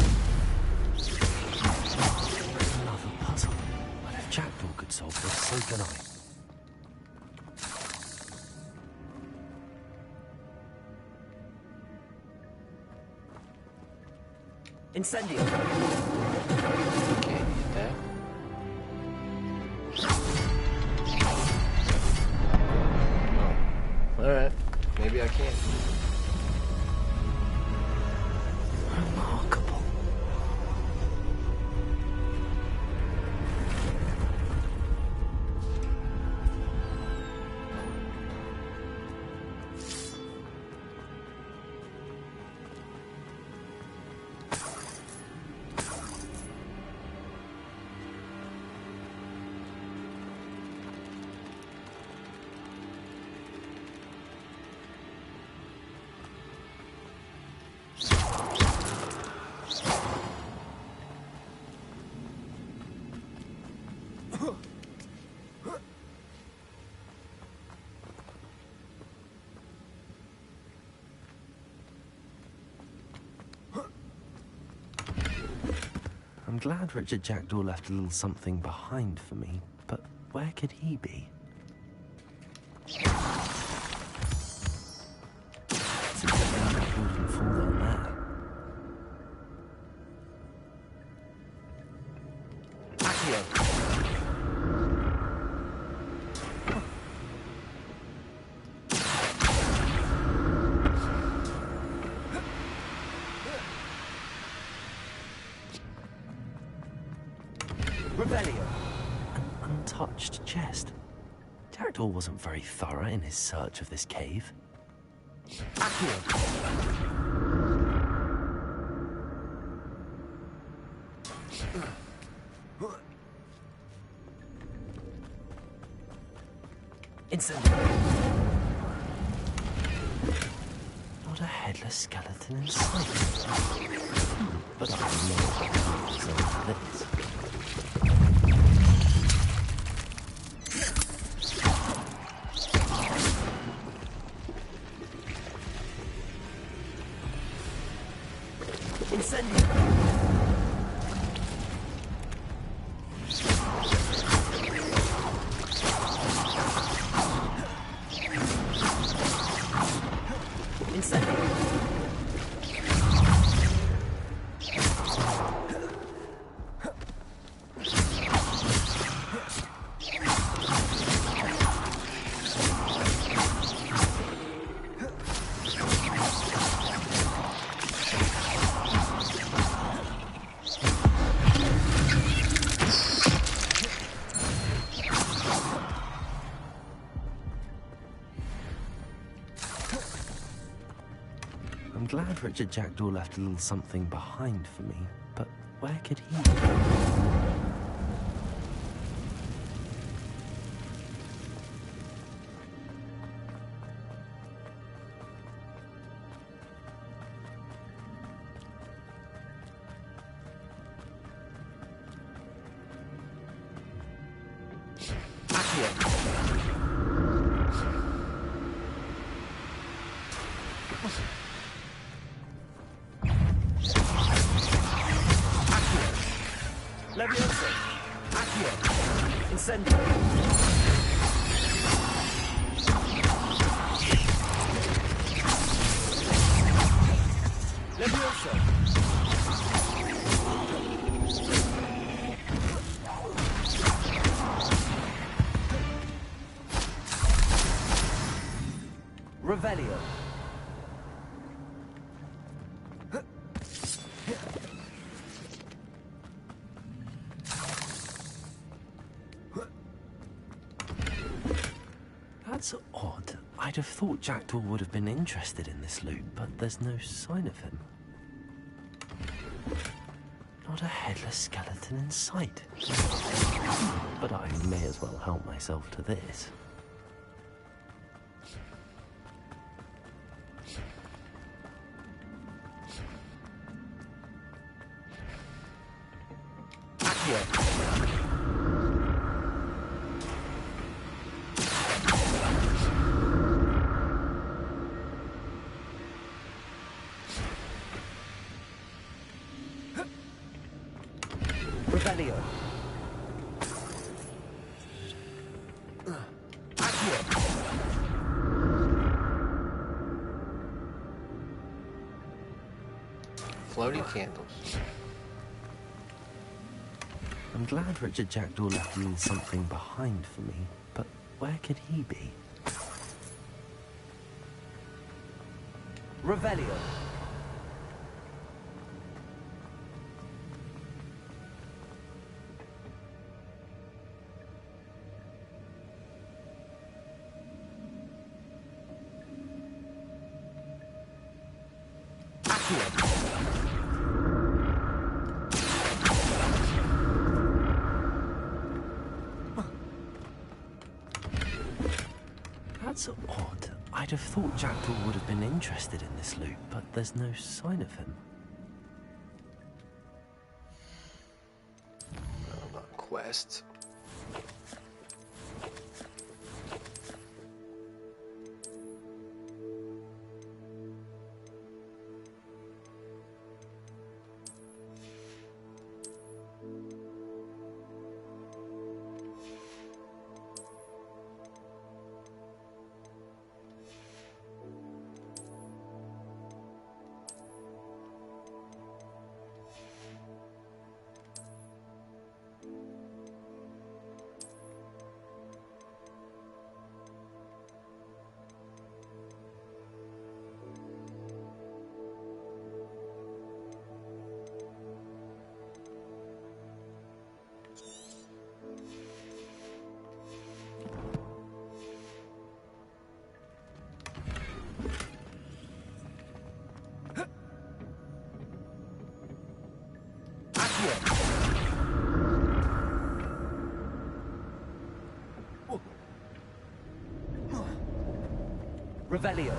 Another puzzle. But if Jackdaw could solve this, so can I. Incendio! Okay, that. Oh. Alright. Maybe I can't. Remarkable. I'm glad Richard Jackdaw left a little something behind for me, but where could he be? It's a good thing Jackdaw didn't fall down there. Accio! Revelio! An untouched chest. Jackdaw wasn't very thorough in his search of this cave. Accio! Incendio! Not a headless skeleton in sight. But I know so this. Incendio! I'm glad Richard Jackdaw left a little something behind for me, but where could he be? Accio. Incendio. Leviosa. Revelio. That's odd. I'd have thought Jackdaw would have been interested in this loot, but there's no sign of him. Not a headless skeleton in sight. But I may as well help myself to this. Revelio. Floating candles. I'm glad Richard Jackdaw left me something behind for me, but where could he be? Revelio. That's odd. I'd have thought Jackdaw would have been interested in this loot, but there's no sign of him. Not quests. Revelio.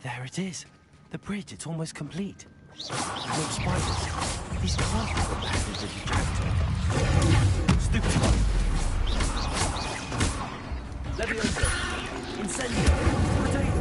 There it is. The bridge, it's almost complete. No spiders. These can't be the passage of the Jackdaw. Stupid one. Leviosa. Incendio. Potato.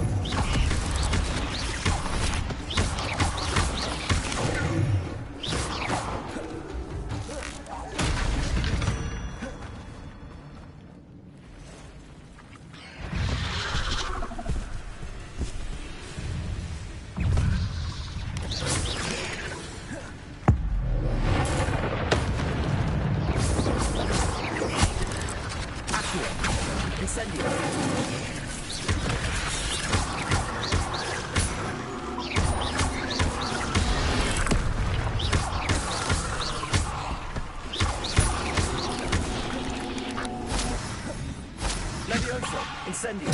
Incendio.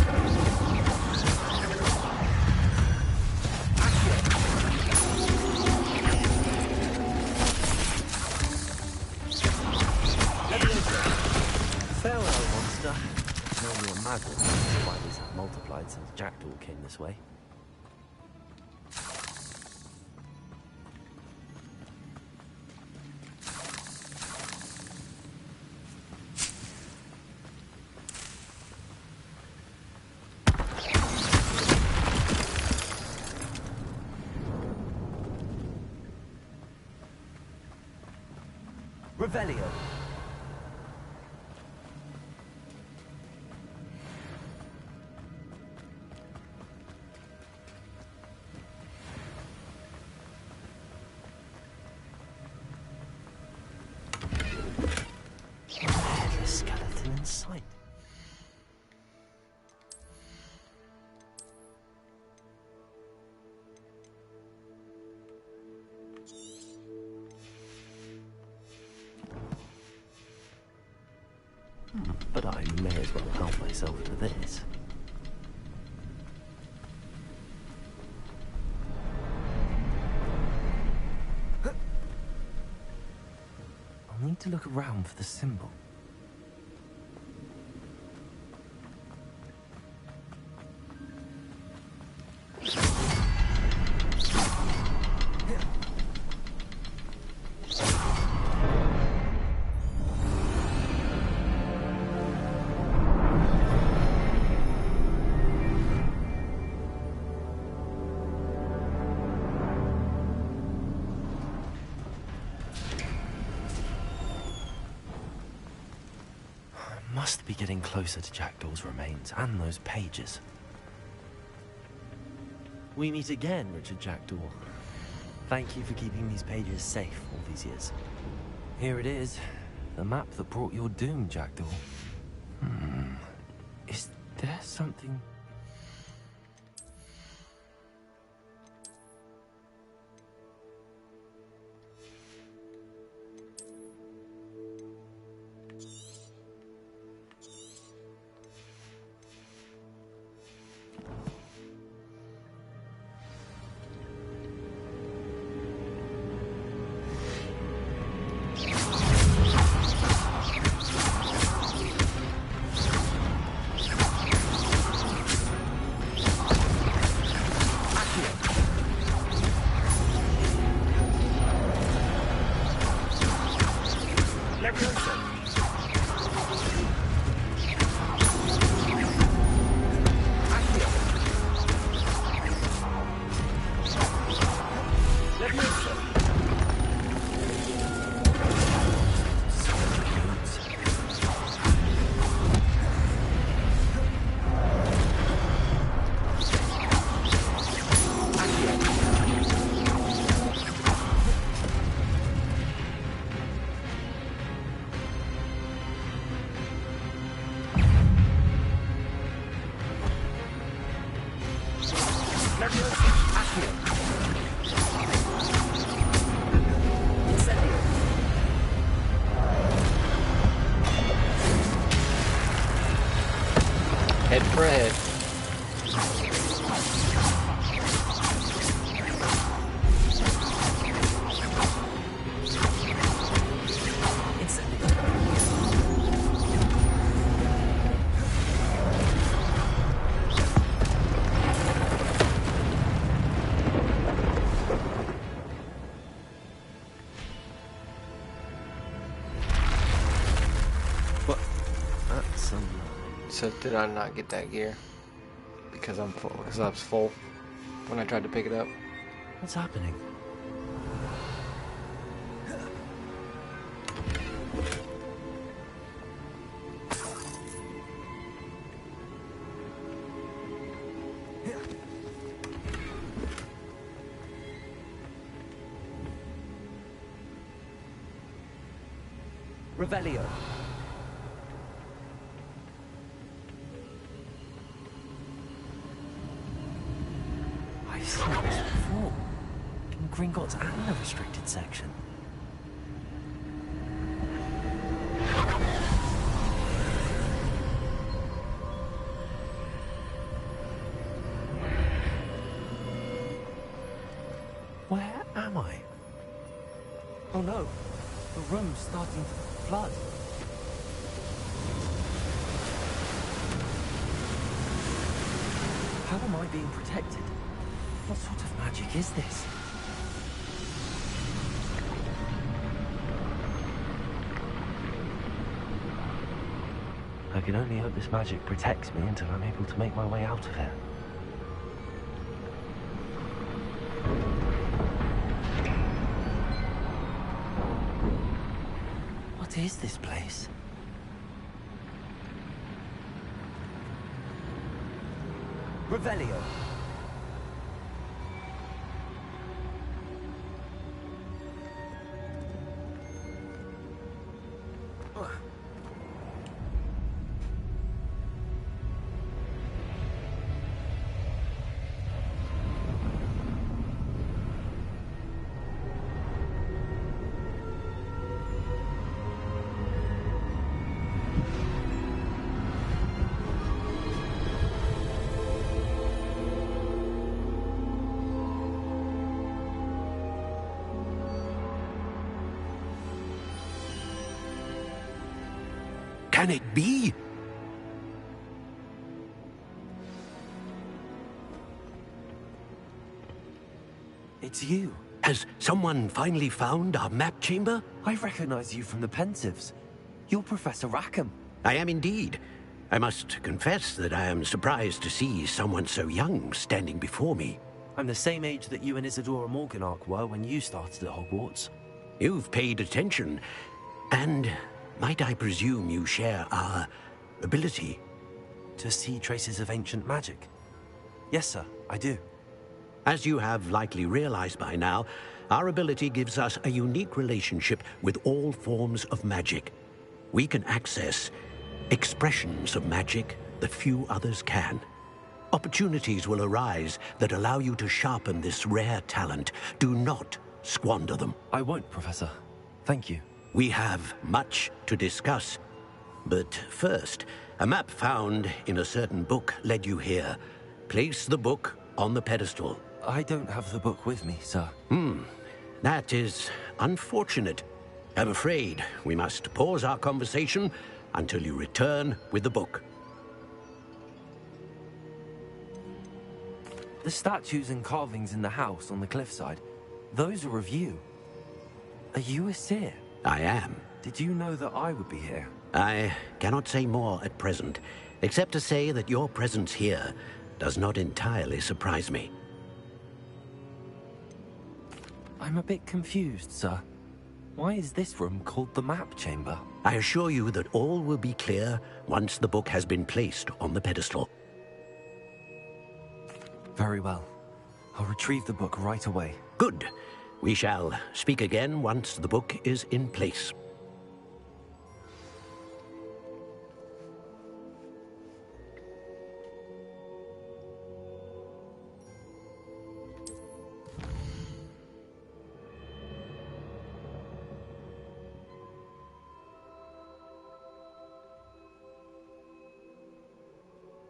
Farewell, monster. No real maggot. Spiders have multiplied since Jackdaw came this way. Revelio. Headless skeleton in sight. But I may as well help myself to this. I'll need to look around for the symbol. Must be getting closer to Jackdaw's remains and those pages. We meet again, Richard Jackdaw. Thank you for keeping these pages safe all these years. Here it is, the map that brought your doom, Jackdaw. Is there something... Head for head. So did I not get that gear? Because I'm full. Because I was full when I tried to pick it up. What's happening? Revelio. I've seen this before. In Gringotts and the restricted section. Where am I? Oh no, the room's starting to flood. How am I being protected? What sort of magic is this? I can only hope this magic protects me until I'm able to make my way out of here. What is this place? Revelio. Can it be? It's you. Has someone finally found our map chamber? I recognize you from the Pensieves. You're Professor Rackham. I am indeed. I must confess that I am surprised to see someone so young standing before me. I'm the same age that you and Isadora Morganach were when you started at Hogwarts. You've paid attention, and might I presume you share our ability? To see traces of ancient magic? Yes, sir, I do. As you have likely realized by now, our ability gives us a unique relationship with all forms of magic. We can access expressions of magic that few others can. Opportunities will arise that allow you to sharpen this rare talent. Do not squander them. I won't, Professor. Thank you. We have much to discuss. But first, a map found in a certain book led you here. Place the book on the pedestal. I don't have the book with me, sir. That is unfortunate. I'm afraid we must pause our conversation until you return with the book. The statues and carvings in the house on the cliffside, those are of you. Are you a seer? I am. Did you know that I would be here? I cannot say more at present, except to say that your presence here does not entirely surprise me. I'm a bit confused, sir. Why is this room called the map chamber? I assure you that all will be clear once the book has been placed on the pedestal. Very well. I'll retrieve the book right away. Good. We shall speak again once the book is in place.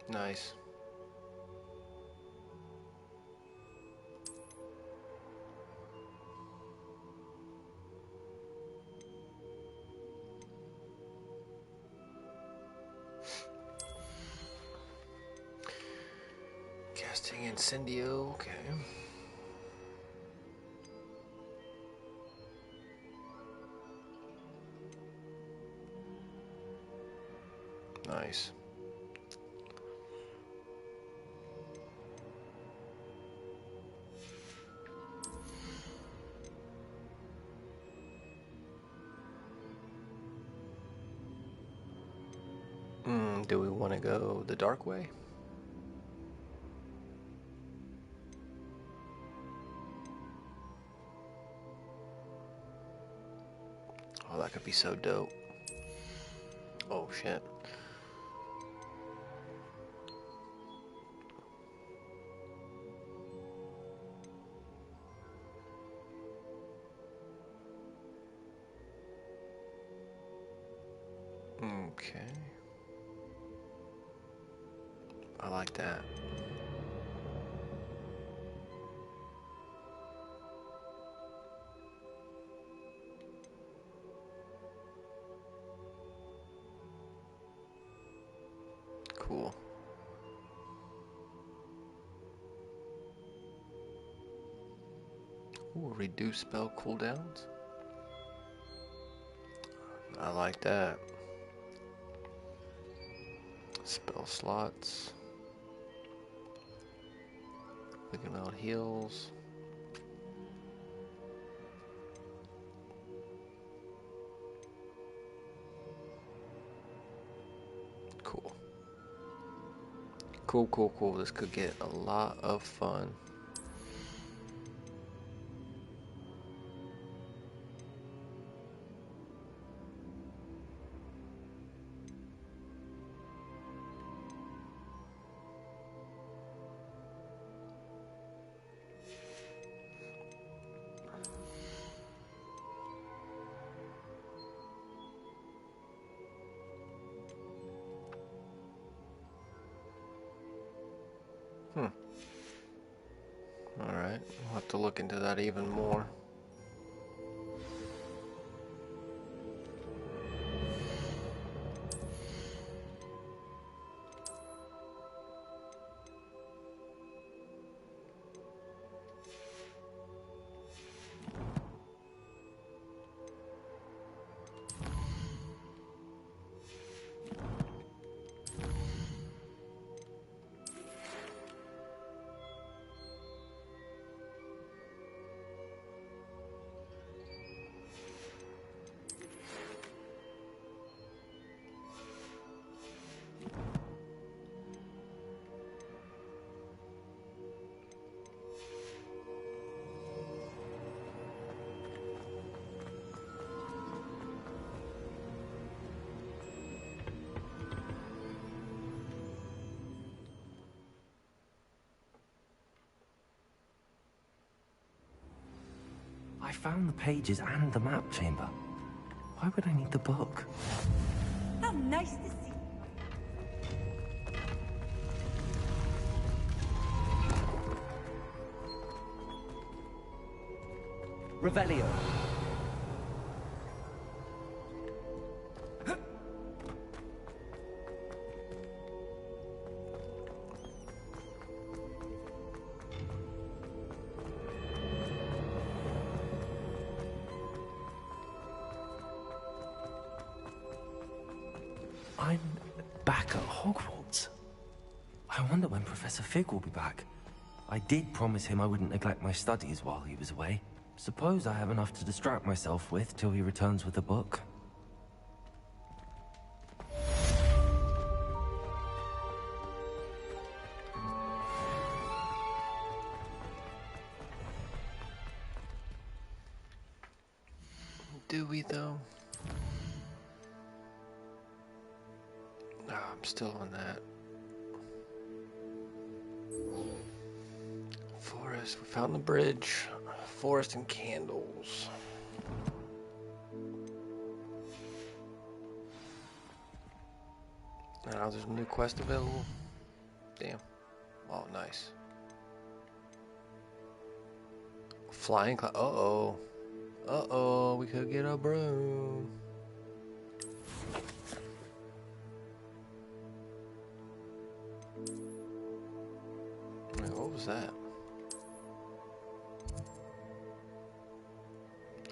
Nice. Casting Incendio, okay. Nice. Do we want to go the dark way? Oh, that could be so dope. Oh, shit. Okay. I like that. Cool. Ooh, reduce spell cooldowns. I like that. Spell slots. Looking out heals. Cool, cool, cool. This could get a lot of fun. Alright, we'll have to look into that even more. I found the pages and the map chamber. Why would I need the book? How nice to see. Revelio. I'm back at Hogwarts. I wonder when Professor Fig will be back. I did promise him I wouldn't neglect my studies while he was away. Suppose I have enough to distract myself with till he returns with the book. Do we though? No, I'm still on that. Forest, we found the bridge. Forest and candles. Now there's a new quest available. Damn. Oh, nice. Flying cloud. Uh-oh. Uh-oh, we could get a broom. Wait, what was that?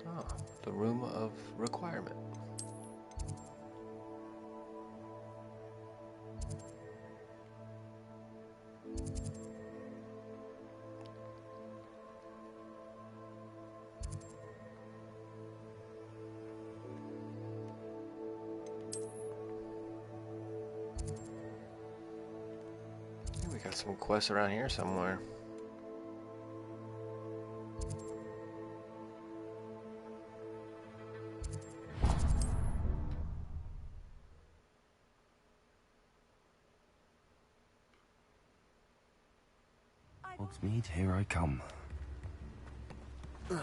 Oh, the room of requirement. We got some quests around here somewhere. Hogsmeade, here I come. Come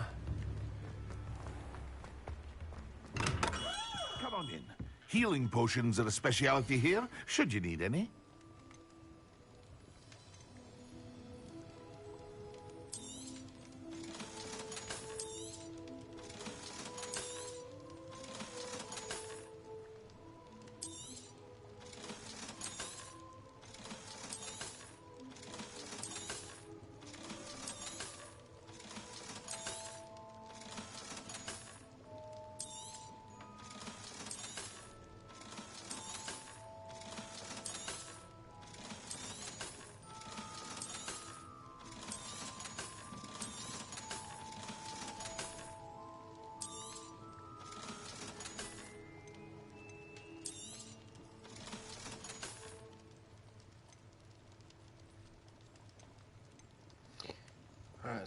on in. Healing potions are a speciality here, should you need any.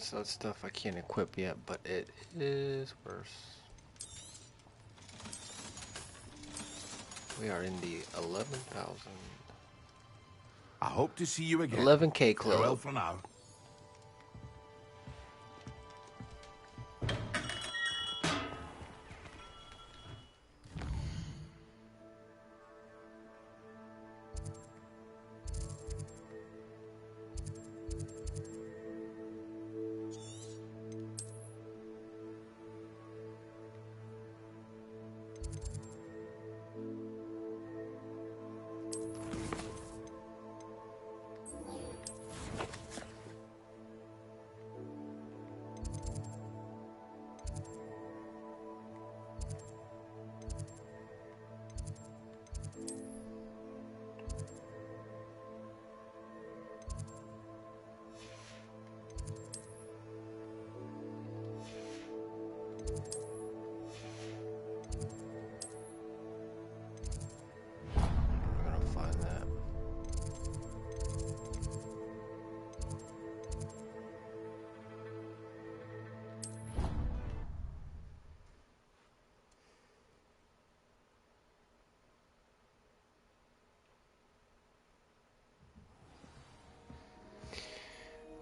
so that's stuff I can't equip yet, but it is worse. We are in the 11,000. I hope to see you again. 11K club. Farewell for now.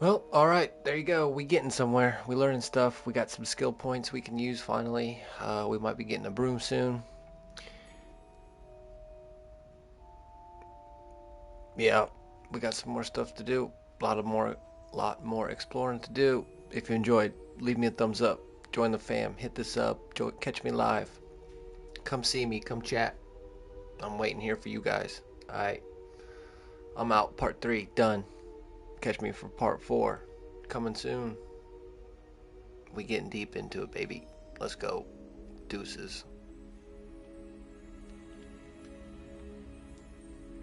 Well, alright, there you go. We getting somewhere. We learning stuff. We got some skill points we can use finally. We might be getting a broom soon. Yeah, we got some more stuff to do. Lot more exploring to do. If you enjoyed, leave me a thumbs up. Join the fam. Hit the sub. Catch me live. Come see me. Come chat. I'm waiting here for you guys. Alright. I'm out. Part 3. Done. Catch me for part 4. Coming soon. We getting deep into it, baby. Let's go. Deuces.